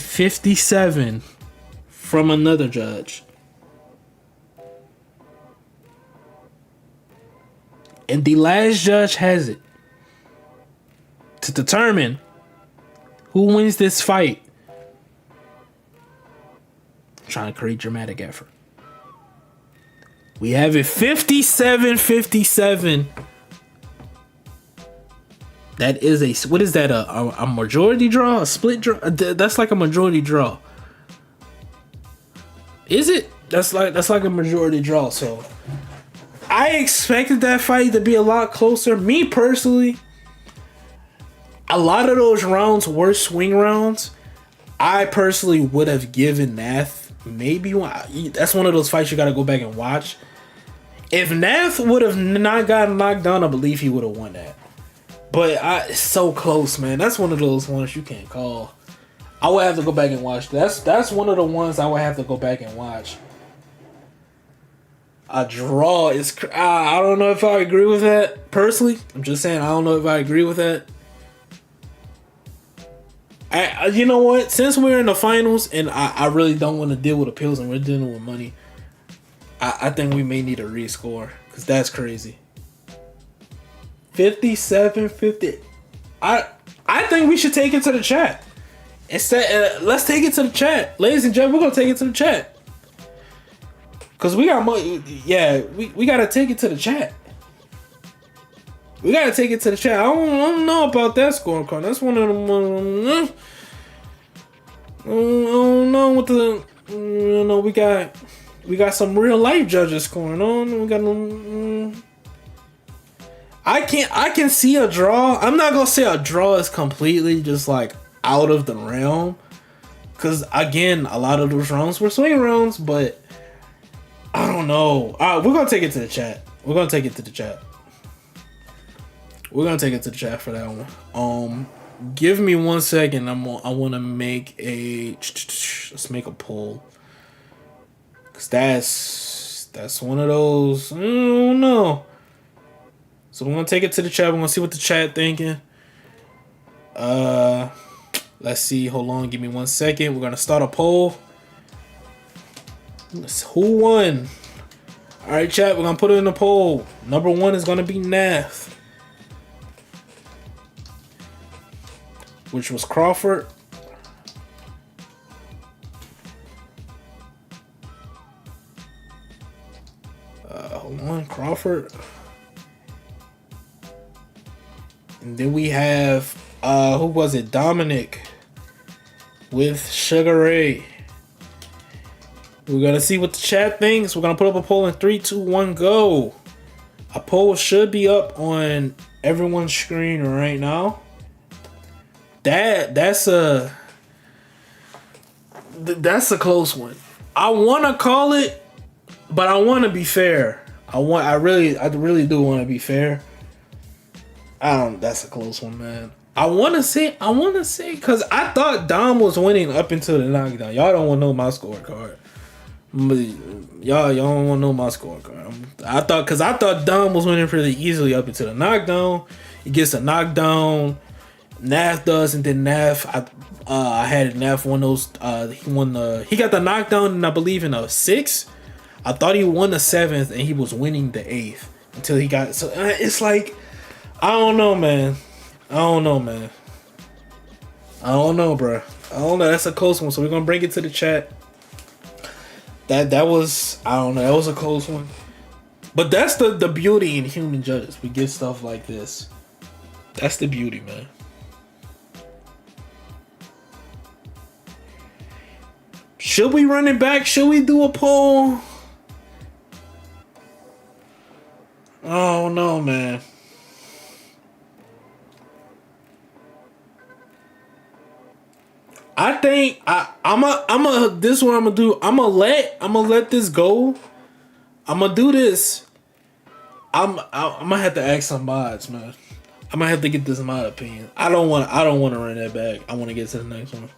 from another judge. And the last judge has it to determine who wins this fight. I'm trying to create dramatic effort. We have it 57-57. That is a, what is that? A majority draw? A split draw? That's like a majority draw. Is it? That's like a majority draw. So I expected that fight to be a lot closer. Me personally, a lot of those rounds were swing rounds. I personally would have given Nath maybe one. That's one of those fights you got to go back and watch. If Nath would have not gotten knocked down, I believe he would have won that. But it's so close, man. That's one of those ones you can't call. I would have to go back and watch. That's one of the ones I would have to go back and watch. A draw is... I don't know if I agree with that. Personally, I'm just saying I don't know if I agree with that. You know what? Since we're in the finals and I really don't want to deal with appeals and we're dealing with money, I think we may need a rescore because that's crazy. 57-50. I think we should take it to the chat. Instead, let's take it to the chat, ladies and gentlemen. We're gonna take it to the chat because we got money. Yeah, we gotta take it to the chat. We gotta take it to the chat. I don't know about that scorecard. That's one of them. I don't know what the. You know, we got some real life judges going on. We got. I can see a draw. I'm not gonna say a draw is completely just like out of the realm, because again, a lot of those rounds were swing rounds, but I don't know. We're gonna take it to the chat. We're gonna take it to the chat. We're gonna take it to the chat for that one. Give me 1 second. I want to make a. Let's make a poll. Cause that's one of those. I don't know. So we're gonna take it to the chat. We're gonna see what the chat thinking. Let's see. Hold on. Give me 1 second. We're gonna start a poll. Who won? All right, chat. We're gonna put it in the poll. Number 1 is gonna be Nath, which was Crawford. Hold on, Crawford. And then we have who was it? Dominic with Sugar Ray. We're gonna see what the chat thinks. We're gonna put up a poll in 3, 2, 1, go. A poll should be up on everyone's screen right now. That's a close one. I want to call it, but I want to be fair. I really do want to be fair. That's a close one, man. I want to say, because I thought Dom was winning up until the knockdown. Y'all don't want to know my scorecard. Y'all don't want to know my scorecard. I thought Dom was winning pretty easily up until the knockdown. He gets a knockdown. Naf does, and then Naf, I had Naf won those. He got the knockdown, and I believe in a 6. I thought he won the 7th, and he was winning the 8th until he got. So it's like, I don't know, man. I don't know, bro. I don't know. That's a close one. So we're gonna bring it to the chat. That was, I don't know. That was a close one. But that's the beauty in human judges. We get stuff like this. That's the beauty, man. Should we run it back? Should we do a poll? Oh no, man. I think this is what I'm gonna do. I'm gonna let this go. I'm gonna do this. I'm gonna have to ask some mods, man. I'm gonna have to get this mod opinion. I don't want to run that back. I want to get to the next one.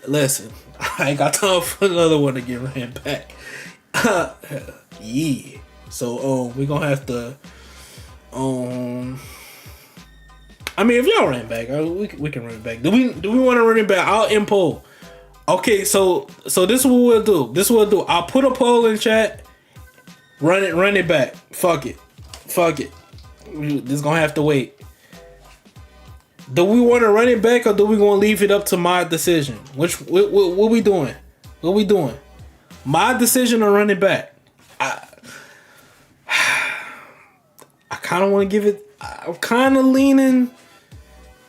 Listen, I ain't got time for another one to get ran back. Yeah. So we gonna have to I mean, if y'all ran back, we can run it back. Do we want to run it back? I'll impoll. Okay, so this is what we'll do. I'll put a poll in chat. Run it back. Fuck it. This is gonna have to wait. Do we want to run it back, or do we want to leave it up to my decision? What we doing? What we doing? My decision or run it back? I kind of want to give it. I'm kind of leaning.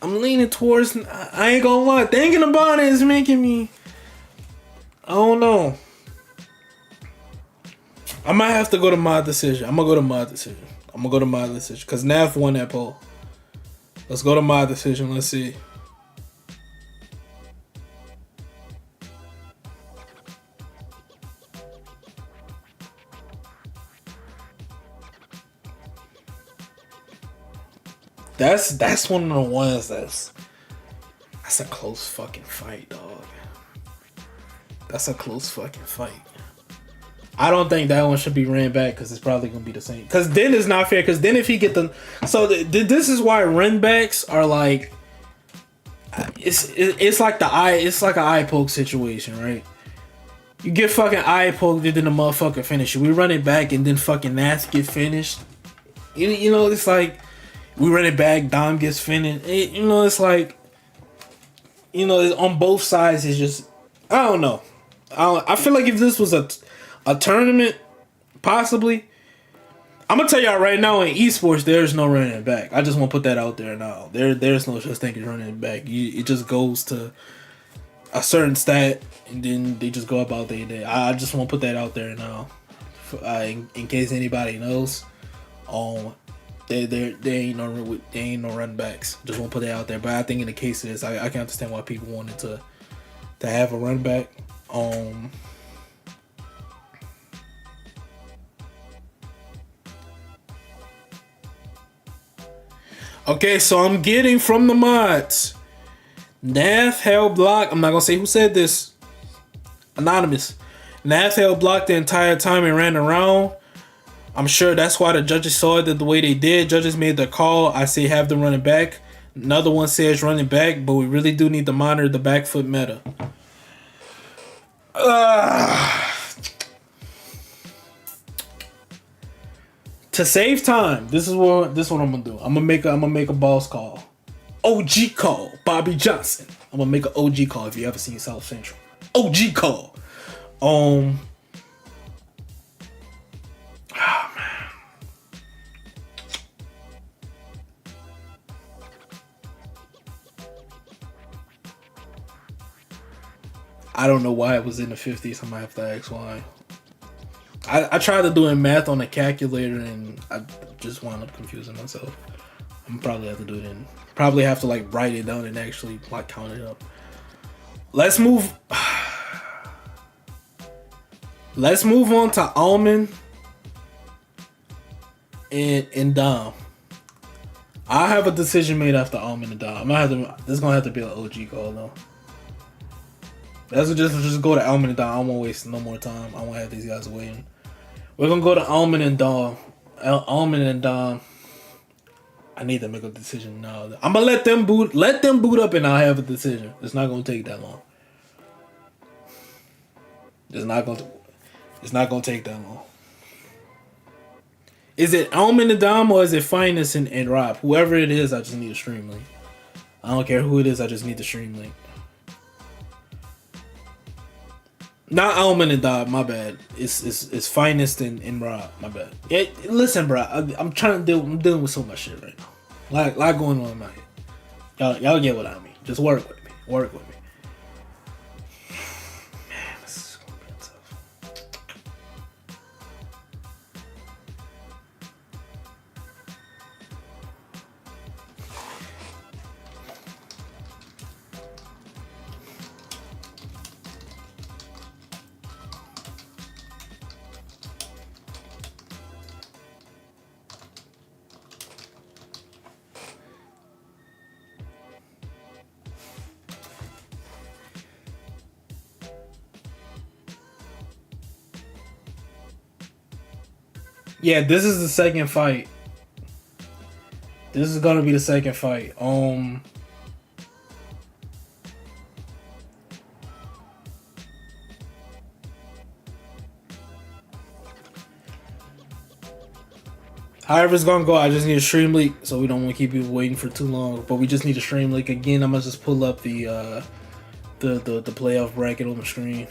I'm leaning towards. I ain't gonna lie. Thinking about it is making me. I don't know. I might have to go to my decision. I'm gonna go to my decision. Because Nav won that poll. Let's go to my decision. Let's see. That's one of the ones that's a close fucking fight, dog. That's a close fucking fight. I don't think that one should be ran back because it's probably gonna be the same. Because then it's not fair. Because then if he get the this is why run backs are like it's like an eye poke situation, right? You get fucking eye poked and then the motherfucker finish you. We run it back and then fucking Nath get finished. You know, it's like we run it back, Dom gets finished. It's like on both sides. It's just I don't know. I feel like if this was a tournament, possibly. I'm gonna tell y'all right now in esports, there's no running it back. I just want to put that out there now. There's no such thing as running it back. It just goes to a certain stat, and then they just go about their day. I just want to put that out there now, in case anybody knows. There ain't no run backs. Just want to put that out there. But I think in the case of this, I can understand why people wanted to have a run back. Um. Okay, so I'm getting from the mods. Nath held block. I'm not gonna say who said this. Anonymous. Nath held block the entire time and ran around. I'm sure that's why the judges saw it the way they did. Judges made the call. I say have them running back. Another one says running back, but we really do need to monitor the back foot meta. To save time, this is what I'm gonna do. I'm gonna make a boss call. OG call, Bobby Johnson. I'm gonna make an OG call if you ever seen South Central. OG call. Oh man. I don't know why it was in the 50s. I might have to ask why. I tried to do math on a calculator and I just wound up confusing myself. I'm probably have to do it in. Probably have to like write it down and actually like count it up. Let's move. Let's move on to Almond and Dom. I have a decision made after Almond and Dom. I'm gonna have to. This is gonna have to be an OG call though. Let's just go to Almond and Dom. I won't waste no more time. I won't have these guys waiting. We're gonna go to Almond and Dom. Almond and Dom. I need to make a decision now. I'm gonna let them boot up, and I'll have a decision. It's not gonna take that long. It's not gonna take that long. Is it Almond and Dom or is it Finest and Rob? Whoever it is, I just need a stream link. I don't care who it is. I just need the stream link. Not Almond and Dom. My bad. It's Finest and Rob. My bad. Yeah, listen, bro. I'm trying to I'm dealing with so much shit right now. Lot going on in my head. Y'all get what I mean. Just work with me. Work with me. Man, this is gonna be tough. Yeah, this is the second fight. This is gonna be the second fight. However it's gonna go, I just need a stream link, so we don't want to keep people waiting for too long. But we just need a stream link again. I'm gonna just pull up the playoff bracket on the screen.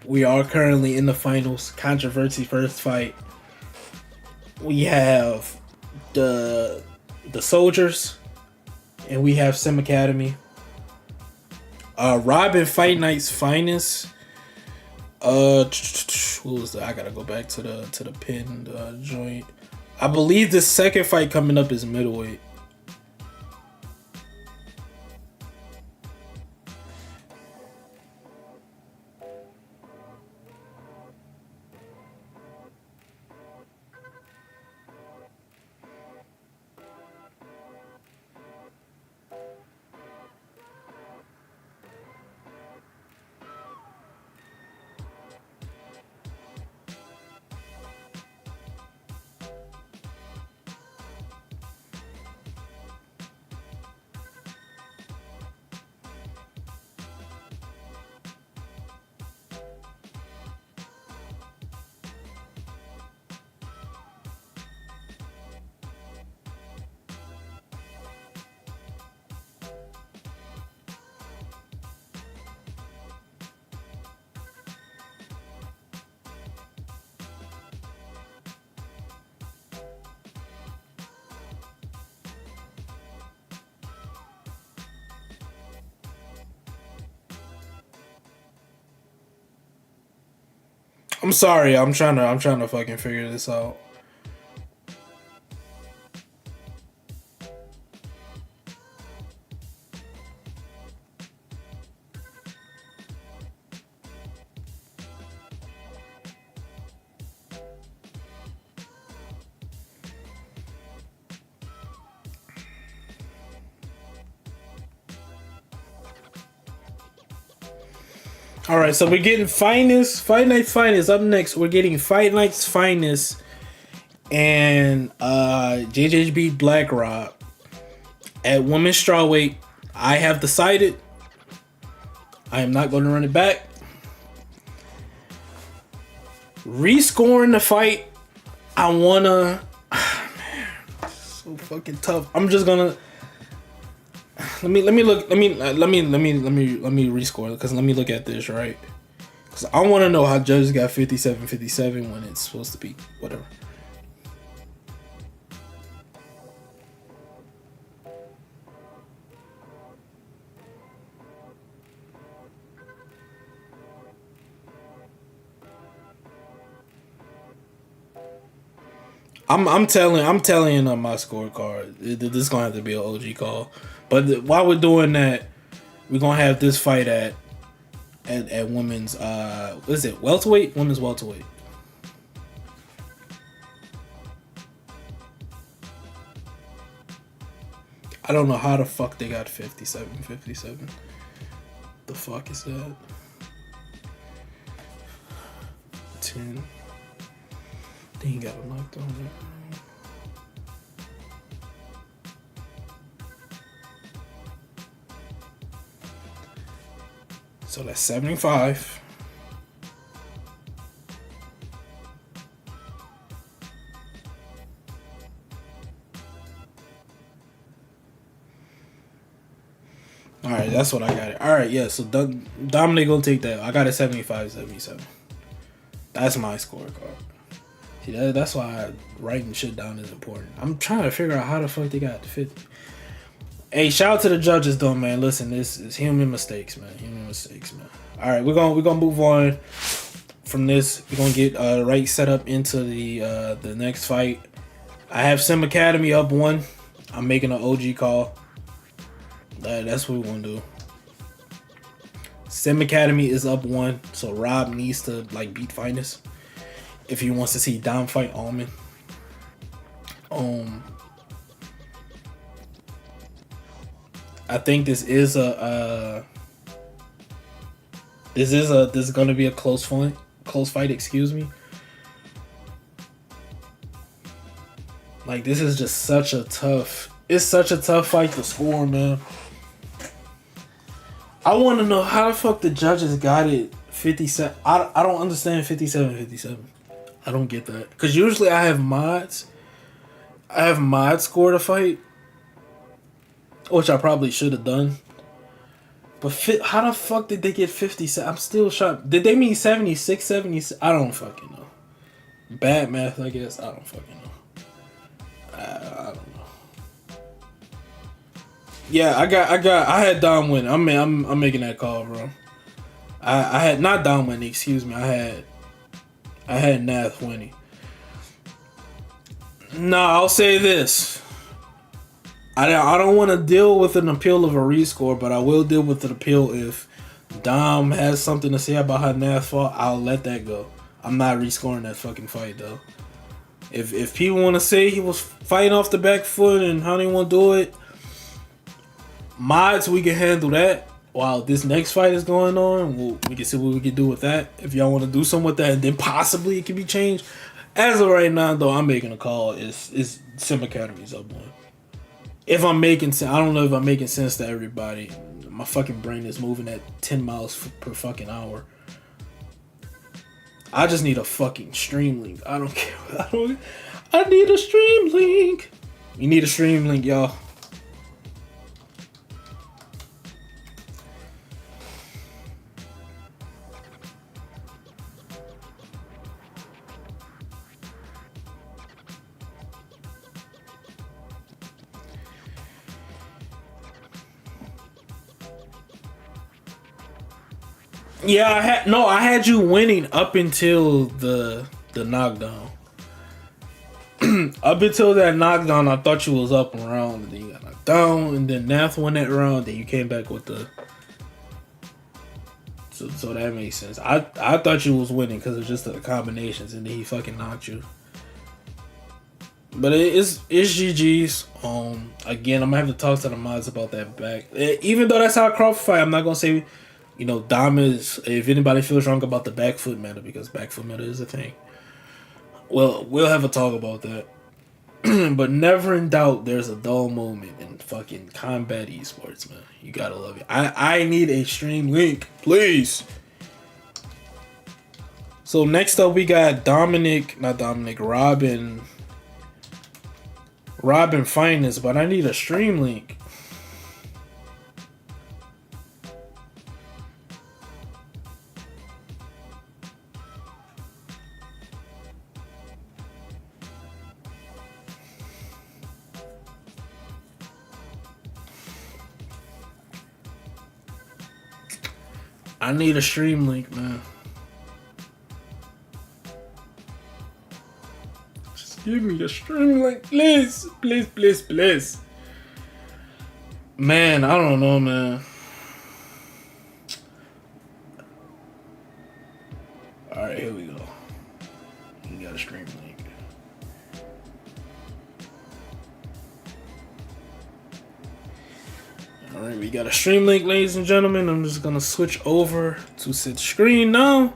We are currently in the finals. Controversy first fight. We have the Soldiers, and we have Sim Academy. Robin Fight Night's Finest. What was that? I gotta go back to the pinned joint. I believe the second fight coming up is middleweight. I'm sorry. I'm trying to fucking figure this out. All right, so we're getting finest, Fight Night's finest up next. We're getting Fight Night's finest and JJB Black Rob at women's strawweight. I have decided I am not going to run it back. Rescoring the fight. I wanna. Man, so fucking tough. I'm just gonna. Let me rescore because let me look at this, right? Because I want to know how judges got 57-57 when it's supposed to be whatever. I'm telling you on my scorecard. This is gonna have to be an OG call. But while we're doing that, we're gonna have this fight at women's what is it? Welterweight? Women's welterweight. I don't know how the fuck they got 57-57. The fuck is that? 10. They ain't got a knockdown there. So that's 75. All right, that's what I got it. All right, yeah, so Dominic gonna take that. I got it 75-77. That's my scorecard. See, that's why writing shit down is important. I'm trying to figure out how the fuck they got the 50. Hey, shout out to the judges though, man. Listen, this is human mistakes, man. Human mistakes, man. All right, we're gonna move on from this. We're gonna get right set up into the next fight. I have Sim Academy up 1. I'm making an OG call. That's what we're gonna do. Sim Academy is up 1, so Rob needs to like beat Finest if he wants to see Dom fight Almond. I think this is gonna be a close fight, excuse me. Like this is just such a tough fight to score, man. I want to know how the fuck the judges got it 57. I don't understand 57-57. I don't get that. Because usually I have mods score the fight, which I probably should have done. But how the fuck did they get 57? I'm still shocked. Did they mean 76, 70? I don't fucking know. Bad math, I guess. I don't fucking know. I don't know. Yeah, I had Dom win. I'm making that call, bro. I had not Dom winning, excuse me. I had Nath winning. No, I'll say this. I don't want to deal with an appeal of a rescore, but I will deal with an appeal if Dom has something to say about how Nath fought. I'll let that go. I'm not rescoring that fucking fight though. If people want to say he was fighting off the back foot and how they want to do it, mods, we can handle that. While this next fight is going on, we can see what we can do with that. If y'all want to do something with that, and then possibly it can be changed. As of right now, though, I'm making a call. Is Sim Academy's up 1. If I'm making sense, I don't know if I'm making sense to everybody. My fucking brain is moving at 10 miles per fucking hour. I just need a fucking stream link. I don't care. I need a stream link. You need a stream link, y'all. Yeah, I had you winning up until the knockdown. Up until that knockdown, I thought you was up around, and then you got knocked down, and then Nath won that round, then you came back with the. So that makes sense. I thought you was winning because of just the combinations, and then he fucking knocked you. But it's GG's. Again, I'm gonna have to talk to the mods about that back. Even though that's how Crawford fight, I'm not gonna say You know, Dom is, if anybody feels wrong about the back foot meta, because back foot meta is a thing. Well, we'll have a talk about that. But never in doubt, there's a dull moment in fucking combat esports, man. You gotta love it. I need a stream link, please. So next up, we got Robin Finest, but I need a stream link. I need a stream link, man. Just give me the stream link, please. Please, please, please. Man, I don't know, man. Alright, here we go. You got a stream link. Alright, we got a stream link, ladies and gentlemen. I'm just gonna switch over to sit screen now.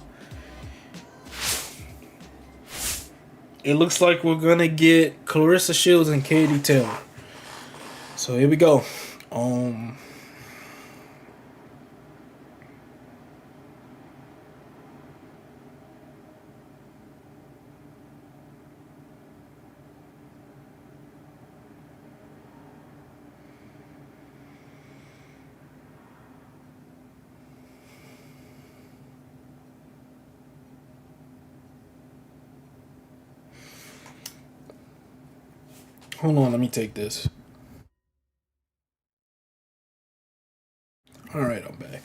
It looks like we're gonna get Clarissa Shields and Katie Taylor. So here we go. Hold on, let me take this. Alright, I'm back.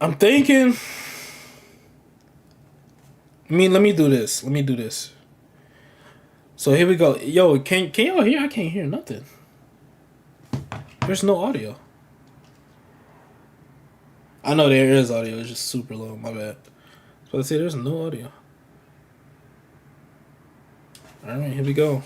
I'm thinking. Let me do this. So here we go. Yo, can y'all hear? I can't hear nothing. There's no audio. I know there is audio, it's just super low, my bad. So let's say there's no audio. Alright, here we go.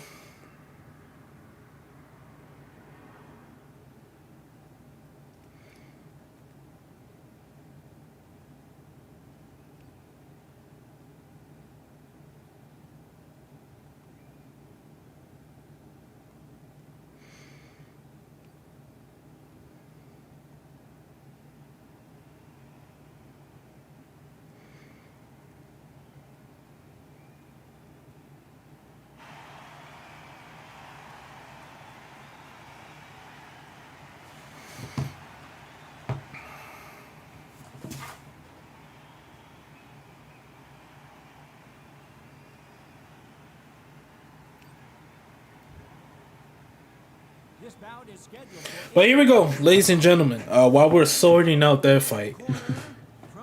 But here we go, ladies and gentlemen. While we're sorting out that fight,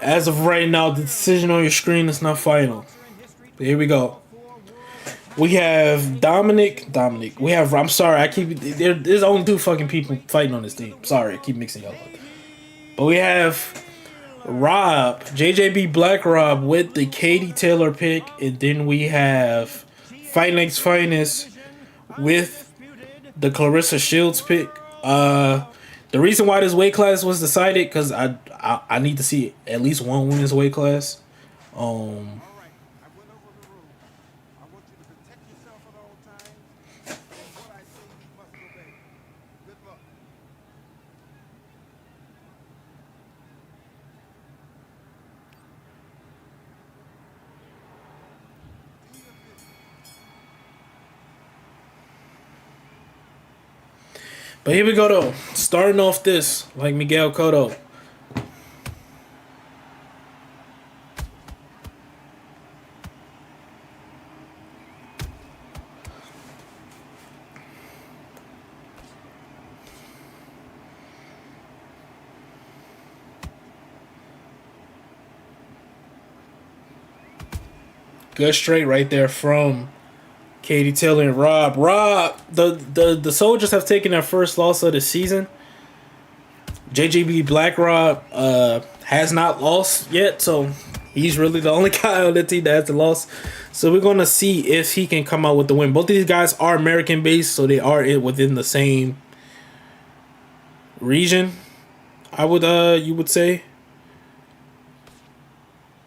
as of right now, the decision on your screen is not final. But here we go. We have Dominic. We have. I'm sorry, there's only 2 fucking people fighting on this team. Sorry, I keep mixing y'all up. But we have Rob, JJB Black Rob with the Katie Taylor pick, and then we have Fight Next Finest with the Clarissa Shields pick. The reason why this weight class was decided, because I need to see at least one women's weight class. But here we go, though. Starting off this, like Miguel Cotto. Good straight right there from Katie Taylor and Rob. The Soldiers have taken their first loss of the season. JJB Black Rob has not lost yet, so he's really the only guy on the team that has the loss. So we're going to see if he can come out with the win. Both these guys are American-based, so they are within the same region. I would you would say.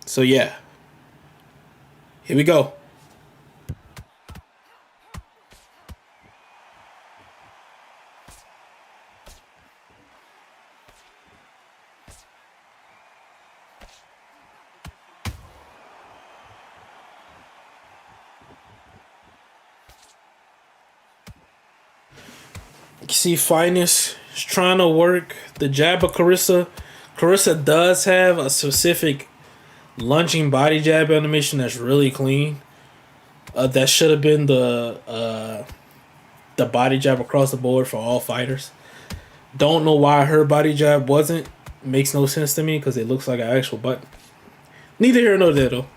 So yeah, here we go. You see, Finest is trying to work the jab of Carissa. Carissa does have a specific lunging body jab animation that's really clean. That should have been the body jab across the board for all fighters. Don't know why her body jab wasn't. Makes no sense to me because it looks like an actual butt. Neither here nor there though.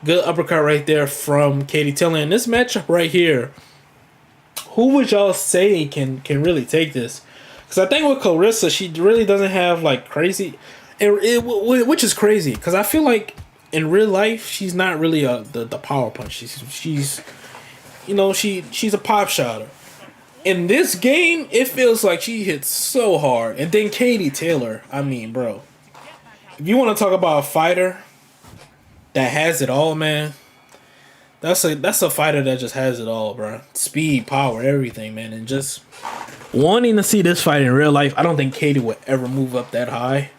Good uppercut right there from Katie Taylor. And this matchup right here, who would y'all say can really take this? Because I think with Clarissa, she really doesn't have like crazy, which is crazy. Because I feel like in real life, she's not really the power punch. She's you know she's a pop shotter. In this game, it feels like she hits so hard. And then Katie Taylor, I mean, bro, if you want to talk about a fighter that has it all, man, that's a fighter that just has it all, bro. Speed, power, everything, man. And just wanting to see this fight in real life, I don't think Katie would ever move up that high.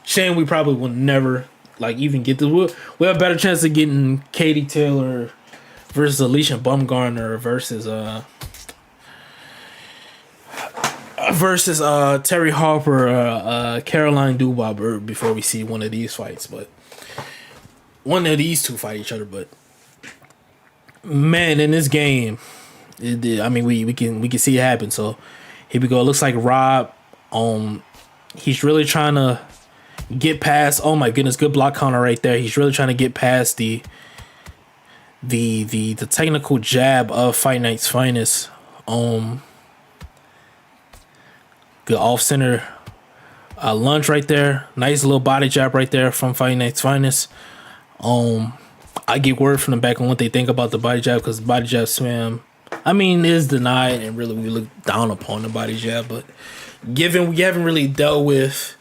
Shane, we probably will never like even get this. We have a better chance of getting Katie Taylor versus Alicia Bumgarner versus Terry Harper, Caroline Dubois before we see one of these fights. But one of these two fight each other. But man, in this game, I mean, we can see it happen. So here we go. It looks like Rob, he's really trying to get past. Oh my goodness, good block counter right there. He's really trying to get past the technical jab of Fight Night's finest. Good off center lunge right there. Nice little body jab right there from Fight Night's finest. I get word from the back on what they think about the body jab because body jab swim, I mean, is denied and really we look down upon the body jab. But given we haven't really dealt with,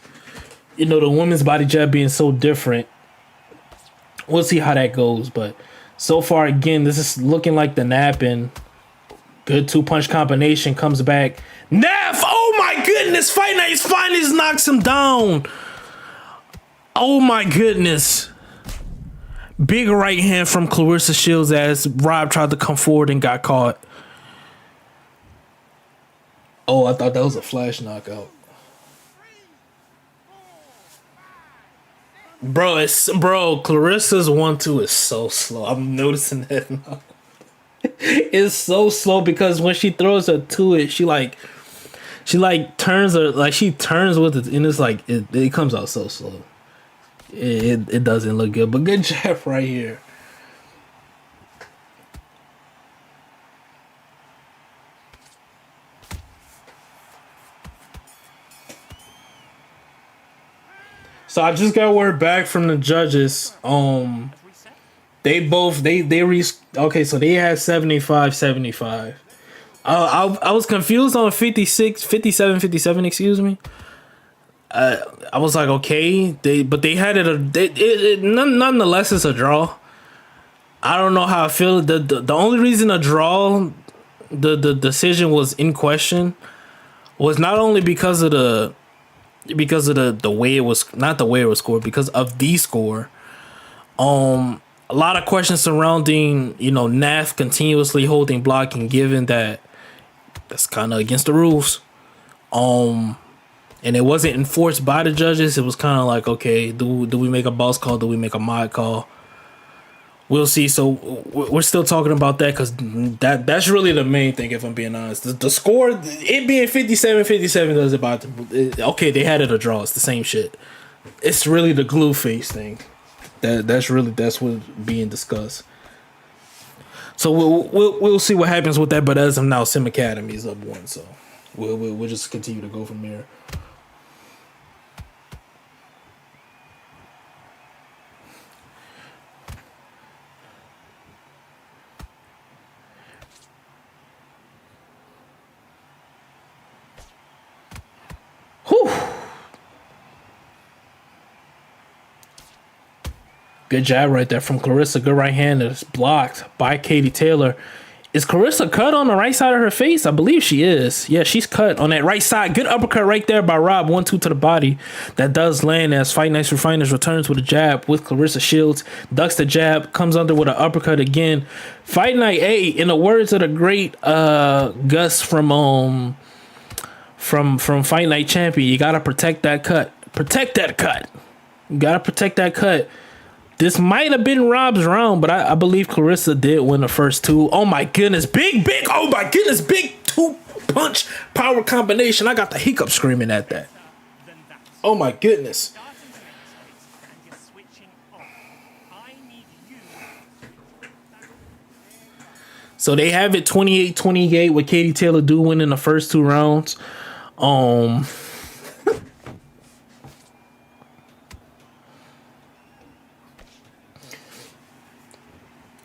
you know, the women's body jab being so different, we'll see how that goes. But so far, again, this is looking like the napping. Good 2-punch combination comes back. Neff! Oh my goodness! Fight Night's finest knocks him down. Oh my goodness. Big right hand from Clarissa Shields as Rob tried to come forward and got caught. Oh, I thought that was a flash knockout. Bro, Clarissa's 1-2 is so slow. I'm noticing that now. It's so slow because when she throws her to it, she turns her, like she turns with it, and it's like it comes out so slow. It doesn't look good, but good jab right here. So I just got word back from the judges. They reached, okay, so they had 75-75. I was confused on 57, excuse me. I was like, okay, they had it nonetheless it's a draw. I don't know how I feel. The only reason a draw, the decision was in question was not only because of the way it was, not the way it was scored, because of the score. A lot of questions surrounding, you know, Nath continuously holding block, and given that that's kind of against the rules. And it wasn't enforced by the judges. It was kind of like, okay, do we make a boss call? Do we make a mod call? We'll see. So we're still talking about that because that's really the main thing, if I'm being honest. The score, it being 57-57 does about okay, they had it a draw. It's the same shit. It's really the glue face thing. That's what's being discussed. So we'll see what happens with that. But as of now, Sim Academy is up 1, so we'll just continue to go from there. Good jab right there from Clarissa. Good right hand that's blocked by Katie Taylor. Is Clarissa cut on the right side of her face? I believe she is. Yeah, she's cut on that right side. Good uppercut right there by Rob. 1-2 to the body. That does land as Fight Nights Refiners returns with a jab with Clarissa Shields. Ducks the jab. Comes under with an uppercut again. Fight Night A, in the words of the great Gus from Fight Night Champion, you got to protect that cut. Protect that cut. You got to protect that cut. This might have been Rob's round, but I believe Clarissa did win the first two. Oh my goodness, big, oh my goodness, big 2-punch power combination. I got the hiccup screaming at that. Oh my goodness. So they have it 28-28 with Katie Taylor do win in the first two rounds.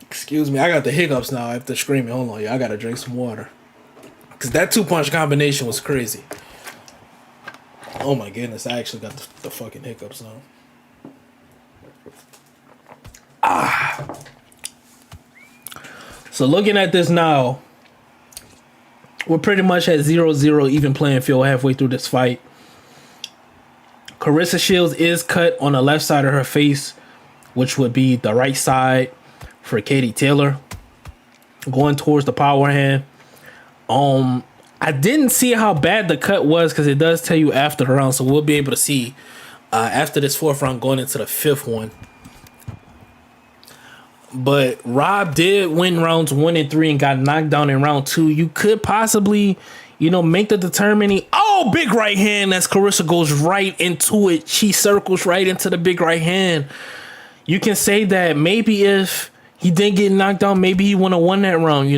Excuse me, I got the hiccups now after screaming. Hold on, y'all. I gotta drink some water. Because that 2-punch combination was crazy. Oh my goodness, I actually got the fucking hiccups now. So looking at this now, we're pretty much at 0-0 even playing field halfway through this fight. Clarissa Shields is cut on the left side of her face, which would be the right side for Katie Taylor, going towards the power hand. I didn't see how bad the cut was because it does tell you after the round, so we'll be able to see after this fourth round going into the fifth one. But Rob did win rounds 1 and 3 and got knocked down in round 2. You could possibly, make the determining. Oh, big right hand as Clarissa goes right into it. She circles right into the big right hand. You can say that maybe if he didn't get knocked down, maybe he wouldn't have won that round,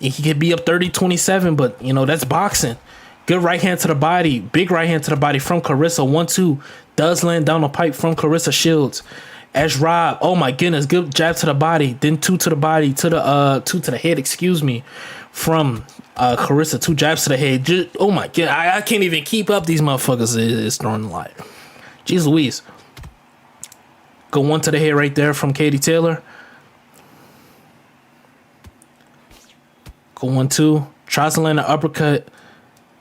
He could be up 30-27, but, that's boxing. Good right hand to the body. Big right hand to the body from Clarissa. 1-2. Does land down the pipe from Clarissa Shields. As Rob, oh my goodness, good jab to the body. Then 2 to the body, 2 to the head, from Clarissa. 2 jabs to the head. Oh my god, I can't even keep up. These motherfuckers is throwing the light. Jeez Louise. Go 1 to the head right there from Katie Taylor. Go 1-2. Tries to land an uppercut.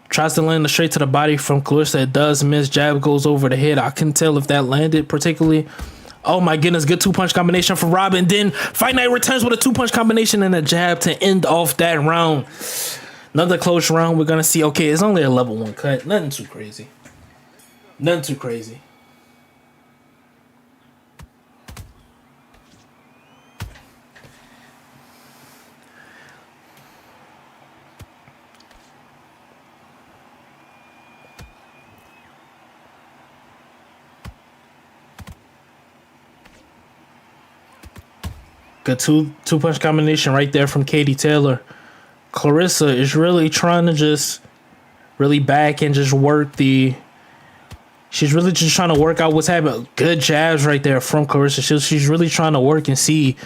Tries to land the straight to the body from Clarissa. It does miss. Jab goes over the head. I couldn't tell if that landed particularly. Oh my goodness. Good 2-punch combination from Robin. Then Fight Night returns with a 2-punch combination and a jab to end off that round. Another close round. We're going to see. Okay, it's only a level 1 cut. Nothing too crazy. Good two-punch combination right there from Katie Taylor. Clarissa is really trying to just really back and just work she's really just trying to work out what's happening. Good jabs right there from Clarissa. She's really trying to work and see.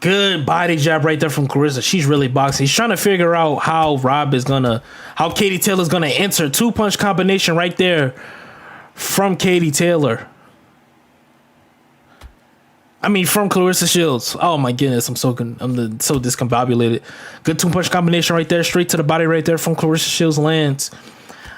Good body jab right there from Clarissa. She's really boxing. She's trying to figure out how Katie Taylor's gonna enter. 2-punch combination right there from Katie Taylor. From Clarissa Shields. Oh my goodness, I'm so discombobulated. Good 2-punch combination right there, straight to the body right there from Clarissa Shields lands.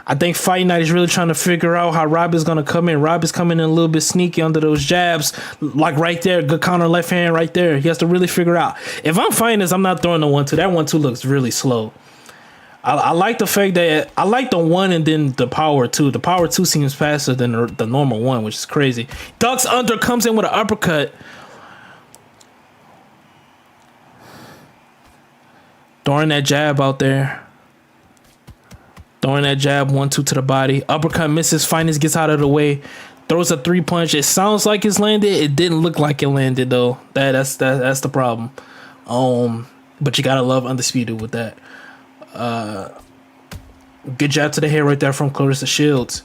I think Fight Night is really trying to figure out how Rob is gonna come in. Rob is coming in a little bit sneaky under those jabs, like right there. Good counter left hand right there. He has to really figure out. If I'm fighting this, I'm not throwing the 1-2. That 1-2 looks really slow. I like the fact that I like the 1 and then the power 2. The power 2 seems faster than the normal 1, which is crazy. Ducks under, comes in with an uppercut. Throwing that jab out there. Throwing that jab, 1-2 to the body. Uppercut misses. Finance gets out of the way. Throws a 3-punch. It sounds like it's landed. It didn't look like it landed though. That's the problem. But you gotta love Undisputed with that. Good jab to the head right there from Clarissa Shields.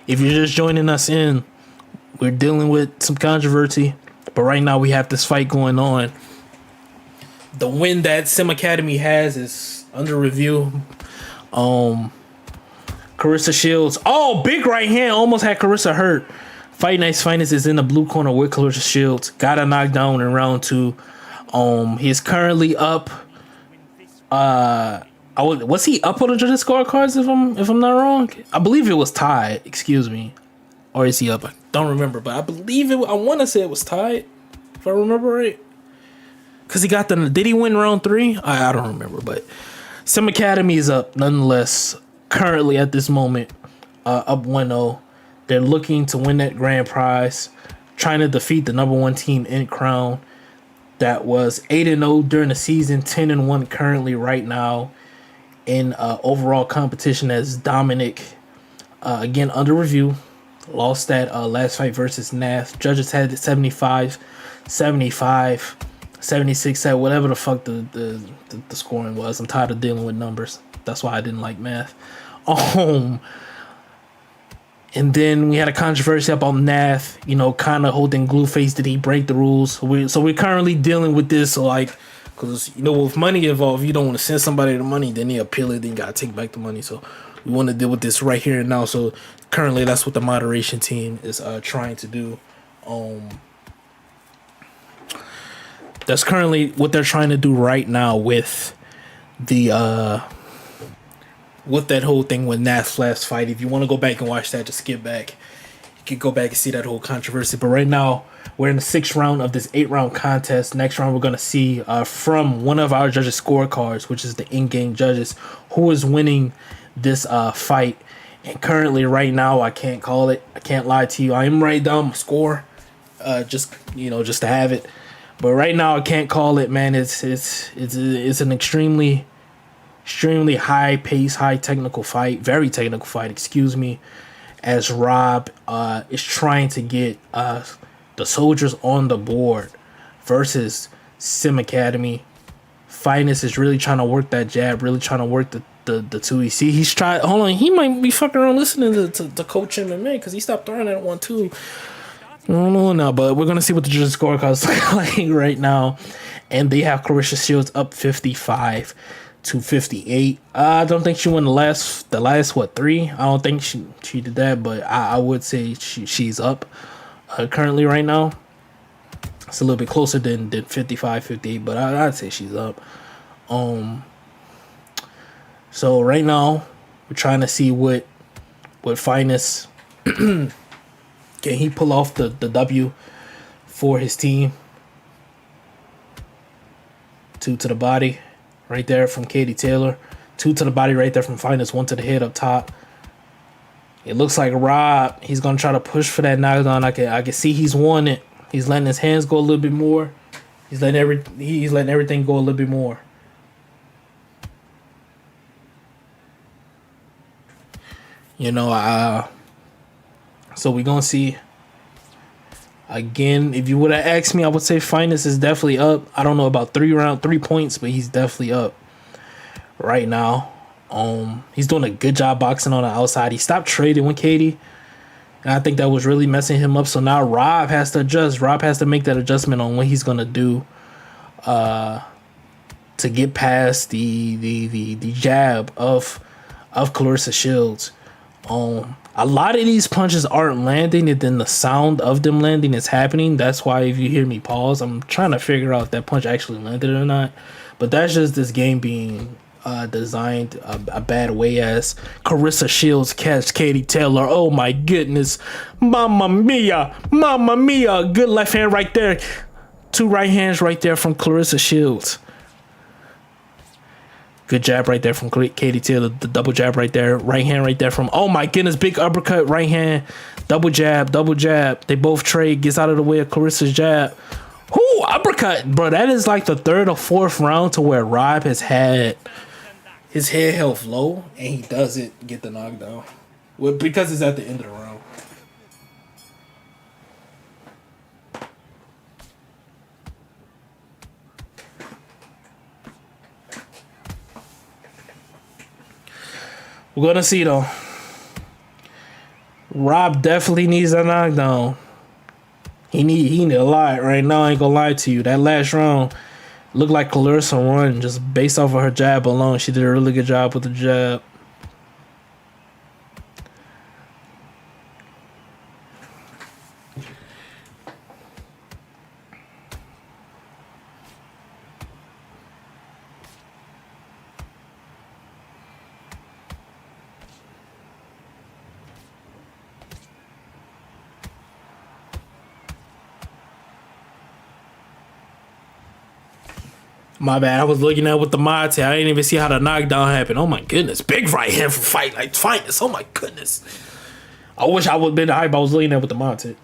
If you're just joining us in, we're dealing with some controversy, but right now we have this fight going on. The win that Sim Academy has is under review. Clarissa Shields. Oh, big right hand. Almost had Clarissa hurt. Fight Night's Finest is in the blue corner with Clarissa Shields. Got a knockdown in round 2. He's currently up. Was he up on the judges' scorecards? If I'm not wrong, I believe it was tied. Excuse me, or is he up? I don't remember, but I believe it. I want to say it was tied, if I remember right. Cause he got the. Did he win round 3? I don't remember, but Sim Academy is up nonetheless. Currently at this moment, up 1-0. They're looking to win that grand prize, trying to defeat the number 1 team in Crown. That was 8-0 during the season, 10-1 currently right now in overall competition as Dominic, again, under review. Lost that last fight versus Nath. Judges had it 75, 75, 76, whatever the fuck the scoring was. I'm tired of dealing with numbers. That's why I didn't like math. And then we had a controversy about Nath, kind of holding glue face. Did he break the rules? So we're currently dealing with this. So because, with money involved, you don't want to send somebody the money, then they appeal it, then you got to take back the money. So we want to deal with this right here and now. So currently that's what the moderation team is trying to do. That's currently what they're trying to do right now with the with that whole thing with Nath's last fight. If you want to go back and watch that, just skip back. You can go back and see that whole controversy. But right now, we're in the 6th round of this 8-round contest. Next round, we're going to see from one of our judges' scorecards, which is the in-game judges, who is winning this fight. And currently, right now, I can't call it. I can't lie to you. I am writing down my score, just to have it. But right now, I can't call it, man. It's an extremely high pace, high technical fight, very technical fight, excuse me, as Rob is trying to get the soldiers on the board versus Sim Academy. Finest is really trying to work that jab, really trying to work the 2EC. He's trying, hold on, he might be fucking around listening to Coach MMA because he stopped throwing that 1-2. I don't know now, but we're going to see what the judges' scorecards look like right now. And they have Clarissa Shields up 55-58. I don't think she won the last 3. I don't think she did that, but I would say she's up currently right now. It's a little bit closer than 55-58, but I'd say she's up. So right now we're trying to see what Finest can he pull off the W for his team. 2 to the body right there from Katie Taylor. 2 to the body right there from Finest. 1 to the head up top. It looks like Rob, he's going to try to push for that knockdown. I can see he's won it. He's letting his hands go a little bit more. He's letting everything go a little bit more. So we're going to see. Again, if you would have asked me, I would say Finest is definitely up. I don't know about 3 points, but he's definitely up right now. He's doing a good job boxing on the outside. He stopped trading with Katie, and I think that was really messing him up. So now Rob has to adjust. Rob has to make that adjustment on what he's gonna do to get past the jab of Clarissa Shields. A lot of these punches aren't landing, and then the sound of them landing is happening. That's why if you hear me pause, I'm trying to figure out if that punch actually landed or not. But that's just this game being designed a bad way, as Clarissa Shields catch Katie Taylor. Oh my goodness. Mamma mia. Mamma mia. Good left hand right there. 2 right hands right there from Clarissa Shields. Good jab right there from Katie Taylor. The double jab right there. Right hand right there from, oh my goodness, big uppercut, right hand. Double jab, double jab. They both trade. Gets out of the way of Clarissa's jab. Whoo, uppercut. Bro, that is like the 3rd or 4th round to where Rob has had his head held low, and he doesn't get the knockdown. Well, because it's at the end of the round. We're gonna see though. Rob definitely needs a knockdown. He need a lot right now. I ain't gonna lie to you. That last round looked like Clarissa won just based off of her jab alone. She did a really good job with the jab. My bad. I was looking at what the mod said. I didn't even see how the knockdown happened. Oh my goodness. Big right hand for fight like finest. Oh my goodness. I wish I would have been the hype I was looking at what the mod said.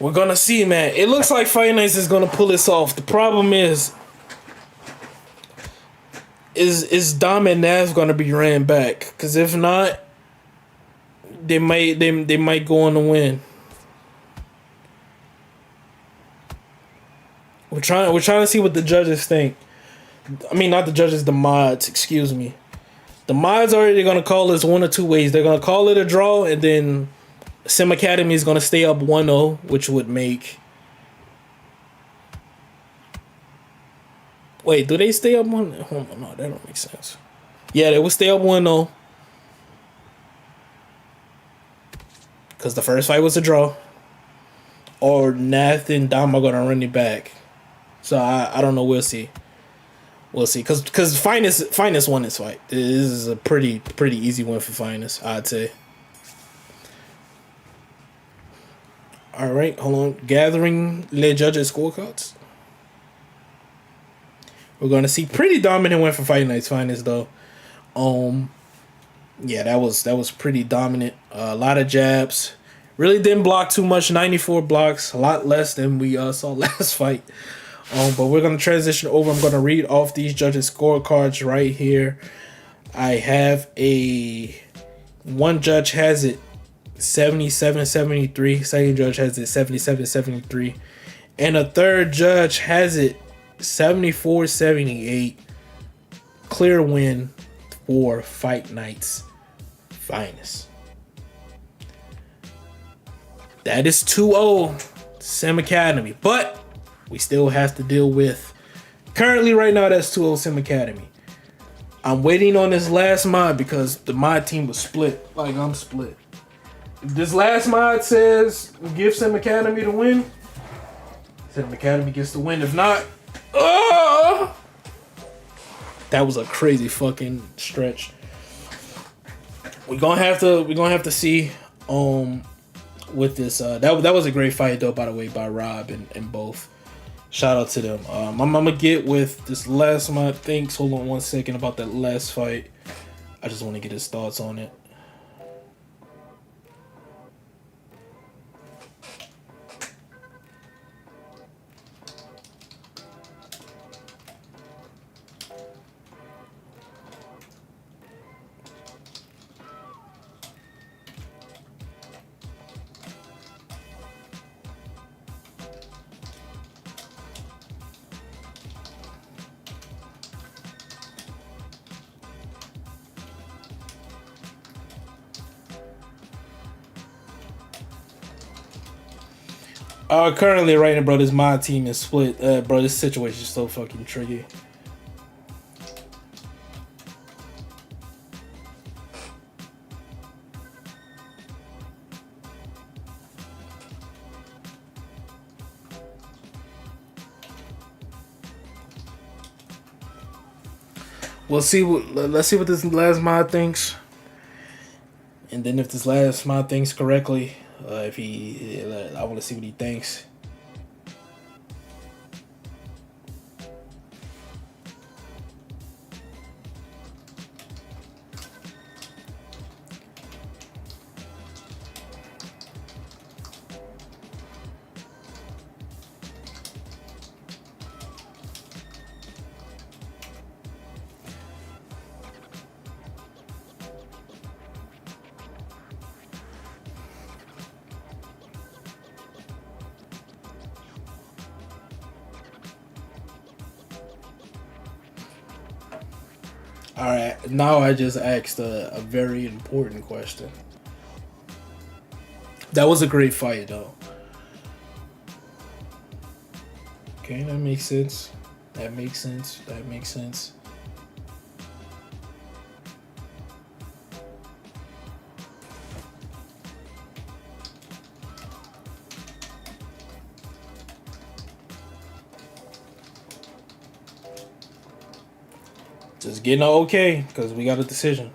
We're gonna see, man. It looks like Fight Nights is gonna pull this off. The problem is Dom and Nav gonna be ran back? Because if not, they might go on to win. We're trying to see what the judges think. I mean, not the judges, the mods. Excuse me. The mods are already gonna call this one or two ways. They're gonna call it a draw, and then Sim Academy is gonna stay up 1-0, which would make. Wait, do they stay up 1? Hold on, no, that don't make sense. Yeah, they would stay up 1-0. Because the first fight was a draw. Or Nath and Dom are gonna run it back. So I don't know. We'll see. We'll see. Because Finest won this fight. This is a pretty easy win for Finest, I'd say. All right, hold on. Gathering les judges scorecards. We're gonna see pretty dominant win for Fight Night's Finest though. Yeah, that was pretty dominant. A lot of jabs. Really didn't block too much. 94 blocks, a lot less than we saw last fight. But we're gonna transition over. I'm gonna read off these judges scorecards right here. I have one judge has it 77-73. Second judge has it 77-73. And a third judge has it 74-78. Clear win for Fight Night's Finest. That is 2-0 Sim Academy. But we still have to deal with, currently right now that's 2-0 Sim Academy. I'm waiting on this last mod because the mod team was split. Like I'm split. If this last mod says give Sim Academy the win, Sim Academy gets the win. If not, that was a crazy fucking stretch. We're gonna have to see with this. That was a great fight though, by the way, by Rob and both. Shout out to them. I'm gonna get with this last mod. Thanks. Hold on 1 second about that last fight. I just want to get his thoughts on it. Currently right now, bro, this mod team is split. Bro, this situation is so fucking tricky. Let's see what this last mod thinks. And then if this last mod thinks correctly, I want to see what he thinks. All right, now I just asked a very important question. That was a great fight, though. Okay, that makes sense. That makes sense. That makes sense. Just getting an okay because we got a decision.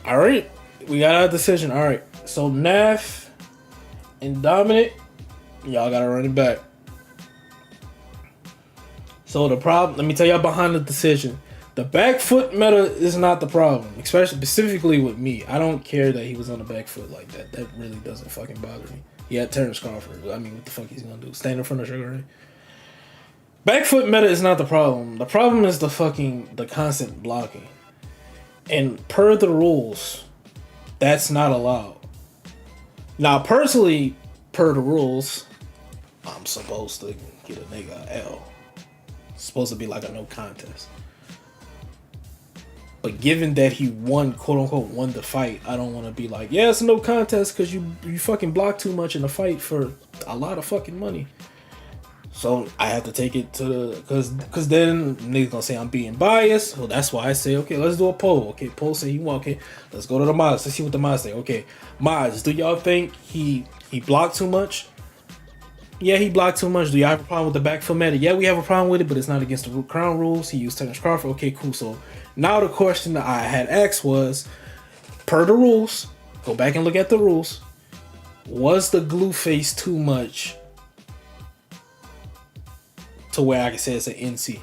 All right, we got our decision. All right, so Nath and Dominic, y'all gotta run it back. So the problem, let me tell y'all behind the decision. The back foot meta is not the problem, especially specifically with me. I don't care that he was on the back foot like that. That really doesn't fucking bother me. Yeah, Terrence Crawford. I mean, what the fuck he's gonna do? Stand in front of Sugar Ray? Back foot meta is not the problem. The problem is the constant blocking. And per the rules, that's not allowed. Now, personally, per the rules, I'm supposed to get a nigga a L. It's supposed to be like a no contest. But given that he won, quote unquote, won the fight, I don't want to be like, yeah, it's a no contest because you fucking blocked too much in the fight for a lot of fucking money. So I have to take it to the, cause then niggas gonna say I'm being biased. So that's why I say, okay, let's do a poll. Okay, poll say you want. Okay, let's go to the mods. Let's see what the mods say. Okay, mods, do y'all think he blocked too much? Yeah, he blocked too much. Do y'all have a problem with the back foot meta? Yeah, we have a problem with it, but it's not against the crown rules. He used Terrence Crawford. Okay, cool. So now the question that I had asked was, per the rules, go back and look at the rules. Was the glue face too much to where I can say it's an NC?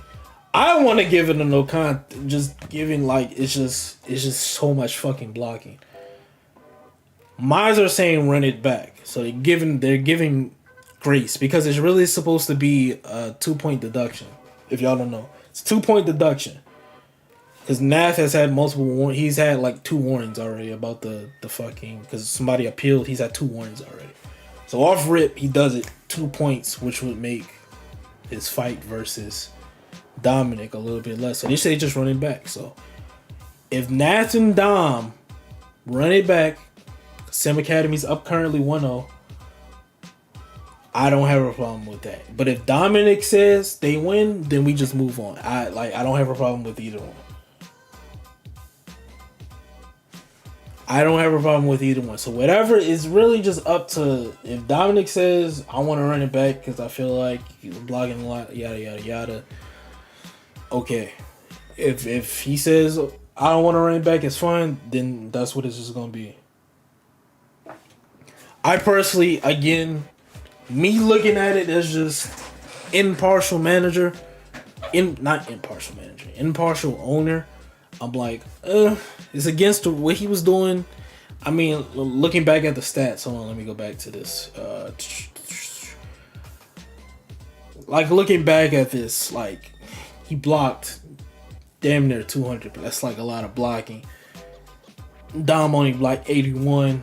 I want to give it a no con, just giving like it's just so much fucking blocking. Mines are saying run it back, so they're giving grace because it's really supposed to be a 2-point deduction. If y'all don't know, it's 2-point deduction because Nath has had multiple he's had like 2 warnings already about the fucking, because somebody appealed. He's had 2 warnings already, so off rip he does it 2 points, which would make his fight versus Dominic a little bit less. So they say just run it back. So if Nath and Dom run it back, Sim Academy's up currently 1-0. I don't have a problem with that. But if Dominic says they win, then we just move on. I don't have a problem with either one. I don't have a problem with either one. So whatever is really just up to, if Dominic says I want to run it back because I feel like he's blocking a lot, yada yada yada. Okay, if he says I don't want to run it back, it's fine. Then that's what it's just gonna be. I personally, again, me looking at it as just impartial manager, impartial owner. I'm like, it's against what he was doing. I mean, looking back at the stats, hold on, let me go back to this. Like, looking back at this, like, he blocked damn near 200, but that's like a lot of blocking. Dom only blocked 81.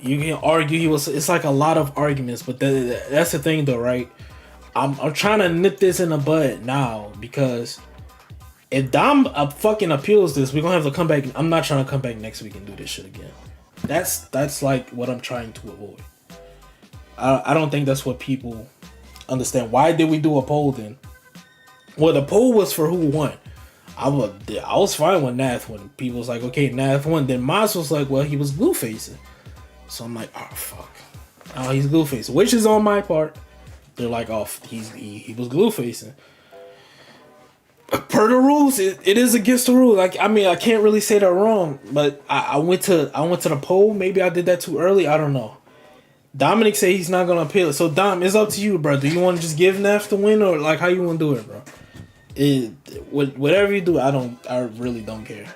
You can argue it's like a lot of arguments, but that's the thing though, right? I'm trying to nip this in the bud now because if Dom fucking appeals this, we're gonna have to come back. I'm not trying to come back next week and do this shit again. That's like what I'm trying to avoid. I don't think that's what people understand. Why did we do a poll then? Well, the poll was for who won. I was fine with Nath when people was like, okay, Nath won. Then Maz was like, well, he was glue facing. So I'm like, oh fuck, oh he's glue facing, which is on my part. They're like, oh he was glue facing. Per the rules, it is against the rule. Like, I mean, I can't really say that wrong, but I went to the poll. Maybe I did that too early. I don't know. Dominic say he's not gonna appeal it. So Dom, it's up to you, bro. Do you want to just give Nath the win, or like how you want to do it, bro? Whatever you do, I really don't care.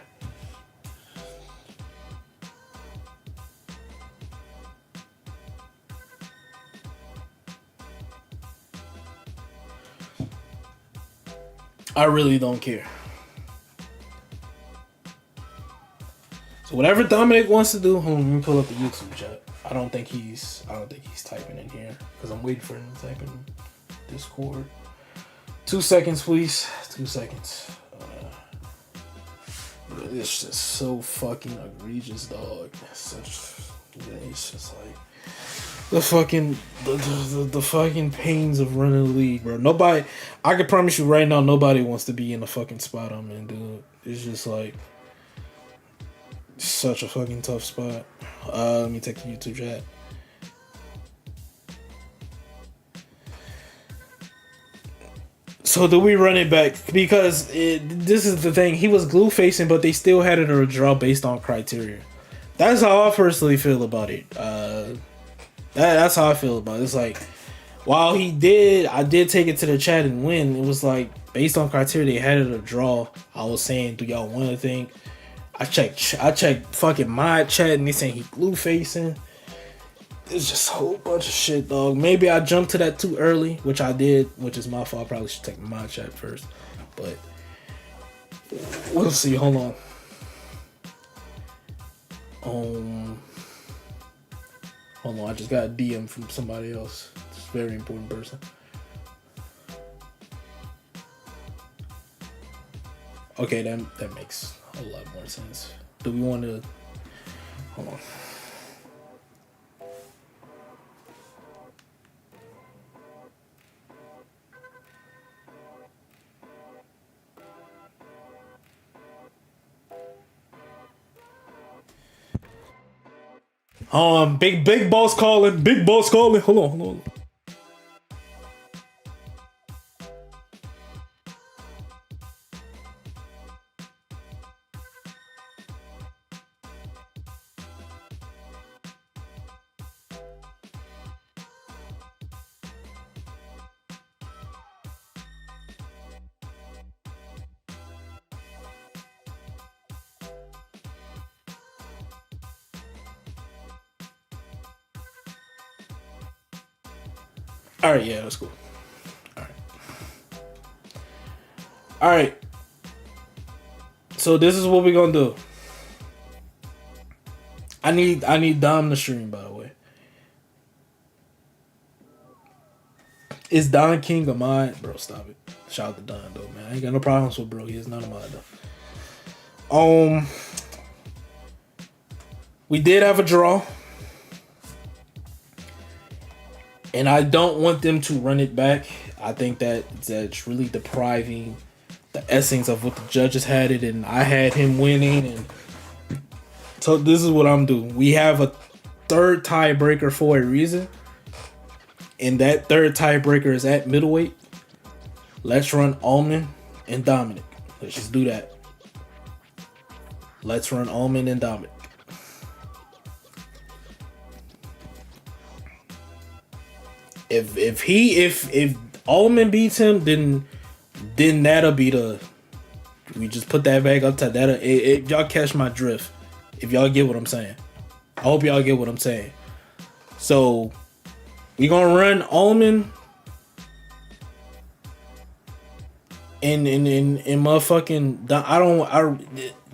I really don't care. So whatever Dominic wants to do, let me pull up the YouTube chat. I don't think he's typing in here because I'm waiting for him to type in Discord. 2 seconds, please. 2 seconds. It's just so fucking egregious, dog. It's just like the fucking the fucking pains of running the league, bro. Nobody, I can promise you right now, nobody wants to be in the fucking spot I'm in, dude. It's just like such a fucking tough spot. Let me take the YouTube chat. So do we run it back? Because this is the thing. He was glue facing, but they still had it a draw based on criteria. That's how I personally feel about it. That's how I feel about it. It's like, while I did take it to the chat and win. It was like, based on criteria, they had it a draw. I was saying, do y'all want to think? I checked fucking my chat and they saying he glue facing. It's just a whole bunch of shit, dog. Maybe I jumped to that too early, which I did, which is my fault. I probably should take my chat first. But we'll see. Hold on. Hold on. I just got a DM from somebody else. It's a very important person. Okay, that makes a lot more sense. Do we want to... Hold on. Big boss calling. Big boss calling. Hold on. All right, yeah, that's cool. All right. So this is what we're gonna do. I need Dom to stream, by the way. Is Don King of mine? Bro, stop it. Shout out to Don though, man. I ain't got no problems with bro. He is none of mine though. We did have a draw. And I don't want them to run it back. I think that's really depriving the essence of what the judges had it, and I had him winning. And so this is what I'm doing. We have a third tiebreaker for a reason, and that third tiebreaker is at middleweight. Let's run Allman and Dominic. Let's just do that. Let's run Allman and Dominic. If Allman beats him, then that'll be we just put that back up to that. Y'all catch my drift. If y'all get what I'm saying, I hope y'all get what I'm saying. So we gonna run Allman and motherfucking.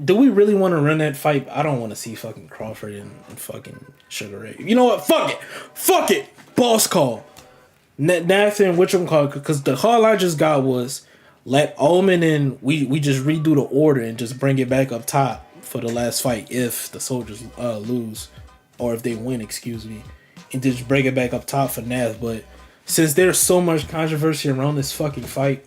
Do we really want to run that fight? I don't want to see fucking Crawford and fucking Sugar Ray. You know what? Fuck it. Boss call. Nathan, which one called? Because the call I just got was let Allman and we just redo the order and just bring it back up top for the last fight if the soldiers lose or if they win, excuse me, and just bring it back up top for Nath. But since there's so much controversy around this fucking fight,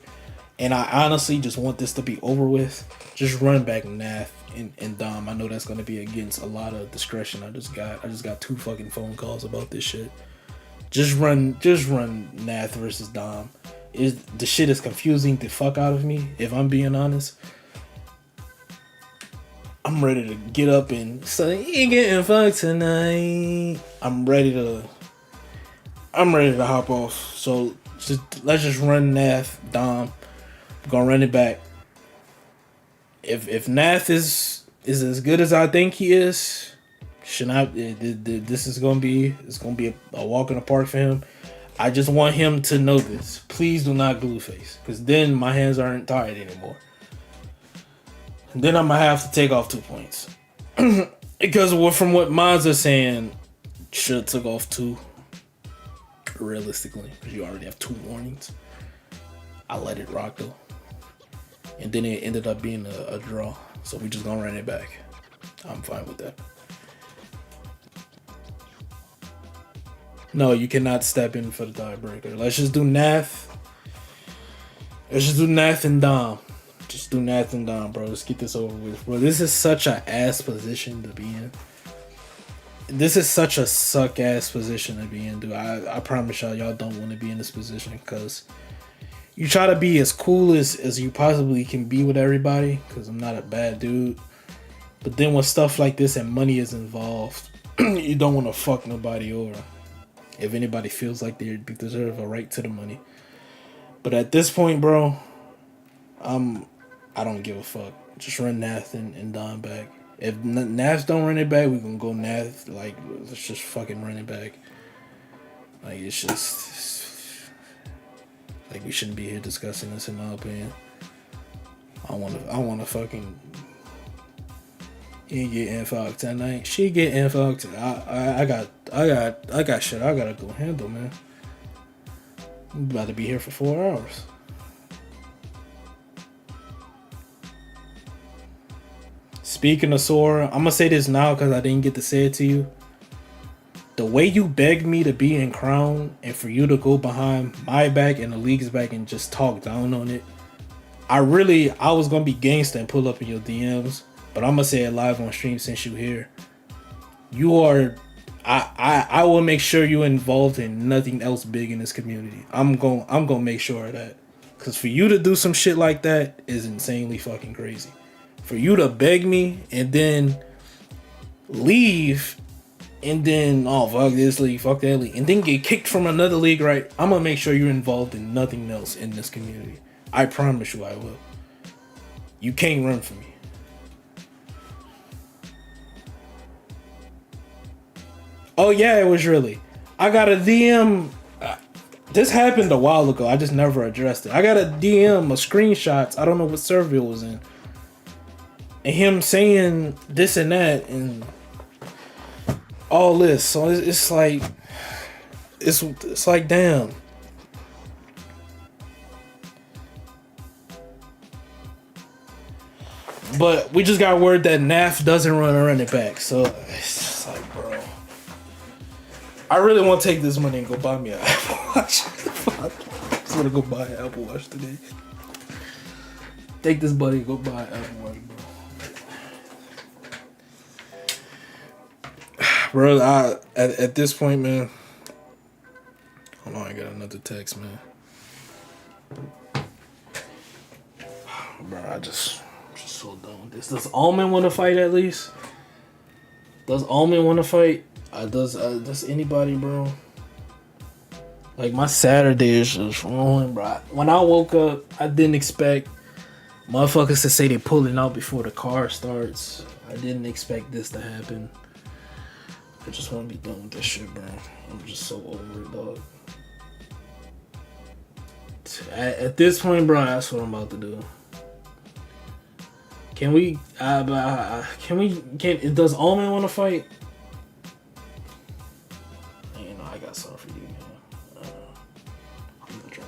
and I honestly just want this to be over with, just run back Nath and Dom. I know that's gonna be against a lot of discretion. I just got 2 fucking phone calls about this shit. Just run Nath versus Dom. The shit is confusing the fuck out of me, if I'm being honest. I'm ready to get up and say, you ain't getting fucked tonight. I'm ready to hop off. So let's just run Nath, Dom. We're gonna run it back. If Nath is as good as I think he is, this is gonna be a walk in the park for him. I just want him to know this. Please do not glue face, because then my hands aren't tired anymore. And then I'm gonna have to take off 2 points. Because from what Mons is saying, should have took off 2. Realistically, because you already have 2 warnings. I let it rock though. And then it ended up being a draw. So we just gonna run it back. I'm fine with that. No, you cannot step in for the tiebreaker. Let's just do Nath. Let's just do Nath and Dom. Just do Nath and Dom, bro. Let's get this over with, bro. This is such a ass position to be in. This is such a suck ass position to be in, dude. I promise y'all don't want to be in this position because you try to be as cool as you possibly can be with everybody because I'm not a bad dude. But then when stuff like this and money is involved, you don't want to fuck nobody over. If anybody feels like they deserve a right to the money. But at this point, bro, I don't give a fuck. Just run Nath and Don back. If Nath don't run it back, we gonna go Nath. Like, let's just fucking run it back. Like, it's just like we shouldn't be here discussing this, in my opinion. I wanna fucking. You get infogged tonight. She get infogged. I got shit I gotta go handle, man. I'm about to be here for 4 hours. Speaking of Sora, I'm gonna say this now because I didn't get to say it to you. The way you begged me to be in Crown and for you to go behind my back and the league's back and just talk down on it, I was gonna be gangsta and pull up in your DMs. But I'm gonna say it live on stream since you're here. You are, I will make sure you're involved in nothing else big in this community. I'm gonna make sure of that. Cause for you to do some shit like that is insanely fucking crazy. For you to beg me and then leave and then fuck this league, fuck that league, and then get kicked from another league, right? I'm gonna make sure you're involved in nothing else in this community. I promise you I will. You can't run from me. Oh yeah, it was really. I got a DM. This happened a while ago. I just never addressed it. I got a DM of screenshots. I don't know what server it was in. And him saying this and that and all this. So it's like, it's like, damn. But we just got word that NAF doesn't run it back. So it's just like, bro. I really want to take this money and go buy me an Apple Watch. Fuck. I just want to go buy an Apple Watch today. Take this money and go buy an Apple Watch, bro. Bro, at this point, man. Hold on, I got another text, man. Bro, I'm just so done with this. Does Almond want to fight at least? Does Almond want to fight? Does anybody, bro? Like, my Saturday is just ruined, bro. When I woke up, I didn't expect motherfuckers to say they pulling out before the car starts. I didn't expect this to happen. I just want to be done with this shit, bro. I'm just so over it, dog. At this point, bro, that's what I'm about to do. Can we? Does Almond want to fight? You know, I got something for you, man. I'm gonna try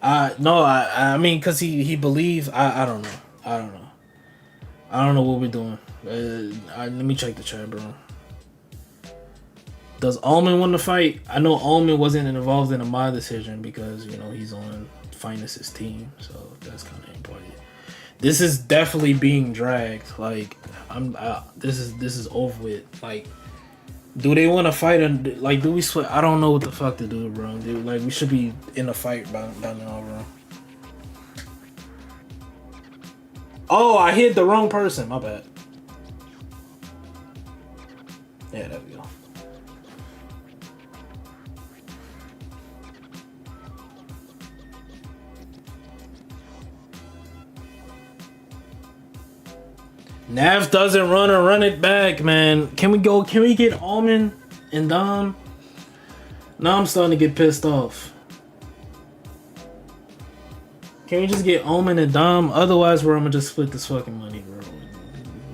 that. No, I mean, cause he believes. I don't know. I don't know what we're doing. Let me check the chat, bro. Does Almond want to fight? I know Almond wasn't involved in my decision because, you know, he's on Finest's team, so that's kind of important. This is definitely being dragged. Like, this is over with. Like, do they want to fight? Like, do we sweat? I don't know what the fuck to do, bro. Dude, like, we should be in a fight by now, bro. Oh, I hit the wrong person. My bad. Yeah, there we go. Nav doesn't run it back, man. Can we get Almond and Dom? Now I'm starting to get pissed off. Can we just get Almond and Dom? Otherwise, I'm gonna just split this fucking money, bro.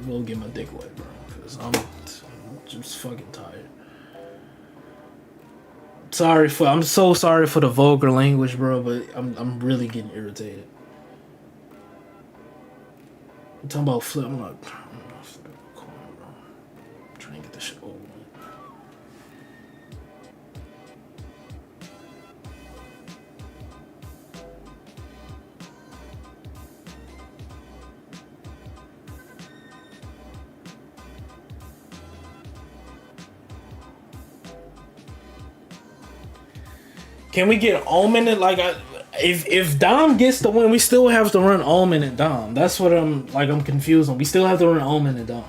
We'll get my dick wet, bro. Because I'm just fucking tired. I'm so sorry for the vulgar language, bro, but I'm really getting irritated. I'm talking about flip. I'm like, I'm trying to get this shit over with. Can we get Omen and like if Dom gets the win, we still have to run Omen and Dom. That's what I'm confused on. We still have to run Omen and Dom.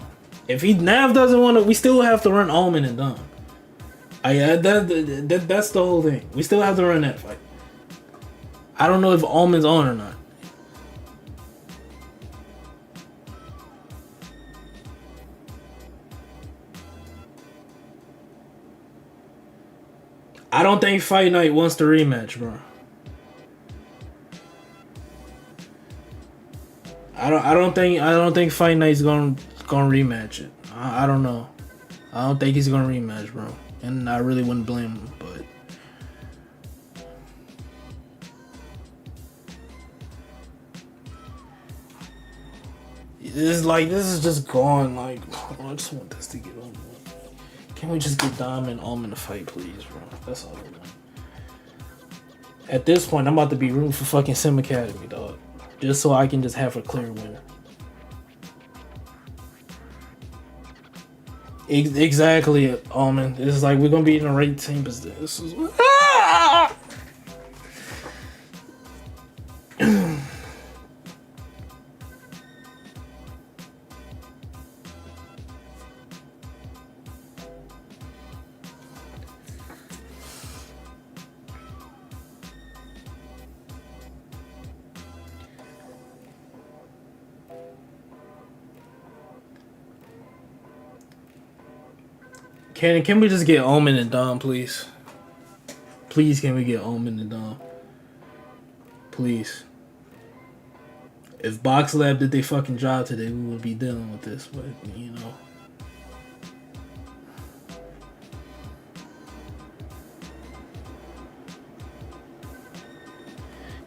If he Nav doesn't want to, we still have to run Omen and Dom. That's the whole thing. We still have to run that fight. I don't know if Omen's on or not. I don't think Fight Night wants the rematch, bro. I don't think Fight Night's gonna rematch it. I don't know. I don't think he's gonna rematch, bro. And I really wouldn't blame him, but this is just going like I just want this to get on. Can we just get Dom and Alm in the fight, please, bro? That's all I want. At this point, I'm about to be rooting for fucking Sim Academy, dog. Just so I can just have a clear winner. Exactly, Almond. It's like we're gonna be in the right team, but this is. Can we just get Omen and Dom, please? Please, can we get Omen and Dom? Please. If Box Lab did their fucking job today, we would be dealing with this, but you know.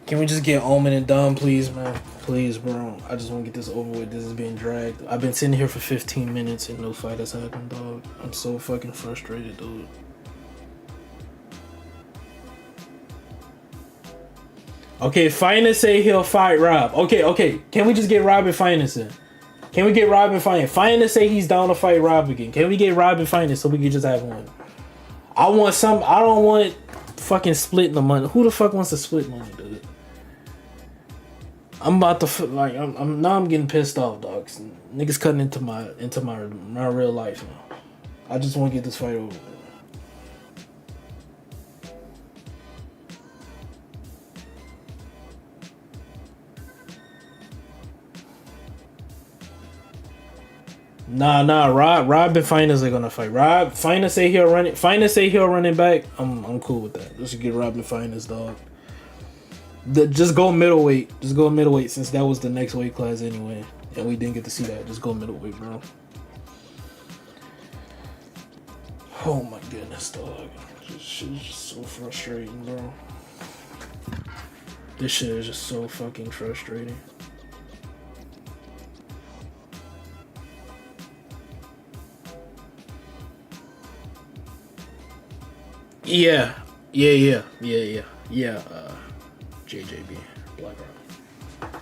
Can we just get Omen and Dom, please, man? Please, bro. I just want to get this over with. This is being dragged. I've been sitting here for 15 minutes and no fight has happened, dog. I'm so fucking frustrated, dude. Okay, Finest say he'll fight Rob. Okay. Can we just get Rob and Finest in? Can we get Rob and Finest? Finest say he's down to fight Rob again. Can we get Rob and Finest so we can just have one? I don't want fucking splitting the money. Who the fuck wants to split money, dude? I'm about to like I'm getting pissed off, dogs. Niggas cutting into my real life now. I just want to get this fight over with. Nah. Rob and Finest are gonna fight. Rob Finest say he'll run it. Finest say he'll run it back. I'm cool with that. Let's get Rob and Finest, dog. Just go middleweight. Just go middleweight since that was the next weight class anyway, and we didn't get to see that. Just go middleweight, bro. Oh my goodness, dog. This shit is just so frustrating, bro. This shit is just so fucking frustrating. Yeah. JJB, Black Rock.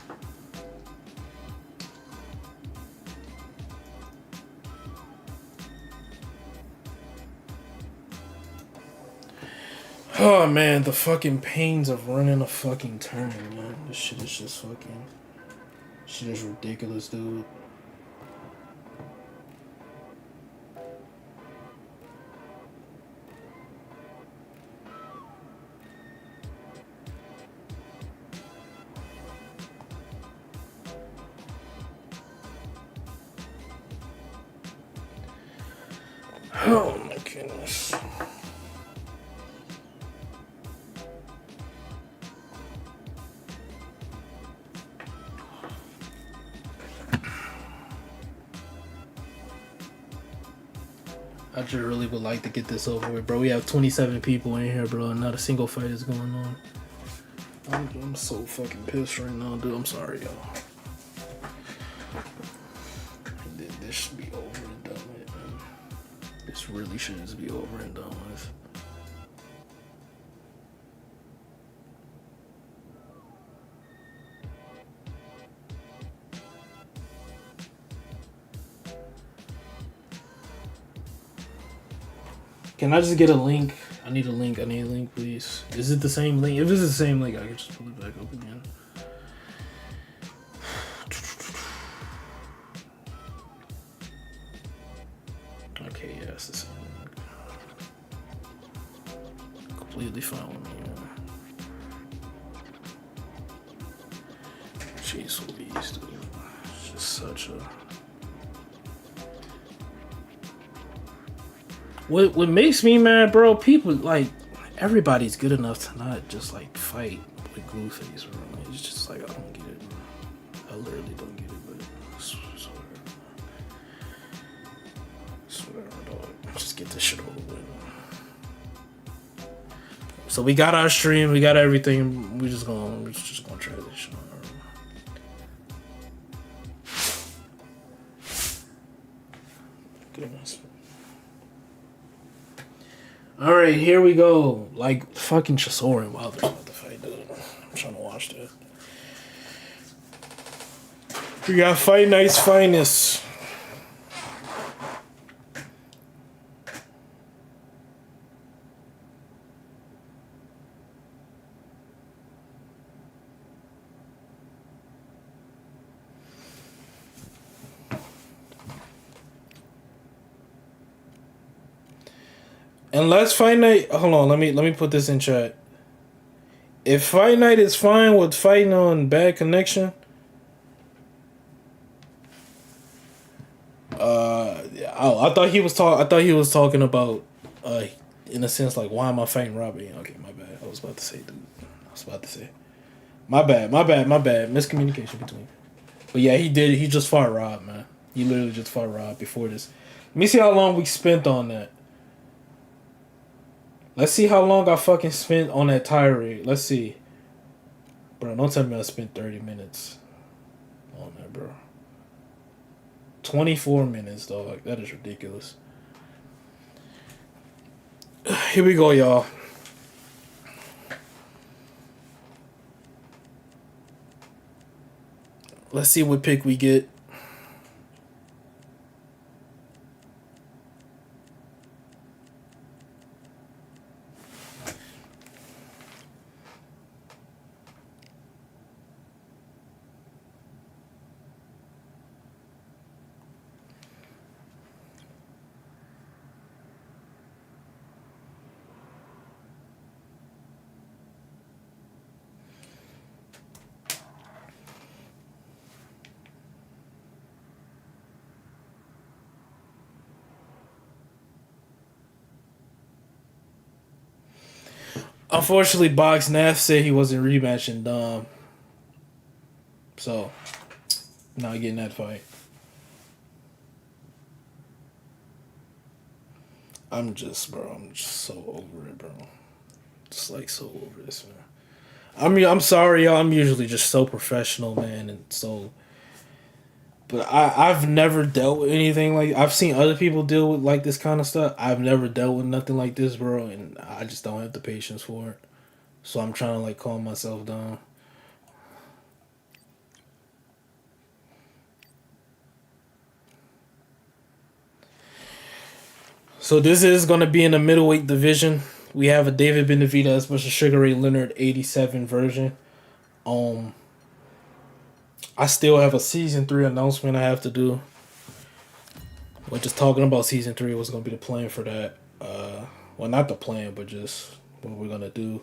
Oh man, the fucking pains of running a fucking tournament, man. This shit is just fucking. Shit is ridiculous, dude. Oh my goodness. I just really would like to get this over with, bro. We have 27 people in here, bro, and not a single fight is going on. I'm so fucking pissed right now, dude. I'm sorry, y'all. This should be over and done with, man. This really should just be over and done with. Can I just get a link? I need a link. I need a link, please. Is it the same link? If it's the same link, I can just pull it back up again. Okay, yeah, it's the same link. Completely fine with me, man. Jeez Louise, dude. It's just such a... What makes me mad, bro? People like everybody's good enough to not just like fight with Blueface, bro. It's just like I don't get it, bro. I literally don't get it, but swear, dog. Just get this shit over with. So we got our stream, we got everything. We're just gonna transition on. Goodness. All right, here we go. Like fucking Chisora and Wilder's about to fight, dude. I'm trying to watch that. We got Fight Night's finest. Unless Fight Night, hold on, let me put this in chat. If Fight Night is fine with fighting on bad connection, I thought he was talking about, in a sense, like why am I fighting Robbie? Okay, my bad. I was about to say, dude. My bad. Miscommunication between. But yeah, he did. He just fought Rob, man. He literally just fought Rob before this. Let me see how long we spent on that. Let's see how long I fucking spent on that tirade. Let's see. Bro, don't tell me I spent 30 minutes on that, bro. 24 minutes, dog. That is ridiculous. Here we go, y'all. Let's see what pick we get. Unfortunately, Box Nath said he wasn't rematching Dom. So, not getting that fight. I'm just so over it, bro. Just like so over this, man. I'm sorry, y'all. I'm usually just so professional, man, and so. But I've never dealt with anything like. I've seen other people deal with like this kind of stuff. I've never dealt with nothing like this, bro, and I just don't have the patience for it. So I'm trying to like calm myself down. So this is going to be in the middleweight division. We have a David Benavidez versus Sugar Ray Leonard 87 version. I still have a season 3 announcement I have to do. We're just talking about season 3. What's going to be the plan for that? Well, not the plan, but just what we're going to do.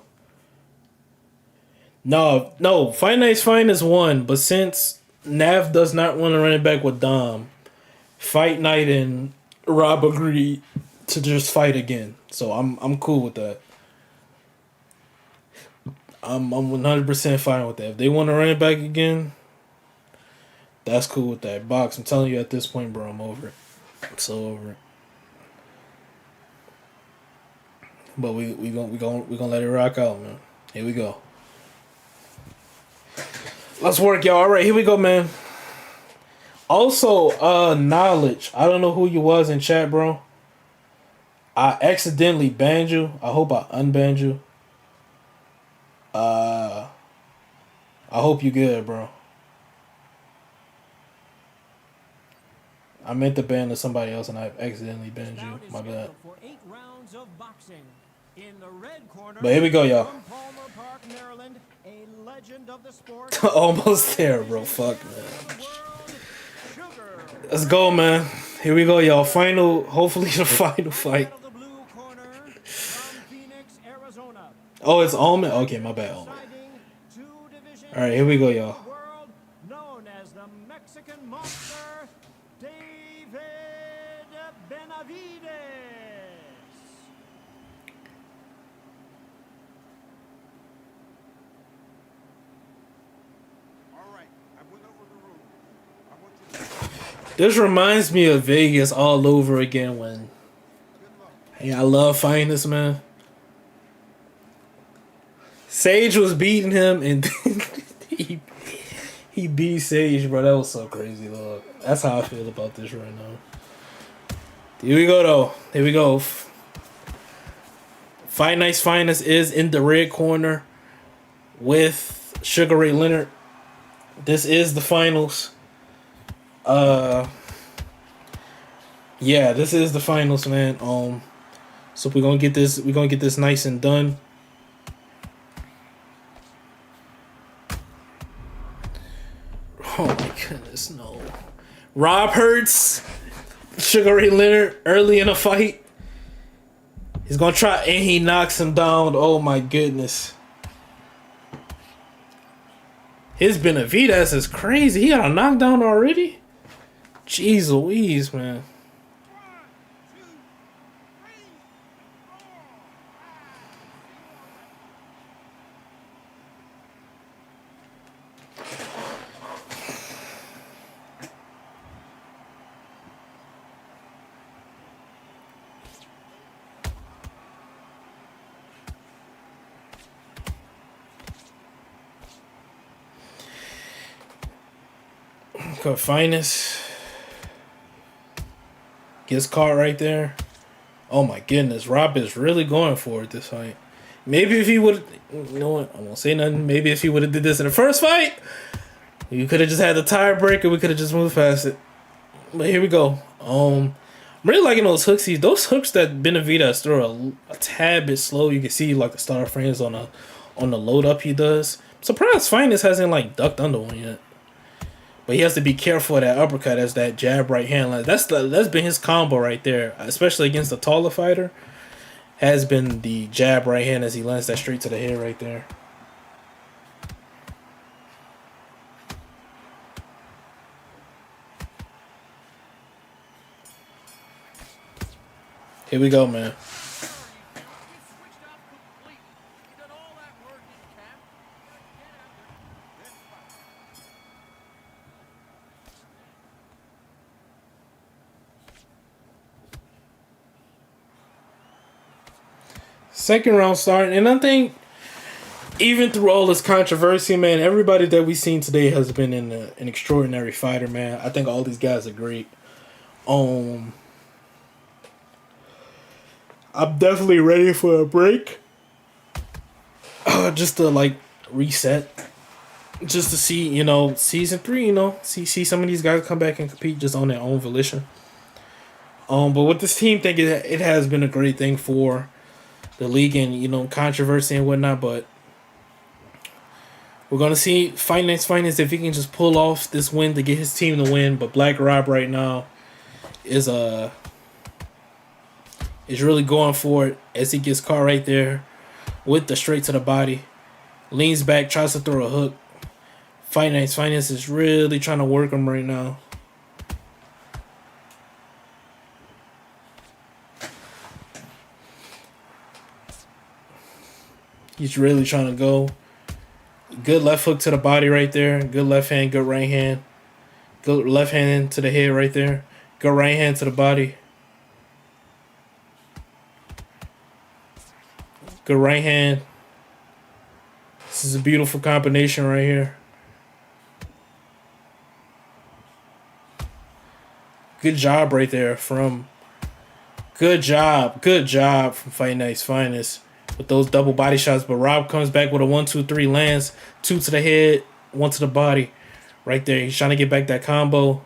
No, Fight Night's fine is one, but since Nav does not want to run it back with Dom, Fight Night and Rob agreed to just fight again. So I'm cool with that. I'm 100% fine with that. If they want to run it back again, that's cool with that. Box, I'm telling you at this point, bro, I'm over it. I'm so over it. but we gonna let it rock out, man. Here we go. Let's work, y'all. All right, here we go, man. Also, knowledge. I don't know who you was in chat, bro. I accidentally banned you. I hope I unbanned you. I hope you good, bro. I meant to ban to somebody else and I accidentally banned you. My bad. For 8 rounds of boxing. In the red corner, But here we go, y'all. from Palmer Park, Maryland, a legend of the sport. Almost there, bro. Fuck, man. Let's go, man. Here we go, y'all. Final, hopefully the final fight. Of the blue corner, from Phoenix, Arizona. Oh, it's Almond? Okay, my bad, Almond. Fighting 2 divisions Alright, here we go, y'all. in the world, known as the Mexican Monster, David Benavides. All right, I went over the rule. I want you to This reminds me of Vegas all over again when, good luck. hey, I love fighting this, man. Sage was beating him and he beat Sage, bro. That was so crazy, dog. That's how I feel about this right now. Here we go, though. Here we go. Fight Night's Finest is in the red corner with Sugar Ray Leonard. This is the finals. Yeah, this is the finals, man. So we're gonna get this nice and done. Oh my goodness, no. Rob Hurts, Sugar Ray Leonard early in a fight. He's gonna try and he knocks him down. Oh my goodness. His Benavides is crazy. He got a knockdown already? Jeez Louise, man. Okay, Finest gets caught right there. Oh my goodness, Rob is really going for it this fight. Maybe if he would, you know what? I won't say nothing. Maybe if he would have did this in the first fight, you could have just had the tiebreaker. We could have just moved past it. But here we go. I'm really liking those hooks. Those hooks that Benavides throw a tad bit slow. You can see like the star frames on the load up he does. I'm surprised Finest hasn't like ducked under one yet. But he has to be careful of that uppercut as that jab right hand. That's been his combo right there, especially against a taller fighter. Has been the jab right hand as he lands that straight to the head right there. Here we go, man. Second round starting, and I think even through all this controversy, man, everybody that we've seen today has been an extraordinary fighter, man. I think all these guys are great. I'm definitely ready for a break. Just to like reset. Just to see, season 3, see some of these guys come back and compete just on their own volition. But with this team thing, it has been a great thing for the league and, controversy and whatnot, but we're going to see Fight Night's Finest if he can just pull off this win to get his team to win. But Black Rob right now is really going for it as he gets caught right there with the straight to the body. Leans back, tries to throw a hook. Fight Night's Finest is really trying to work him right now. He's really trying to go. Good left hook to the body right there. Good left hand, good right hand. Good left hand to the head right there. Good right hand to the body. Good right hand. This is a beautiful combination right here. Good job right there from. Good job from Fight Night's Finest with those double body shots. But Rob comes back with a 1-2-3 lands, 2 to the head, 1 to the body. Right there. He's trying to get back that combo.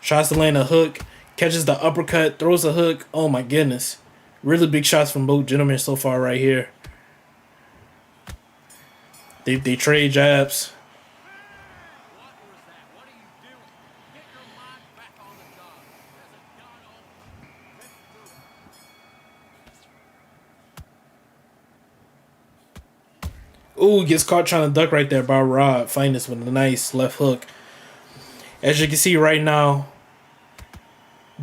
Tries to land a hook. Catches the uppercut. Throws a hook. Oh my goodness. Really big shots from both gentlemen so far right here. They trade jabs. Ooh, gets caught trying to duck right there by Rob. Finest with a nice left hook. As you can see right now,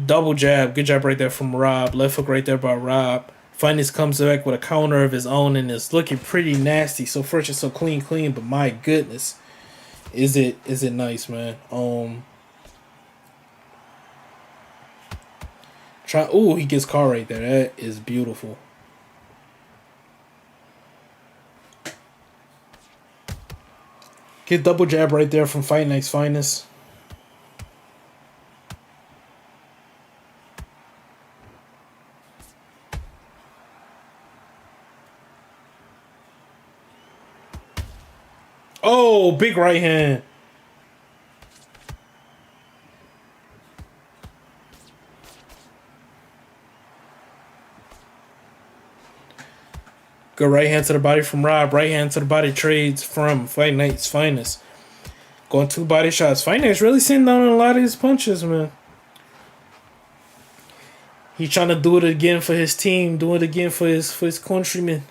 double jab. Good jab right there from Rob. Left hook right there by Rob. Finest comes back with a counter of his own and it's looking pretty nasty. So first it's so clean, but my goodness. Is it nice, man? Ooh, he gets caught right there. That is beautiful. Get double jab right there from Fight Night's Finest. Oh, big right hand. Good right hand to the body from Rob. Right hand to the body trades from Fight Night's Finest. Going 2 body shots. Fight Night's really sitting down on a lot of his punches, man. He's trying to do it again for his team. Do it again for his countrymen.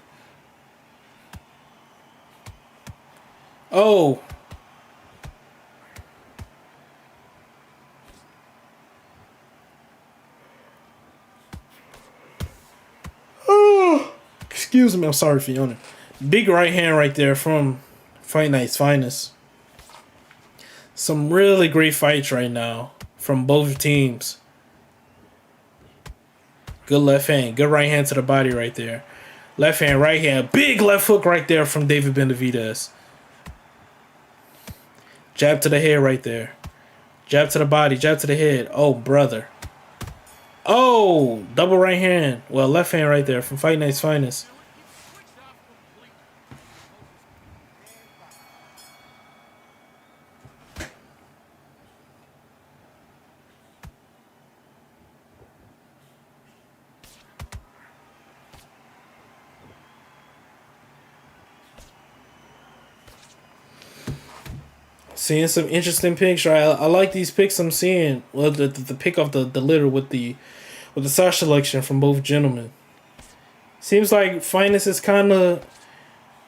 Oh. Excuse me, I'm sorry for yawning. Big right hand right there from Fight Night's Finest. Some really great fights right now from both teams. Good left hand. Good right hand to the body right there. Left hand, right hand. Big left hook right there from David Benavidez. Jab to the head right there. Jab to the body. Jab to the head. Oh, brother. Oh, double right hand. Well, left hand right there from Fight Night's Finest. Seeing some interesting picks, right? I like these picks I'm seeing. Well, the pick off the litter with the Sasha selection from both gentlemen. Seems like Finest is kind of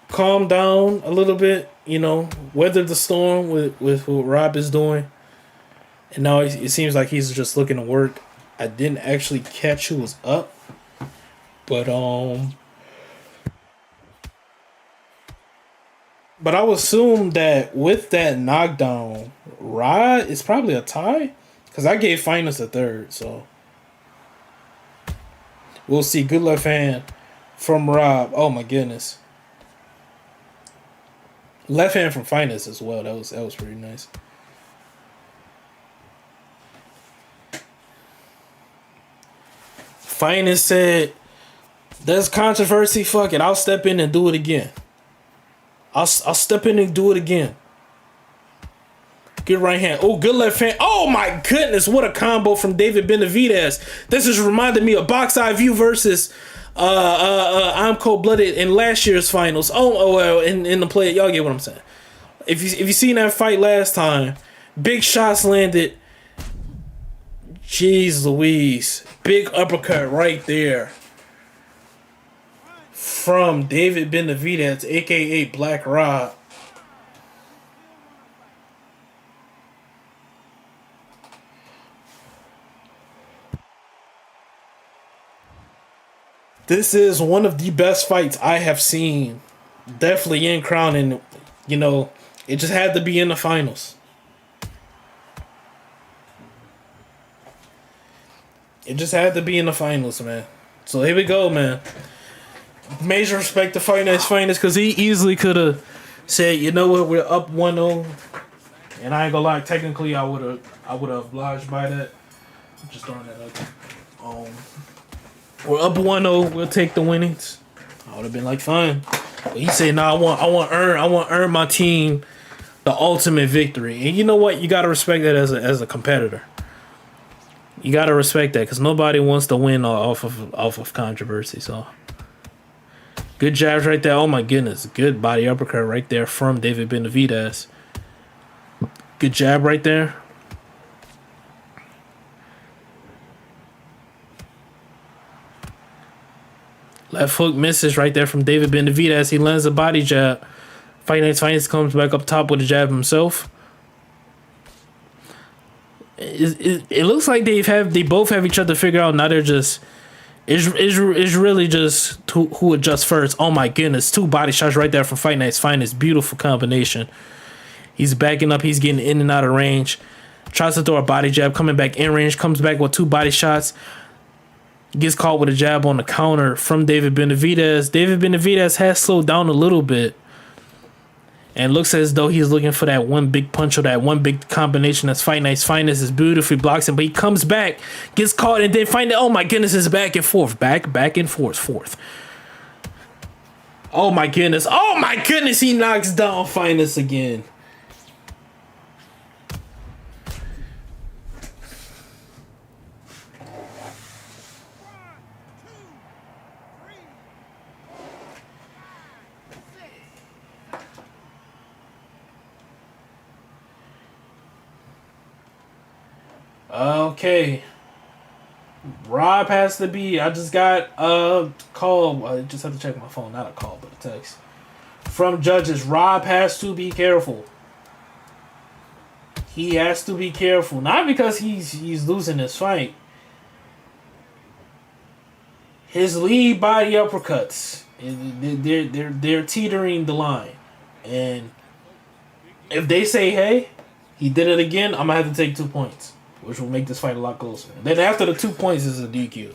calmed down a little bit, you know, weathered the storm with what Rob is doing. And now it seems like he's just looking to work. I didn't actually catch who was up. But I would assume that with that knockdown, Rod is probably a tie. Because I gave Finest a third, so. We'll see. Good left hand from Rob. Oh my goodness. Left hand from Finest as well. That was pretty nice. Finest said, "There's controversy. Fuck it. I'll step in and do it again. I'll step in and do it again." Good right hand. Oh, good left hand. Oh my goodness, what a combo from David Benavidez. This is reminding me of Box Eye View versus I'm Cold Blooded in last year's finals. Oh well, in the play, y'all get what I'm saying. If you seen that fight last time, big shots landed. Jeez Louise, big uppercut right there from David Benavidez, aka Black Rob. This is one of the best fights I have seen. Definitely in Crown, and you know, it just had to be in the finals. It just had to be in the finals, man. So here we go, man. major respect to Fight Night's Finest because he easily could have said, you know what, we're up 1-0. And I ain't gonna lie, technically I would have obliged by that. Just throwing that out there. We're up 1-0, we'll take the winnings. I would have been like, fine. But he said, "No, I want to earn my team the ultimate victory." And you know what? You gotta respect that as a competitor. You gotta respect that because nobody wants to win off of controversy. So, good jabs right there. Oh my goodness, good body uppercut right there from David Benavidez. Good jab right there. Left hook misses right there from David Benavidez. He lands a body jab. Fight Night's Finest comes back up top with a jab himself. It looks like they both have each other figured out. Now they're just it's really just who adjusts first. Oh my goodness, 2 body shots right there from Fight Night's Finest. Beautiful combination. He's backing up. He's getting in and out of range. Tries to throw a body jab, coming back in range. Comes back with 2 body shots. Gets caught with a jab on the counter from David Benavidez. David Benavidez has slowed down a little bit. And looks as though he's looking for that one big punch or that one big combination that's Fight Night's Finest. Is beautifully blocks him, but he comes back, gets caught, and then find out, oh my goodness, it's back and forth. Back and forth. Oh my goodness. He knocks down Finest again. Okay. Rob has to be. I just got a call. I just have to check my phone. Not a call, but a text. From judges. Rob has to be careful. He has to be careful. Not because he's losing this fight. His lead body uppercuts. They're teetering the line. And if they say, hey, he did it again, I'm going to have to take 2 points, which will make this fight a lot closer. Then after the 2 points is a DQ.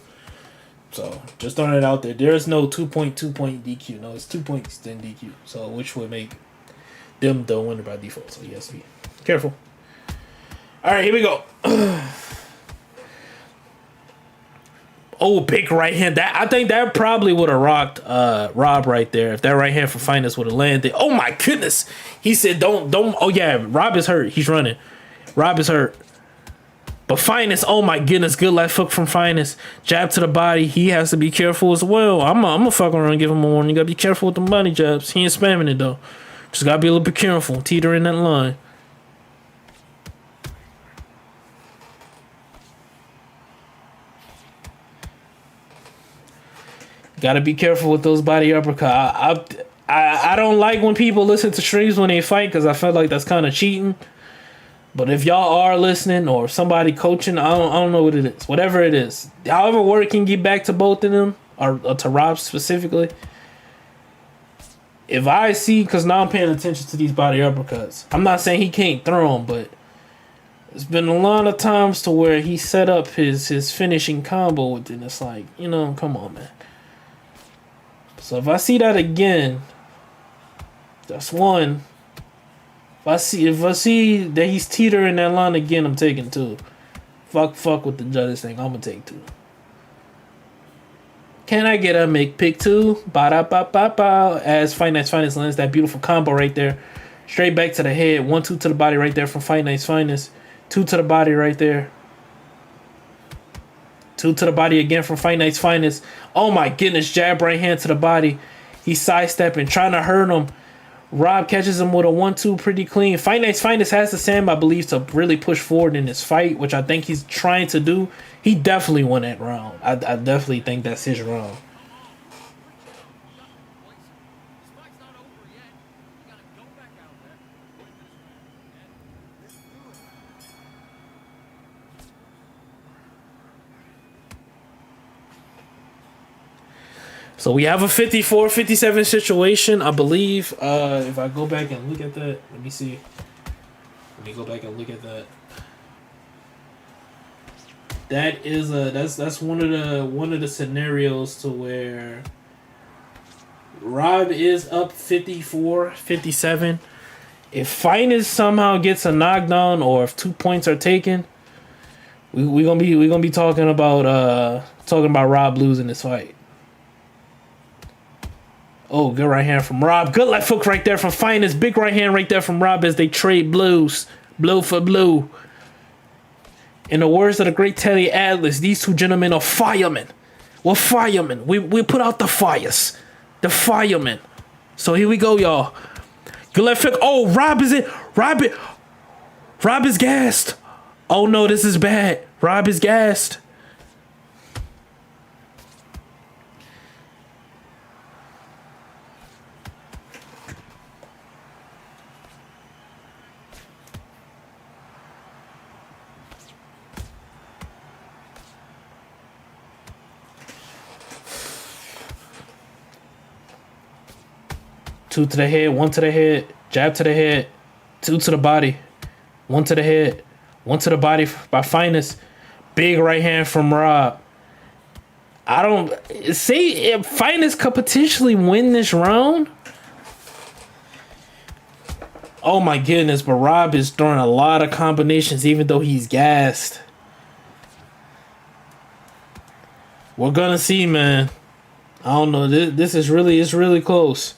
So, just throwing it out there. There is no 2-point DQ. No, it's 2 points, then DQ. So, which would make them the winner by default. So, he has to be careful. All right, here we go. Oh, big right hand. I think that probably would have rocked Rob right there. If that right hand for Finest would have landed. Oh, my goodness. He said, don't. Oh, yeah, Rob is hurt. He's running. Rob is hurt. But Finest, oh my goodness, good left hook from Finest. Jab to the body. He has to be careful as well. I'm gonna fuck around and give him a warning. You gotta be careful with the body jabs. He ain't spamming it though. Just gotta be a little bit careful. Teetering that line. Gotta be careful with those body uppercuts. I don't like when people listen to streams when they fight because I feel like that's kind of cheating. But if y'all are listening or somebody coaching, I don't know what it is. Whatever it is. However word can get back to both of them, or to Rob specifically. If I see, because now I'm paying attention to these body uppercuts. I'm not saying he can't throw them, but there's been a lot of times to where he set up his finishing combo with it. And it's like, come on, man. So if I see that again, that's one. If I see that he's teetering that line again, I'm taking 2. Fuck with the judges thing. I'm gonna take 2. Can I get a make pick 2? Ba-da-ba-ba-ba. As Fight Night's Finest lands that beautiful combo right there. Straight back to the head. 1-2 to the body right there from Fight Night's Finest. 2 to the body right there. 2 to the body again from Fight Night's Finest. Oh my goodness. Jab right hand to the body. He's sidestepping, trying to hurt him. Rob catches him with a 1-2 pretty clean. Fight Night's Finest has the Sam, I believe, to really push forward in this fight, which I think he's trying to do. He definitely won that round. I definitely think that's his round. So we have a 54-57 situation, I believe. If I go back and look at that, let me see. Let me go back and look at that. That is that's one of the scenarios to where Rob is up 54-57. If Finest somehow gets a knockdown or if 2 points are taken, we gonna be talking about Rob losing this fight. Oh, good right hand from Rob. Good left hook right there from Finest. Big right hand right there from Rob as they trade blows. Blow for blow. In the words of the great Teddy Atlas, these two gentlemen are firemen. We're firemen. We put out the fires. The firemen. So here we go, y'all. Good left hook. Oh, Rob is gassed. Oh no, this is bad. Rob is gassed. Two to the head, one to the head, jab to the head, two to the body, one to the head, one to the body by Finest. Big right hand from Rob. I don't see if Finest could potentially win this round. Oh my goodness, but Rob is throwing a lot of combinations even though he's gassed. We're gonna see, man. I don't know. This is really close.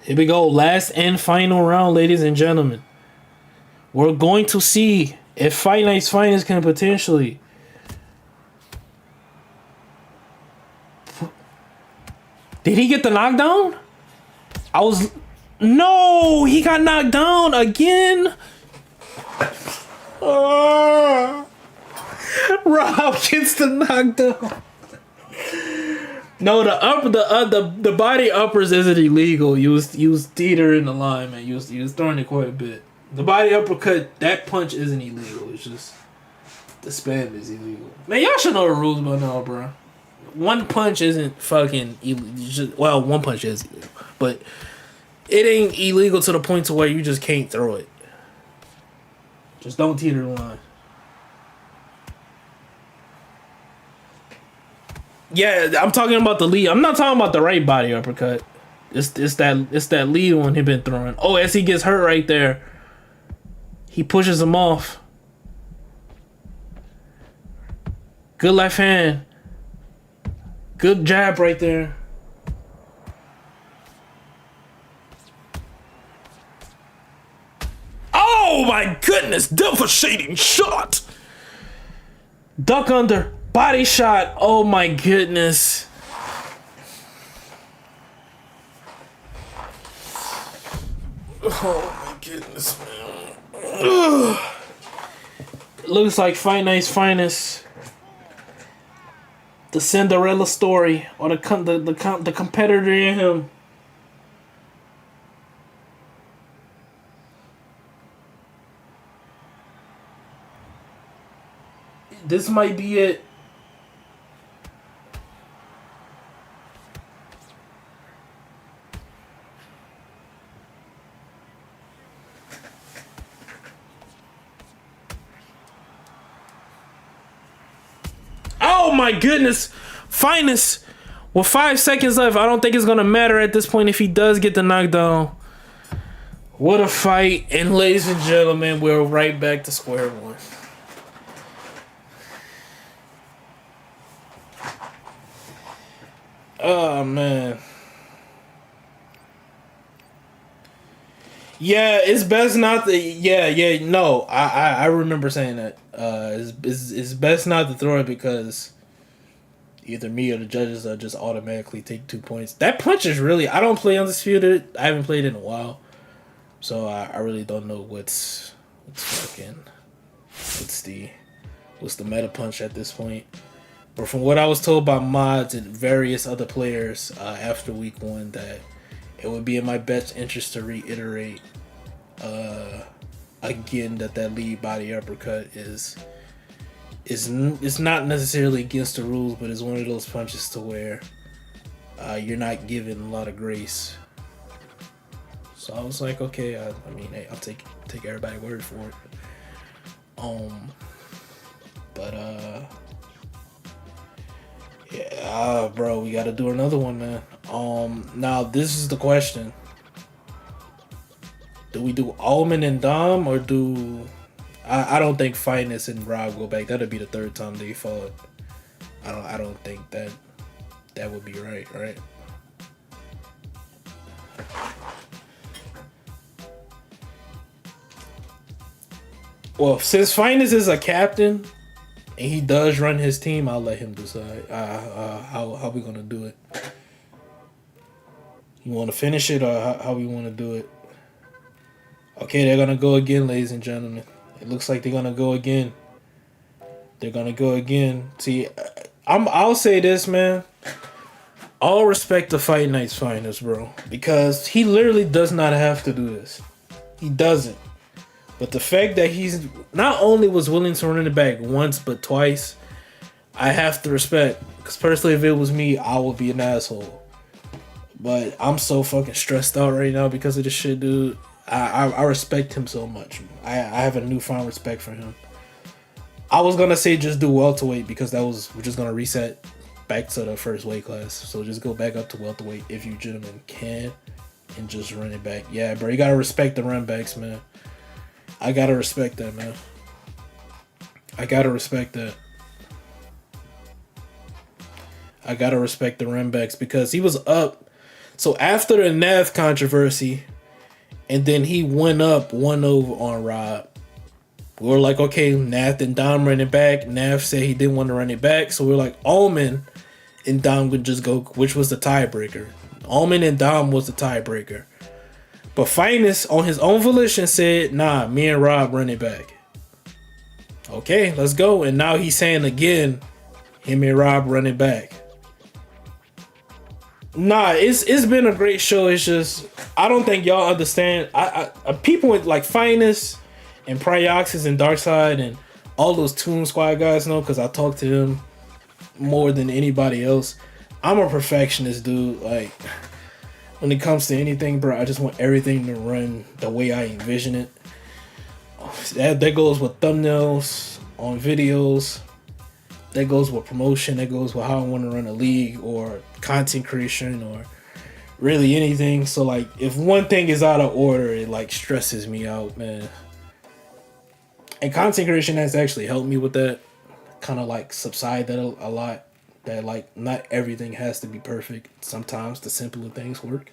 Here we go. Last and final round, ladies and gentlemen. We're going to see if Fight Night's Finest can potentially... Did he get the knockdown? No! He got knocked down again! Rob gets the knockdown. No, the body uppers isn't illegal. You was teetering the line, man. You was throwing it quite a bit. The body uppercut, that punch isn't illegal. It's just the spam is illegal. Man, y'all should know the rules by now, bro. One punch isn't fucking illegal. Well, one punch is illegal, but it ain't illegal to the point to where you just can't throw it. Just don't teeter the line. Yeah, I'm talking about the lead. I'm not talking about the right body uppercut. It's that lead one he been throwing. Oh, as he gets hurt right there, he pushes him off. Good left hand. Good jab right there. Oh my goodness, devastating shot. Duck under. Body shot. Oh my goodness. Oh my goodness, man. Ugh. Looks like Fight Night's Finest. The Cinderella story, or the competitor in him. This might be it. Oh my goodness. Finest. With 5 seconds left, I don't think it's going to matter at this point if he does get the knockdown. What a fight. And ladies and gentlemen, we're right back to square one. Oh man. Yeah, it's best not to. No, I remember saying that. It's best not to throw it because either me or the judges just automatically take 2 points. That punch is really. I don't play Undisputed. I haven't played it in a while, so I really don't know what's the meta punch at this point. But from what I was told by mods and various other players after week 1, that it would be in my best interest to reiterate again that lead body uppercut is not necessarily against the rules, but it's one of those punches to where you're not given a lot of grace So I was like, okay, I mean, hey, I'll take everybody's word for it. But yeah, bro, we got to do another one, man. Now this is the question: do we do Alman and Dom, or do I don't think Finest and Rob go back. That'll be the third time they fought. I don't think that would be right, right? Well, since Finest is a captain and he does run his team, I'll let him decide how we gonna do it. You want to finish it, or how we want to do it? Okay, they're gonna go again, ladies and gentlemen. It looks like they're gonna go again. They're gonna go again. See, I'll say this, man. All respect to Fight Night's Finest, bro, because he literally does not have to do this. He doesn't. But the fact that he's not only was willing to run it back once but twice, I have to respect. Because personally, if it was me, I would be an asshole. But I'm so fucking stressed out right now because of this shit, dude. I respect him so much. I have a newfound respect for him. I was gonna say just do welterweight because we're just gonna reset back to the first weight class. So just go back up to welterweight if you gentlemen can, and just run it back. Yeah, bro, you gotta respect the run backs, man. I gotta respect that, man. I gotta respect that. I gotta respect the run backs because he was up. So after the Nav controversy, and then he went up 1-0 on Rob. We were like, okay, Nav and Dom run it back. Nav said he didn't want to run it back. So we are like, Allman and Dom would just go, which was the tiebreaker. Allman and Dom was the tiebreaker. But Finest, on his own volition, said, nah, me and Rob run it back. Okay, let's go. And now he's saying again, him and Rob run it back. Nah, it's been a great show. It's just, I don't think y'all understand. I people with like Finest and Pryoxis and Darkside and all those Toon Squad guys know, because I talk to them more than anybody else. I'm a perfectionist, dude. Like, when it comes to anything, bro, I just want everything to run the way I envision it. That goes with thumbnails on videos. That goes with promotion. That goes with how I want to run a league or content creation or really anything. So, like, if one thing is out of order, it, like, stresses me out, man. And content creation has actually helped me with that. Kind of, like, subside that a lot. That, like, not everything has to be perfect. Sometimes the simpler things work.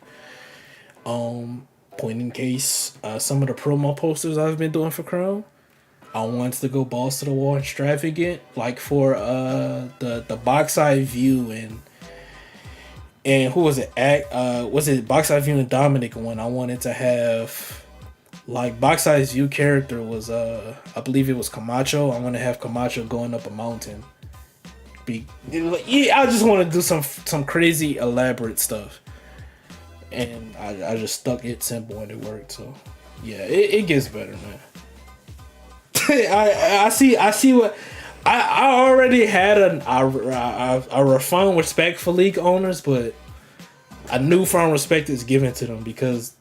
Point in case, some of the promo posters I've been doing for Chrome, I want to go balls to the wall extravagant, like for the box eye view and who was it? Was it box eye view and Dominic one? I wanted to have like box eye view character was I believe it was Camacho. I want to have Camacho going up a mountain. I just want to do some crazy elaborate stuff, and I just stuck it simple and it worked. So yeah, it gets better, man. I see what I already had a refined respect for league owners, but a newfound respect is given to them because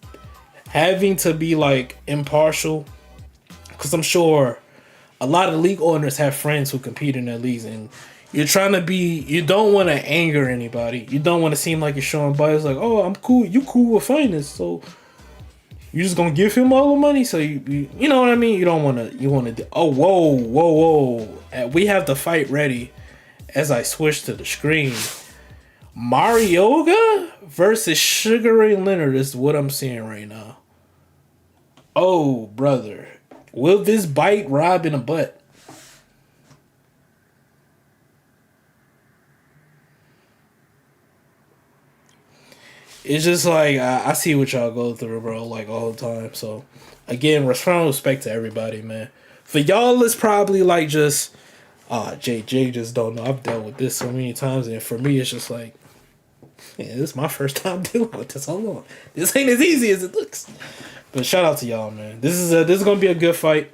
having to be like impartial, because I'm sure a lot of league owners have friends who compete in their leagues, and you're trying to be, you don't want to anger anybody. You don't want to seem like you're showing bias, like, oh, I'm cool, you cool with Finest, so you just gonna give him all the money. So you know what I mean? You don't want to, you want to, oh, whoa. We have the fight ready as I switch to the screen. Marioga versus Sugar Ray Leonard is what I'm seeing right now. Oh, brother. Will this bite Rob in the butt? It's just like, I see what y'all go through, bro, like all the time. So, again, respect to everybody, man. For y'all, it's probably like just, Jay just don't know. I've dealt with this so many times. And for me, it's just like, yeah, this is my first time dealing with this. Hold on. This ain't as easy as it looks. But shout out to y'all, man. This is going to be a good fight.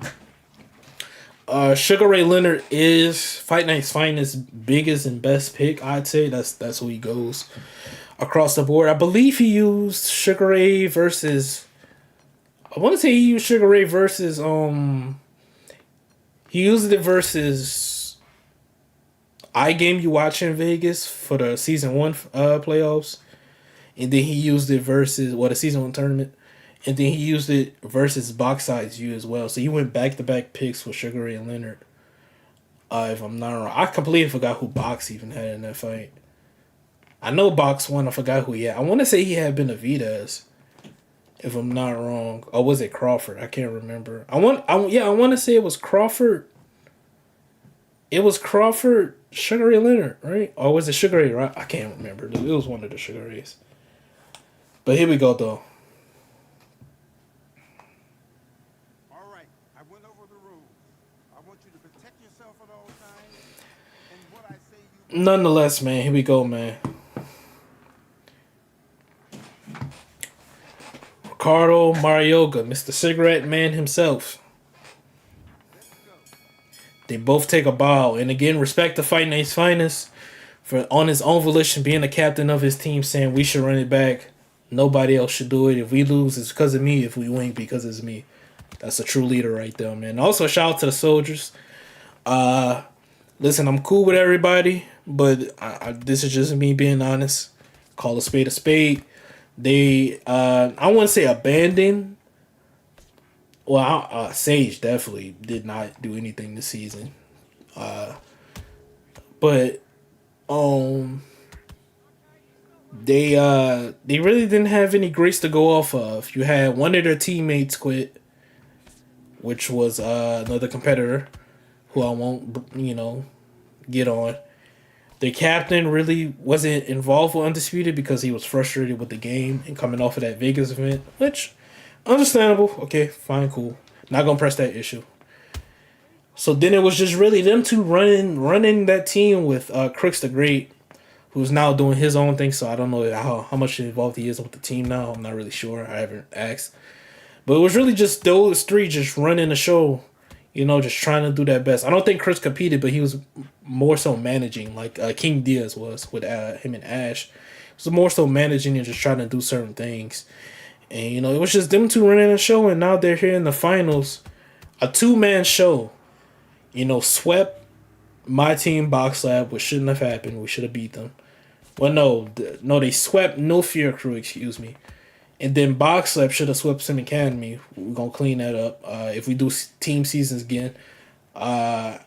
Sugar Ray Leonard is Fight Night's Finest biggest and best pick, I'd say. That's who he goes across the board. I believe he used Sugar Ray versus I want to say he used Sugar Ray versus he used it versus iGame you watch in Vegas for the season 1 playoffs, and then he used it versus the season 1 tournament, and then he used it versus Box Size U as well. So he went back to back picks with Sugar Ray and Leonard. If I'm not wrong, I completely forgot who Box even had in that fight. I know Box won. I forgot who he had. I want to say he had Benavidez, if I'm not wrong. Or was it Crawford? I can't remember. I want to say it was Crawford. It was Crawford, Sugar Ray Leonard, right? Or was it Sugar Ray? Right? I can't remember. It was one of the Sugar Rays. But here we go, though. All right, I went over the rules. I want you to protect yourself at all times. And what I say you Nonetheless, man, here we go, man. Ricardo Marioga, Mr. Cigarette Man himself. They both take a bow. And again, respect the Fight Night's finest for on his own volition being the captain of his team, saying we should run it back. Nobody else should do it. If we lose, it's because of me. If we win, because it's me. That's a true leader right there, man. Also, shout out to the soldiers. Listen, I'm cool with everybody, but this is just me being honest. Call a spade a spade. They, I wouldn't say abandoned. Well, Sage definitely did not do anything this season. But they really didn't have any grace to go off of. You had one of their teammates quit, which was another competitor who I won't, get on. The captain really wasn't involved with Undisputed because he was frustrated with the game and coming off of that Vegas event, which understandable. Okay, fine, cool. Not gonna press that issue. So then it was just really them two running that team with Crooks the Great, who's now doing his own thing. So I don't know how much involved he is with the team now. I'm not really sure. I haven't asked. But it was really just those three just running the show, just trying to do their best. I don't think Chris competed, but he was more so managing, like King Diaz was with him and Ash. It was more so managing and just trying to do certain things. And, it was just them two running the show, and now they're here in the finals. A two-man show, swept my team, Box Lab, which shouldn't have happened. We should have beat them. Well, no, they swept No Fear Crew, excuse me. And then Box Lab should have swept Sim Academy. We're going to clean that up. If we do team seasons again, I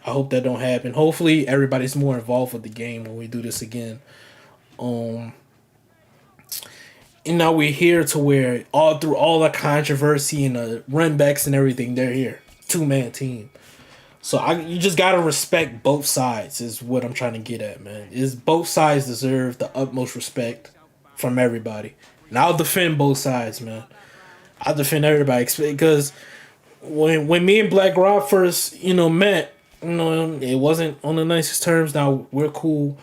hope that don't happen. Hopefully, everybody's more involved with the game when we do this again. And now we're here to where through all the controversy and the runbacks and everything, they're here. Two-man team. So you just got to respect both sides is what I'm trying to get at, man. Both sides deserve the utmost respect from everybody. And I'll defend both sides, man. I'll defend everybody. Because when me and Black Rob first, met, it wasn't on the nicest terms. Now we're cool.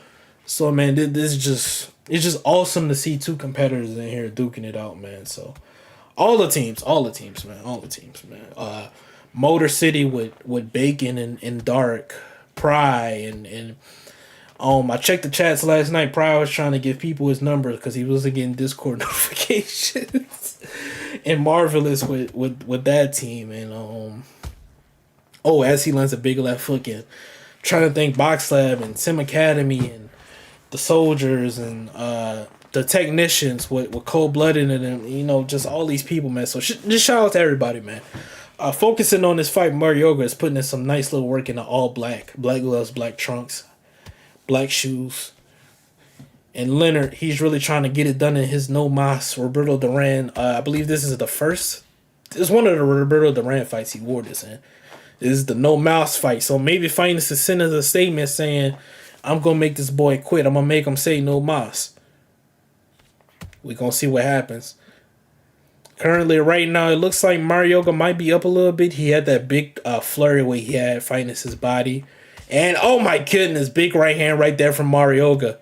So, man, this is just... It's just awesome to see two competitors in here duking it out, man. So, all the teams, man. Motor City with Bacon and Dark, Pry, and I checked the chats last night. Pry was trying to give people his number because he wasn't getting Discord notifications. And Marvelous with that team, and as he lands a big left hook, and trying to thank Box Lab and Sim Academy and the soldiers and the technicians with Cold Blooded and just all these people, man. So just shout out to everybody, man. Focusing on this fight, Marioga is putting in some nice little work in the all black gloves, black trunks, black shoes. And Leonard, he's really trying to get it done in his No Mas Roberto Duran. I believe this is one of the Roberto Duran fights he wore this in. This is the No Mouse fight. So maybe fighting this to send us a statement saying, I'm going to make this boy quit. I'm going to make him say no mas. We're going to see what happens. Currently, right now, it looks like Marioga might be up a little bit. He had that big flurry where he had fighting his body. And, oh my goodness, big right hand right there from Marioga.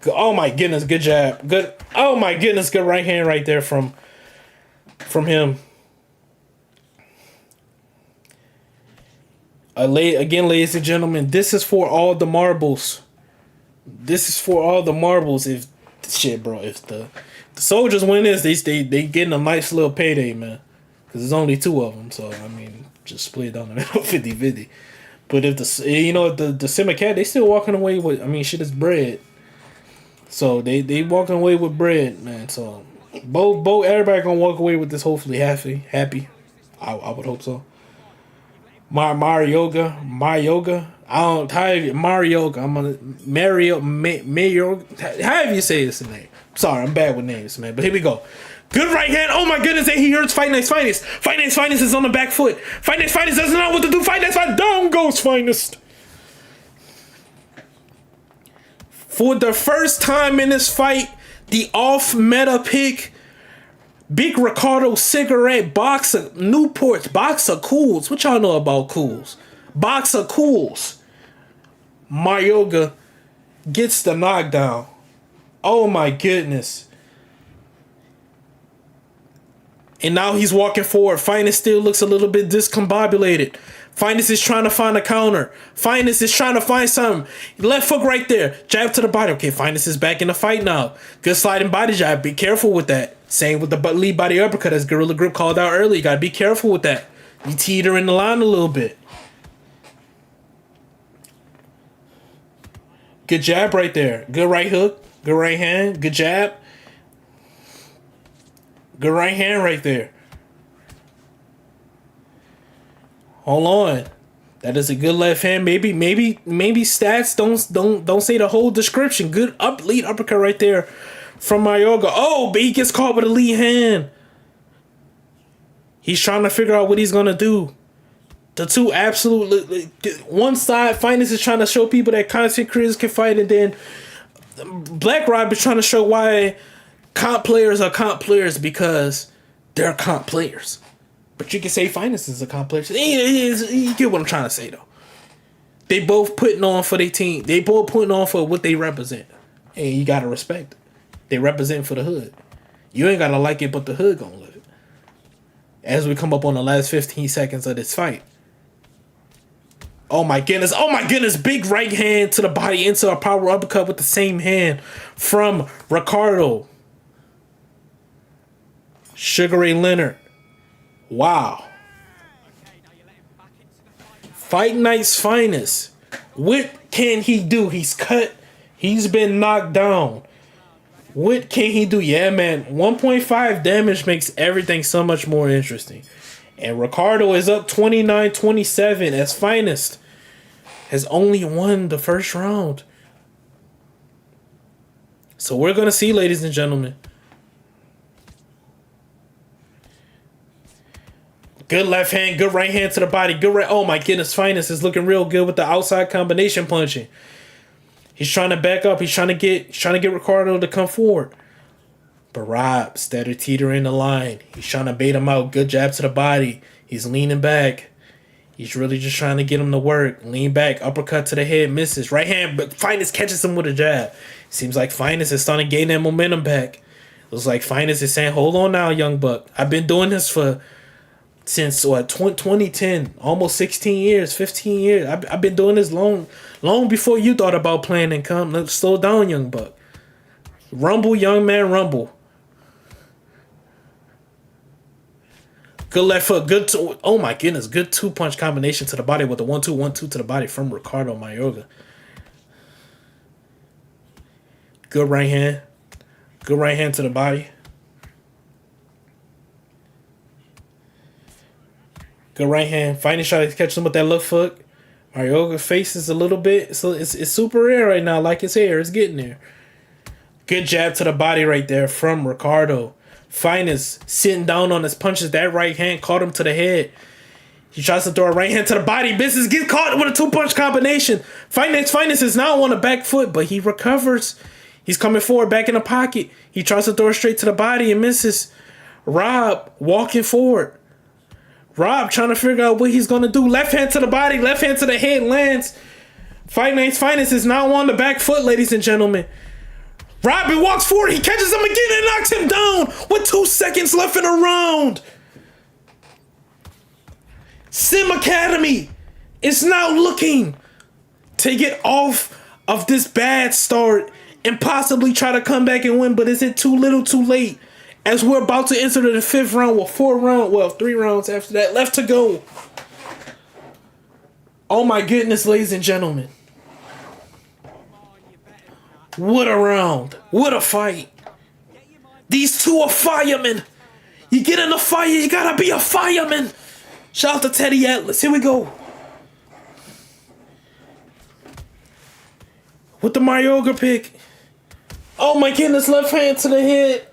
Oh my goodness, good jab. Good. Oh my goodness, good right hand right there from him. Again, ladies and gentlemen, this is for all the marbles. This is for all the marbles. If shit, bro, if the soldiers win this, they getting a nice little payday, man. Because there's only 2 of them, so I mean, just split down the middle 50-50. But if the Simicat, they still walking away with, I mean, shit is bread. So they walking away with bread, man. So both everybody gonna walk away with this hopefully happy. I would hope so. Marioga. I don't Marioga. I'm gonna Mario. However you say this name. Sorry, I'm bad with names, man. But here we go. Good right hand. Oh my goodness, and he hurts Fight Night's Finest. Fight Night's Finest is on the back foot. Fight Night's Finest doesn't know what to do. Fight Night's Finest. Down goes Finest. For the first time in this fight, the off-meta pick, Big Ricardo cigarette, box of Newports, box of Cools. What y'all know about Cools? Box of Cools. Mayoga gets the knockdown. Oh my goodness. And now he's walking forward. Finest still looks a little bit discombobulated. Finest is trying to find a counter. Finest is trying to find something. Left hook right there. Jab to the body. Okay, Finest is back in the fight now. Good sliding body jab. Be careful with that. Same with the lead body uppercut as Gorilla Grip called out early. You gotta be careful with that. You teeter in the line a little bit. Good jab right there. Good right hook. Good right hand. Good jab. Good right hand right there. Hold on. That is a good left hand. Maybe stats don't say the whole description. Good lead uppercut right there from Mayoga. Oh, but he gets caught with a lead hand. He's trying to figure out what he's gonna do. The two absolutely one side, Finest is trying to show people that content creators can fight, and then Black Rob is trying to show why comp players are comp players because they're comp players. But you can say Finest is a comp player. You get what I'm trying to say, though. They both putting on for their team. They both putting on for what they represent. And you gotta respect it. They represent for the hood. You ain't gotta like it, but the hood gonna live it. As we come up on the last 15 seconds of this fight. Oh my goodness. Oh my goodness. Big right hand to the body into a power uppercut with the same hand from Ricardo. Sugar Ray Leonard. Wow. Fight Night's Finest. What can he do? He's cut. He's been knocked down. What can he do? Yeah, man. 1.5 damage makes everything so much more interesting. And Ricardo is up 29-27 as Finest has only won the first round. So we're going to see, ladies and gentlemen. Good left hand, good right hand to the body. Good right. Oh my goodness, Finest is looking real good with the outside combination punching. He's trying to back up. He's trying to get Ricardo to come forward. But Rob, steady teetering the line. He's trying to bait him out. Good jab to the body. He's leaning back. He's really just trying to get him to work. Lean back, uppercut to the head, misses. Right hand, but Finest catches him with a jab. Seems like Finest is starting to gain that momentum back. Looks like Finest is saying, hold on now, young buck. I've been doing this since 2010, almost 16 years, 15 years. I've been doing this long before you thought about playing and come. Let's slow down, young buck. Rumble, young man, rumble. Good left foot, oh my goodness, good 2-punch combination to the body with the 1-2, 1-2 to the body from Ricardo Mayorga. Good right hand. Good right hand to the body. Good right hand. Finally trying to catch him with that left hook. Mayorga's face is a little bit, so it's super rare right now, like his hair. It's getting there. Good jab to the body right there from Ricardo. Finest sitting down on his punches. That right hand caught him to the head. He tries to throw a right hand to the body. Business gets caught with a 2-punch combination. Finest is now on the back foot, but he recovers. He's coming forward, back in the pocket. He tries to throw it straight to the body and misses. Rob walking forward. Rob trying to figure out what he's going to do. Left hand to the body, left hand to the head lands. Fight Night's Finest is now on the back foot, ladies and gentlemen. Robin walks forward. He catches him again and knocks him down with 2 seconds left in the round. Sim Academy is now looking to get off of this bad start and possibly try to come back and win, but is it too little too late as we're about to enter the 5th round with 3 rounds after that left to go. Oh my goodness, ladies and gentlemen. What a round. What a fight. These two are firemen. You get in the fire, you gotta be a fireman. Shout out to Teddy Atlas. Here we go. With the Mayorga pick. Oh my goodness, left hand to the head.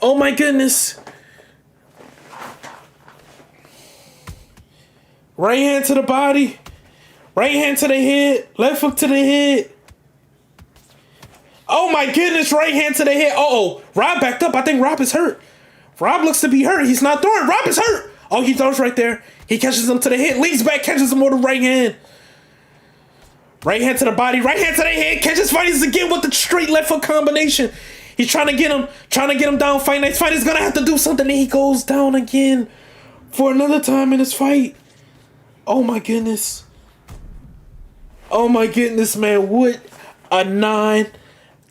Oh my goodness. Right hand to the body. Right hand to the head. Left hook to the head. Oh my goodness, right hand to the head. Uh-oh. Rob backed up. I think Rob is hurt. Rob looks to be hurt. He's not throwing. Rob is hurt. Oh, he throws right there. He catches him to the head. Leans back, catches him with the right hand. Right hand to the body. Right hand to the head. Catches Fighters again with the straight left hook combination. He's trying to get him down. Fight Night's Fighter's gonna have to do something. And he goes down again for another time in this fight. Oh my goodness. Oh my goodness, man. What a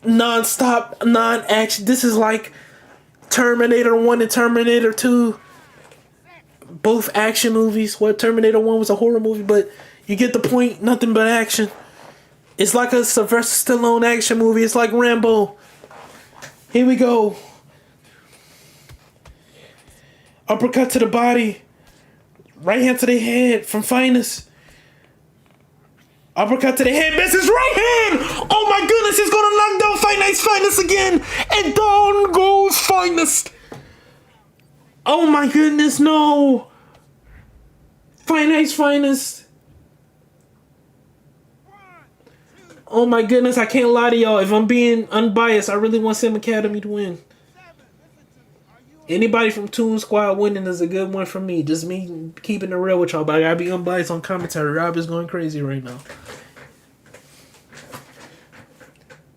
non-stop, non-action. This is like Terminator 1 and Terminator 2. Both action movies. Well, Terminator 1 was a horror movie, but you get the point. Nothing but action. It's like a Sylvester Stallone action movie. It's like Rambo. Here we go. Uppercut to the body. Right hand to the head from Finest. Uppercut to the head. Misses right hand. Oh my goodness. He's going to knock down Fight Night's Finest again. And down goes Finest. Oh my goodness. No. Fight Night's Finest. Oh my goodness, I can't lie to y'all. If I'm being unbiased, I really want Sam Academy to win. Anybody from Toon Squad winning is a good one for me. Just me keeping it real with y'all, but I gotta be unbiased on commentary. Rob is going crazy right now.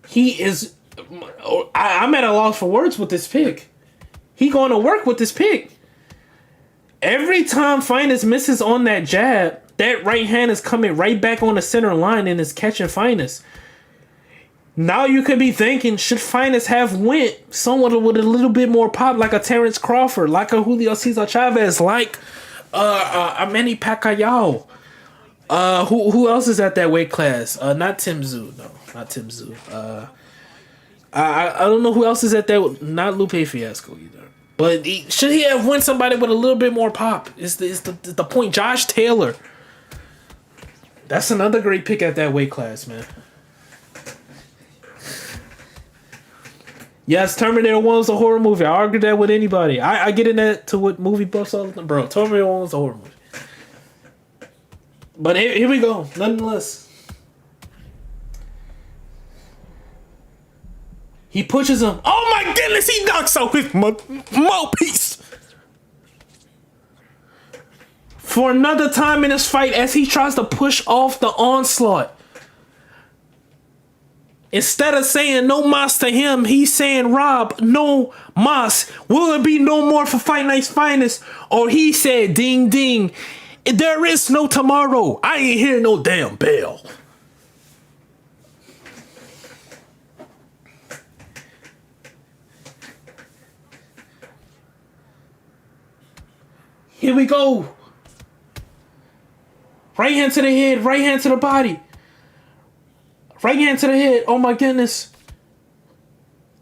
He is... I'm at a loss for words with this pick. He going to work with this pick. Every time Finest misses on that jab, that right hand is coming right back on the center line and is catching Finest. Now you could be thinking, should Finest have went someone with a little bit more pop, like a Terrence Crawford, like a Julio Cesar Chavez, like a Manny Pacquiao? Who else is at that weight class? Not Tim Tszyu. No, not Tim Tszyu. I don't know who else is at that. Not Lupe Fiasco either. But should he have won somebody with a little bit more pop? Is the point. Josh Taylor. That's another great pick at that weight class, man. Yes, Terminator 1 was a horror movie. I argue that with anybody. I get in that to what movie buffs all the time. Bro, Terminator 1 was a horror movie. But here we go. Nonetheless. He pushes him. Oh my goodness, he knocks out his mouthpiece. For another time in this fight as he tries to push off the onslaught. Instead of saying no mas to him, he's saying, Rob, no mas. Will it be no more for Fight Night's Finest? Or he said, ding, ding. There is no tomorrow. I ain't hear no damn bell. Here we go. Right hand to the head, right hand to the body. Right hand to the head. Oh my goodness.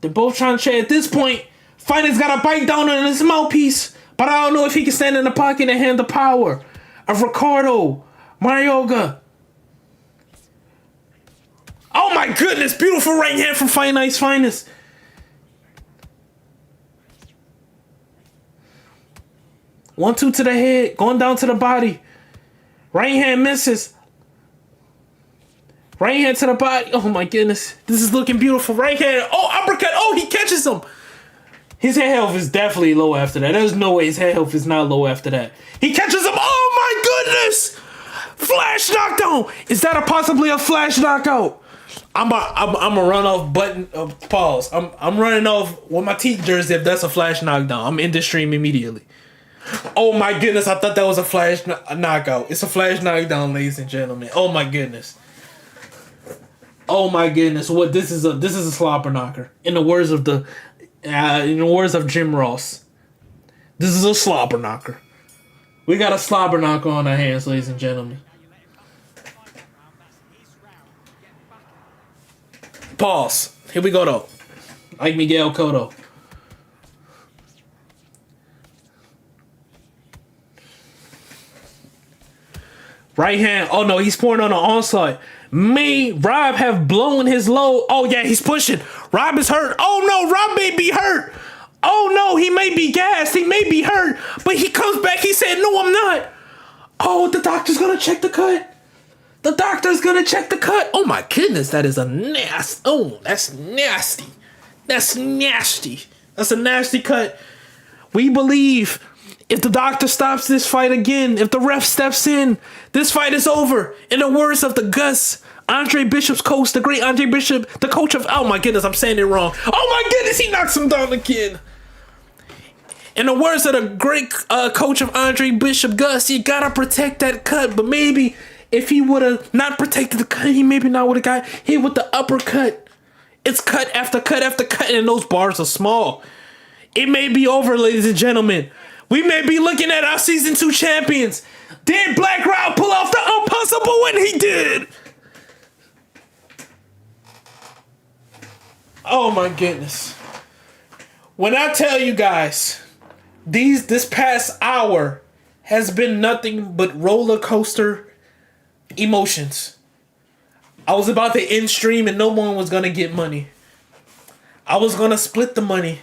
They're both trying to trade. At this point, Fighter's got to bite down on his mouthpiece. But I don't know if he can stand in the pocket and hand the power of Ricardo Mayorga. Oh my goodness. Beautiful right hand from Fight Night's Finest. One, two to the head. Going down to the body. Right hand misses. Right hand to the body. Oh my goodness. This is looking beautiful. Right hand. Oh, uppercut. Oh, he catches him. His head health is definitely low after that. There's no way his head health is not low after that. He catches him. Oh my goodness. Flash knockdown. Is that possibly a flash knockout? I'm a run off button. Pause. I'm running off with my teeth jersey if that's a flash knockdown. I'm in the stream immediately. Oh my goodness, I thought that was a flash knockout. It's a flash knockdown, ladies and gentlemen. Oh my goodness. Oh my goodness. What this is a slobber knocker. In the words of Jim Ross. This is a slobber knocker. We got a slobber knocker on our hands, ladies and gentlemen. Pause. Here we go though. Like Miguel Cotto. Right hand. Oh no, he's pouring on the onslaught. Rob have blown his load. Oh yeah, he's pushing. Rob is hurt. Oh no, Rob may be hurt. Oh no, he may be gassed. He may be hurt. But he comes back. He said, no, I'm not. Oh, the doctor's gonna check the cut. The doctor's gonna check the cut. Oh my goodness, that is a nasty. Oh, that's nasty. That's nasty. That's a nasty cut. We believe if the doctor stops this fight again, if the ref steps in, this fight is over. In the words of the Andre Bishop's coach, the great Andre Bishop, the coach of, oh my goodness, I'm saying it wrong. Oh my goodness, he knocks him down again. In the words of the great coach of Andre Bishop, Gus, you gotta protect that cut. But maybe if he would have not protected the cut, he maybe not would have got hit with the uppercut. It's cut after cut after cut, and those bars are small. It may be over, ladies and gentlemen. We may be looking at our season 2 champions. Did Black Rob pull off the impossible? And he did. Oh my goodness. When I tell you guys, this past hour has been nothing but roller coaster emotions. I was about to end stream and no one was gonna get money. I was gonna split the money.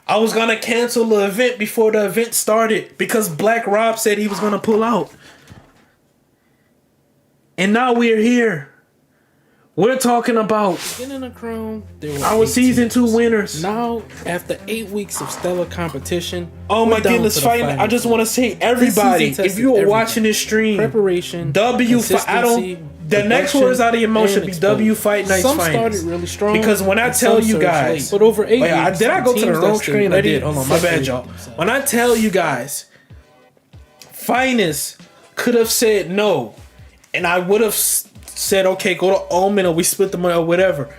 I was gonna cancel the event before the event started because Black Rob said he was gonna pull out. And now we're here. We're talking about In the Crown, our season 2 winners. Now, after 8 weeks of stellar competition, Oh my goodness, fighting! I just want to say, everybody, season if you are tested watching this stream, preparation, I don't. The next words out of your mouth should be W Fight Nights Some Finest. started really strong, Because when I and tell some you surged guys, late. But over 8 wait, weeks, did I go to the teams wrong that's screen? I ready did. Hold on, my bad, separated y'all. themselves. When I tell you guys, Finest could have said no, and I would have said, okay, go to Omen or we split the money or whatever.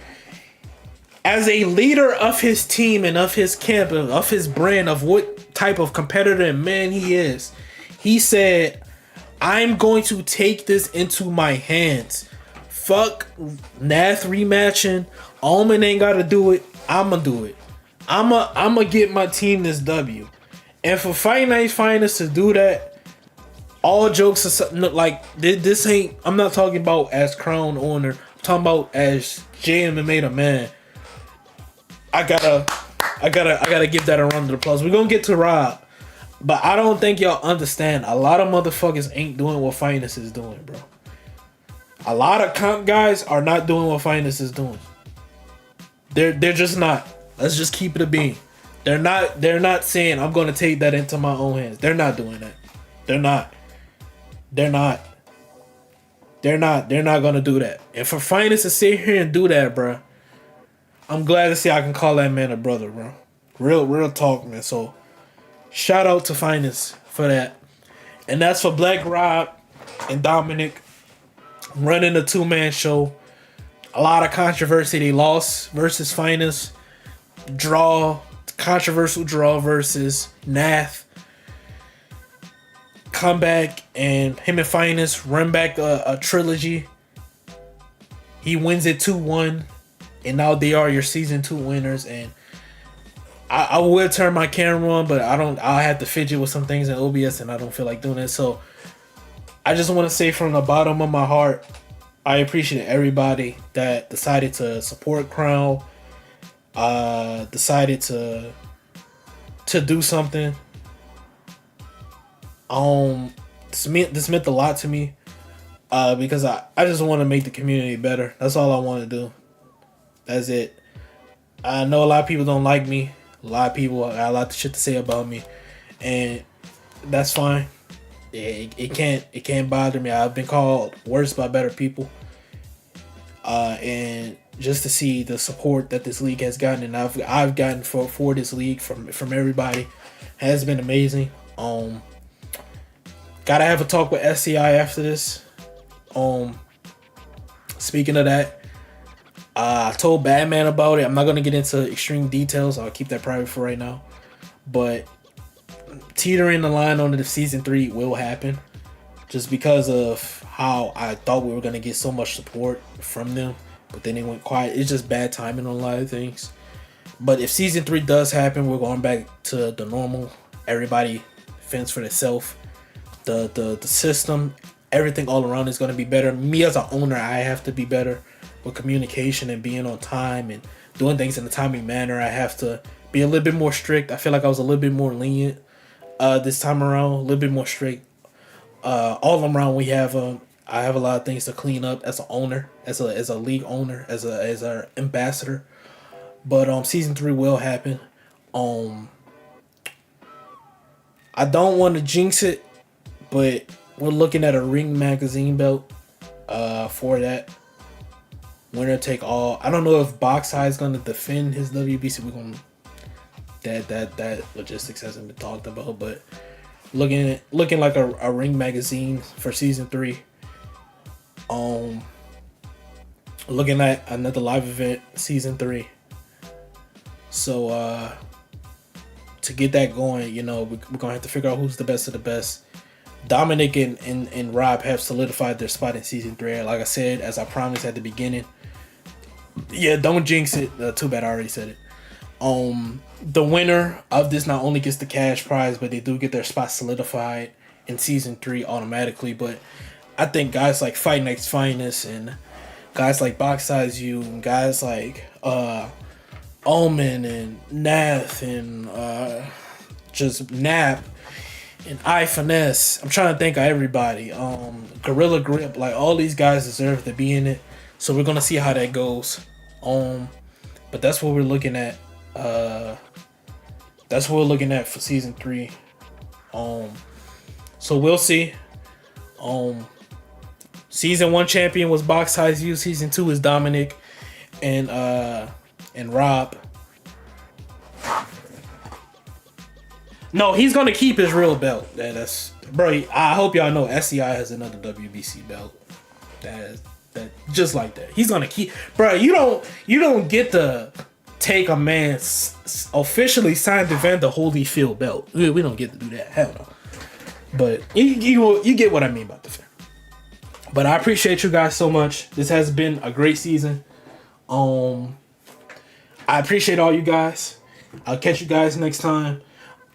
As a leader of his team and of his camp and of his brand, of what type of competitor and man he is, he said, I'm going to take this into my hands. Fuck Nath rematching. Omen ain't got to do it. I'ma do it. I'ma get my team this W. And for Fight Night Finest to do that, all jokes aside, like this ain't. I'm not talking about as crown owner. I'm talking about as JMMA the man. I gotta give that a round of applause. We're gonna get to Rob, but I don't think y'all understand. A lot of motherfuckers ain't doing what Finest is doing, bro. A lot of comp guys are not doing what Finest is doing. They're just not. Let's just keep it a bean. They're not saying I'm gonna take that into my own hands. They're not doing that. They're not gonna do that. And for Finest to sit here and do that, bro, I'm glad to see I can call that man a brother, bro. Real talk, man. So shout out to Finest for that. And that's for Black Rob and Dominic running a 2-man show. A lot of controversy. They lost versus Finest. Controversial draw versus Nath. Comeback, and him and Finest run back a trilogy. He wins it 2-1, and now they are your season 2 winners. And I will turn my camera on, but I'll have to fidget with some things in OBS, and I don't feel like doing it. So I just want to say from the bottom of my heart, I appreciate everybody that decided to support Crown, decided to do something. This meant a lot to me, because I just want to make the community better. That's all I want to do. That's it. I know a lot of people don't like me. A lot of people got a lot of shit to say about me, and that's fine. It can't bother me. I've been called worse by better people, and just to see the support that this league has gotten, and I've gotten for this league from everybody, has been amazing. Gotta have a talk with SCI after this. Speaking of that, I told Batman about it. I'm not gonna get into extreme details. I'll keep that private for right now. But teetering the line on the season 3 will happen, just because of how I thought we were gonna get so much support from them, but then they went quiet. It's just bad timing on a lot of things. But if season 3 does happen, we're going back to the normal. Everybody fends for themselves. The system, everything all around is going to be better. Me as an owner, I have to be better with communication and being on time and doing things in a timely manner. I have to be a little bit more strict. I feel like I was a little bit more lenient this time around, a little bit more strict. All around, I have a lot of things to clean up as an owner, as a league owner, as an ambassador. But season 3 will happen. I don't want to jinx it, but we're looking at a Ring Magazine belt for that. Winner take all. I don't know if Box High is going to defend his WBC. We're going that logistics hasn't been talked about, but looking like a Ring Magazine for season 3. Looking at another live event season 3. So to get that going, we're gonna have to figure out who's the best of the best. Dominic and Rob have solidified their spot in season 3. Like I said, as I promised at the beginning. Yeah, don't jinx it. Too bad I already said it. The winner of this not only gets the cash prize, but they do get their spot solidified in season 3 automatically. But I think guys like Fight Next Finest and guys like Box Size U and guys like Omen and Nath and just Nap and I Finesse. I'm trying to think of everybody. Gorilla Grip, like all these guys deserve to be in it. So we're gonna see how that goes. But that's what we're looking at. That's what we're looking at for season 3. So we'll see. Season 1 champion was Box Size U. Season 2 is Dominic and Rob. No, he's gonna keep his real belt. That's bro. I hope y'all know SCI has another WBC belt. That just like that. He's gonna keep. Bro, you don't get to take a man's officially signed event the Holyfield belt. We don't get to do that. Hell no. But you get what I mean about the film. But I appreciate you guys so much. This has been a great season. I appreciate all you guys. I'll catch you guys next time.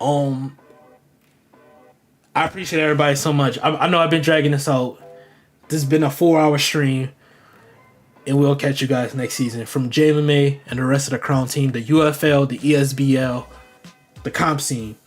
I appreciate everybody so much. I know I've been dragging this out. This has been a 4-hour stream. And we'll catch you guys next season. From JMMA and the rest of the Crown team, the UFL, the ESBL, the comp scene.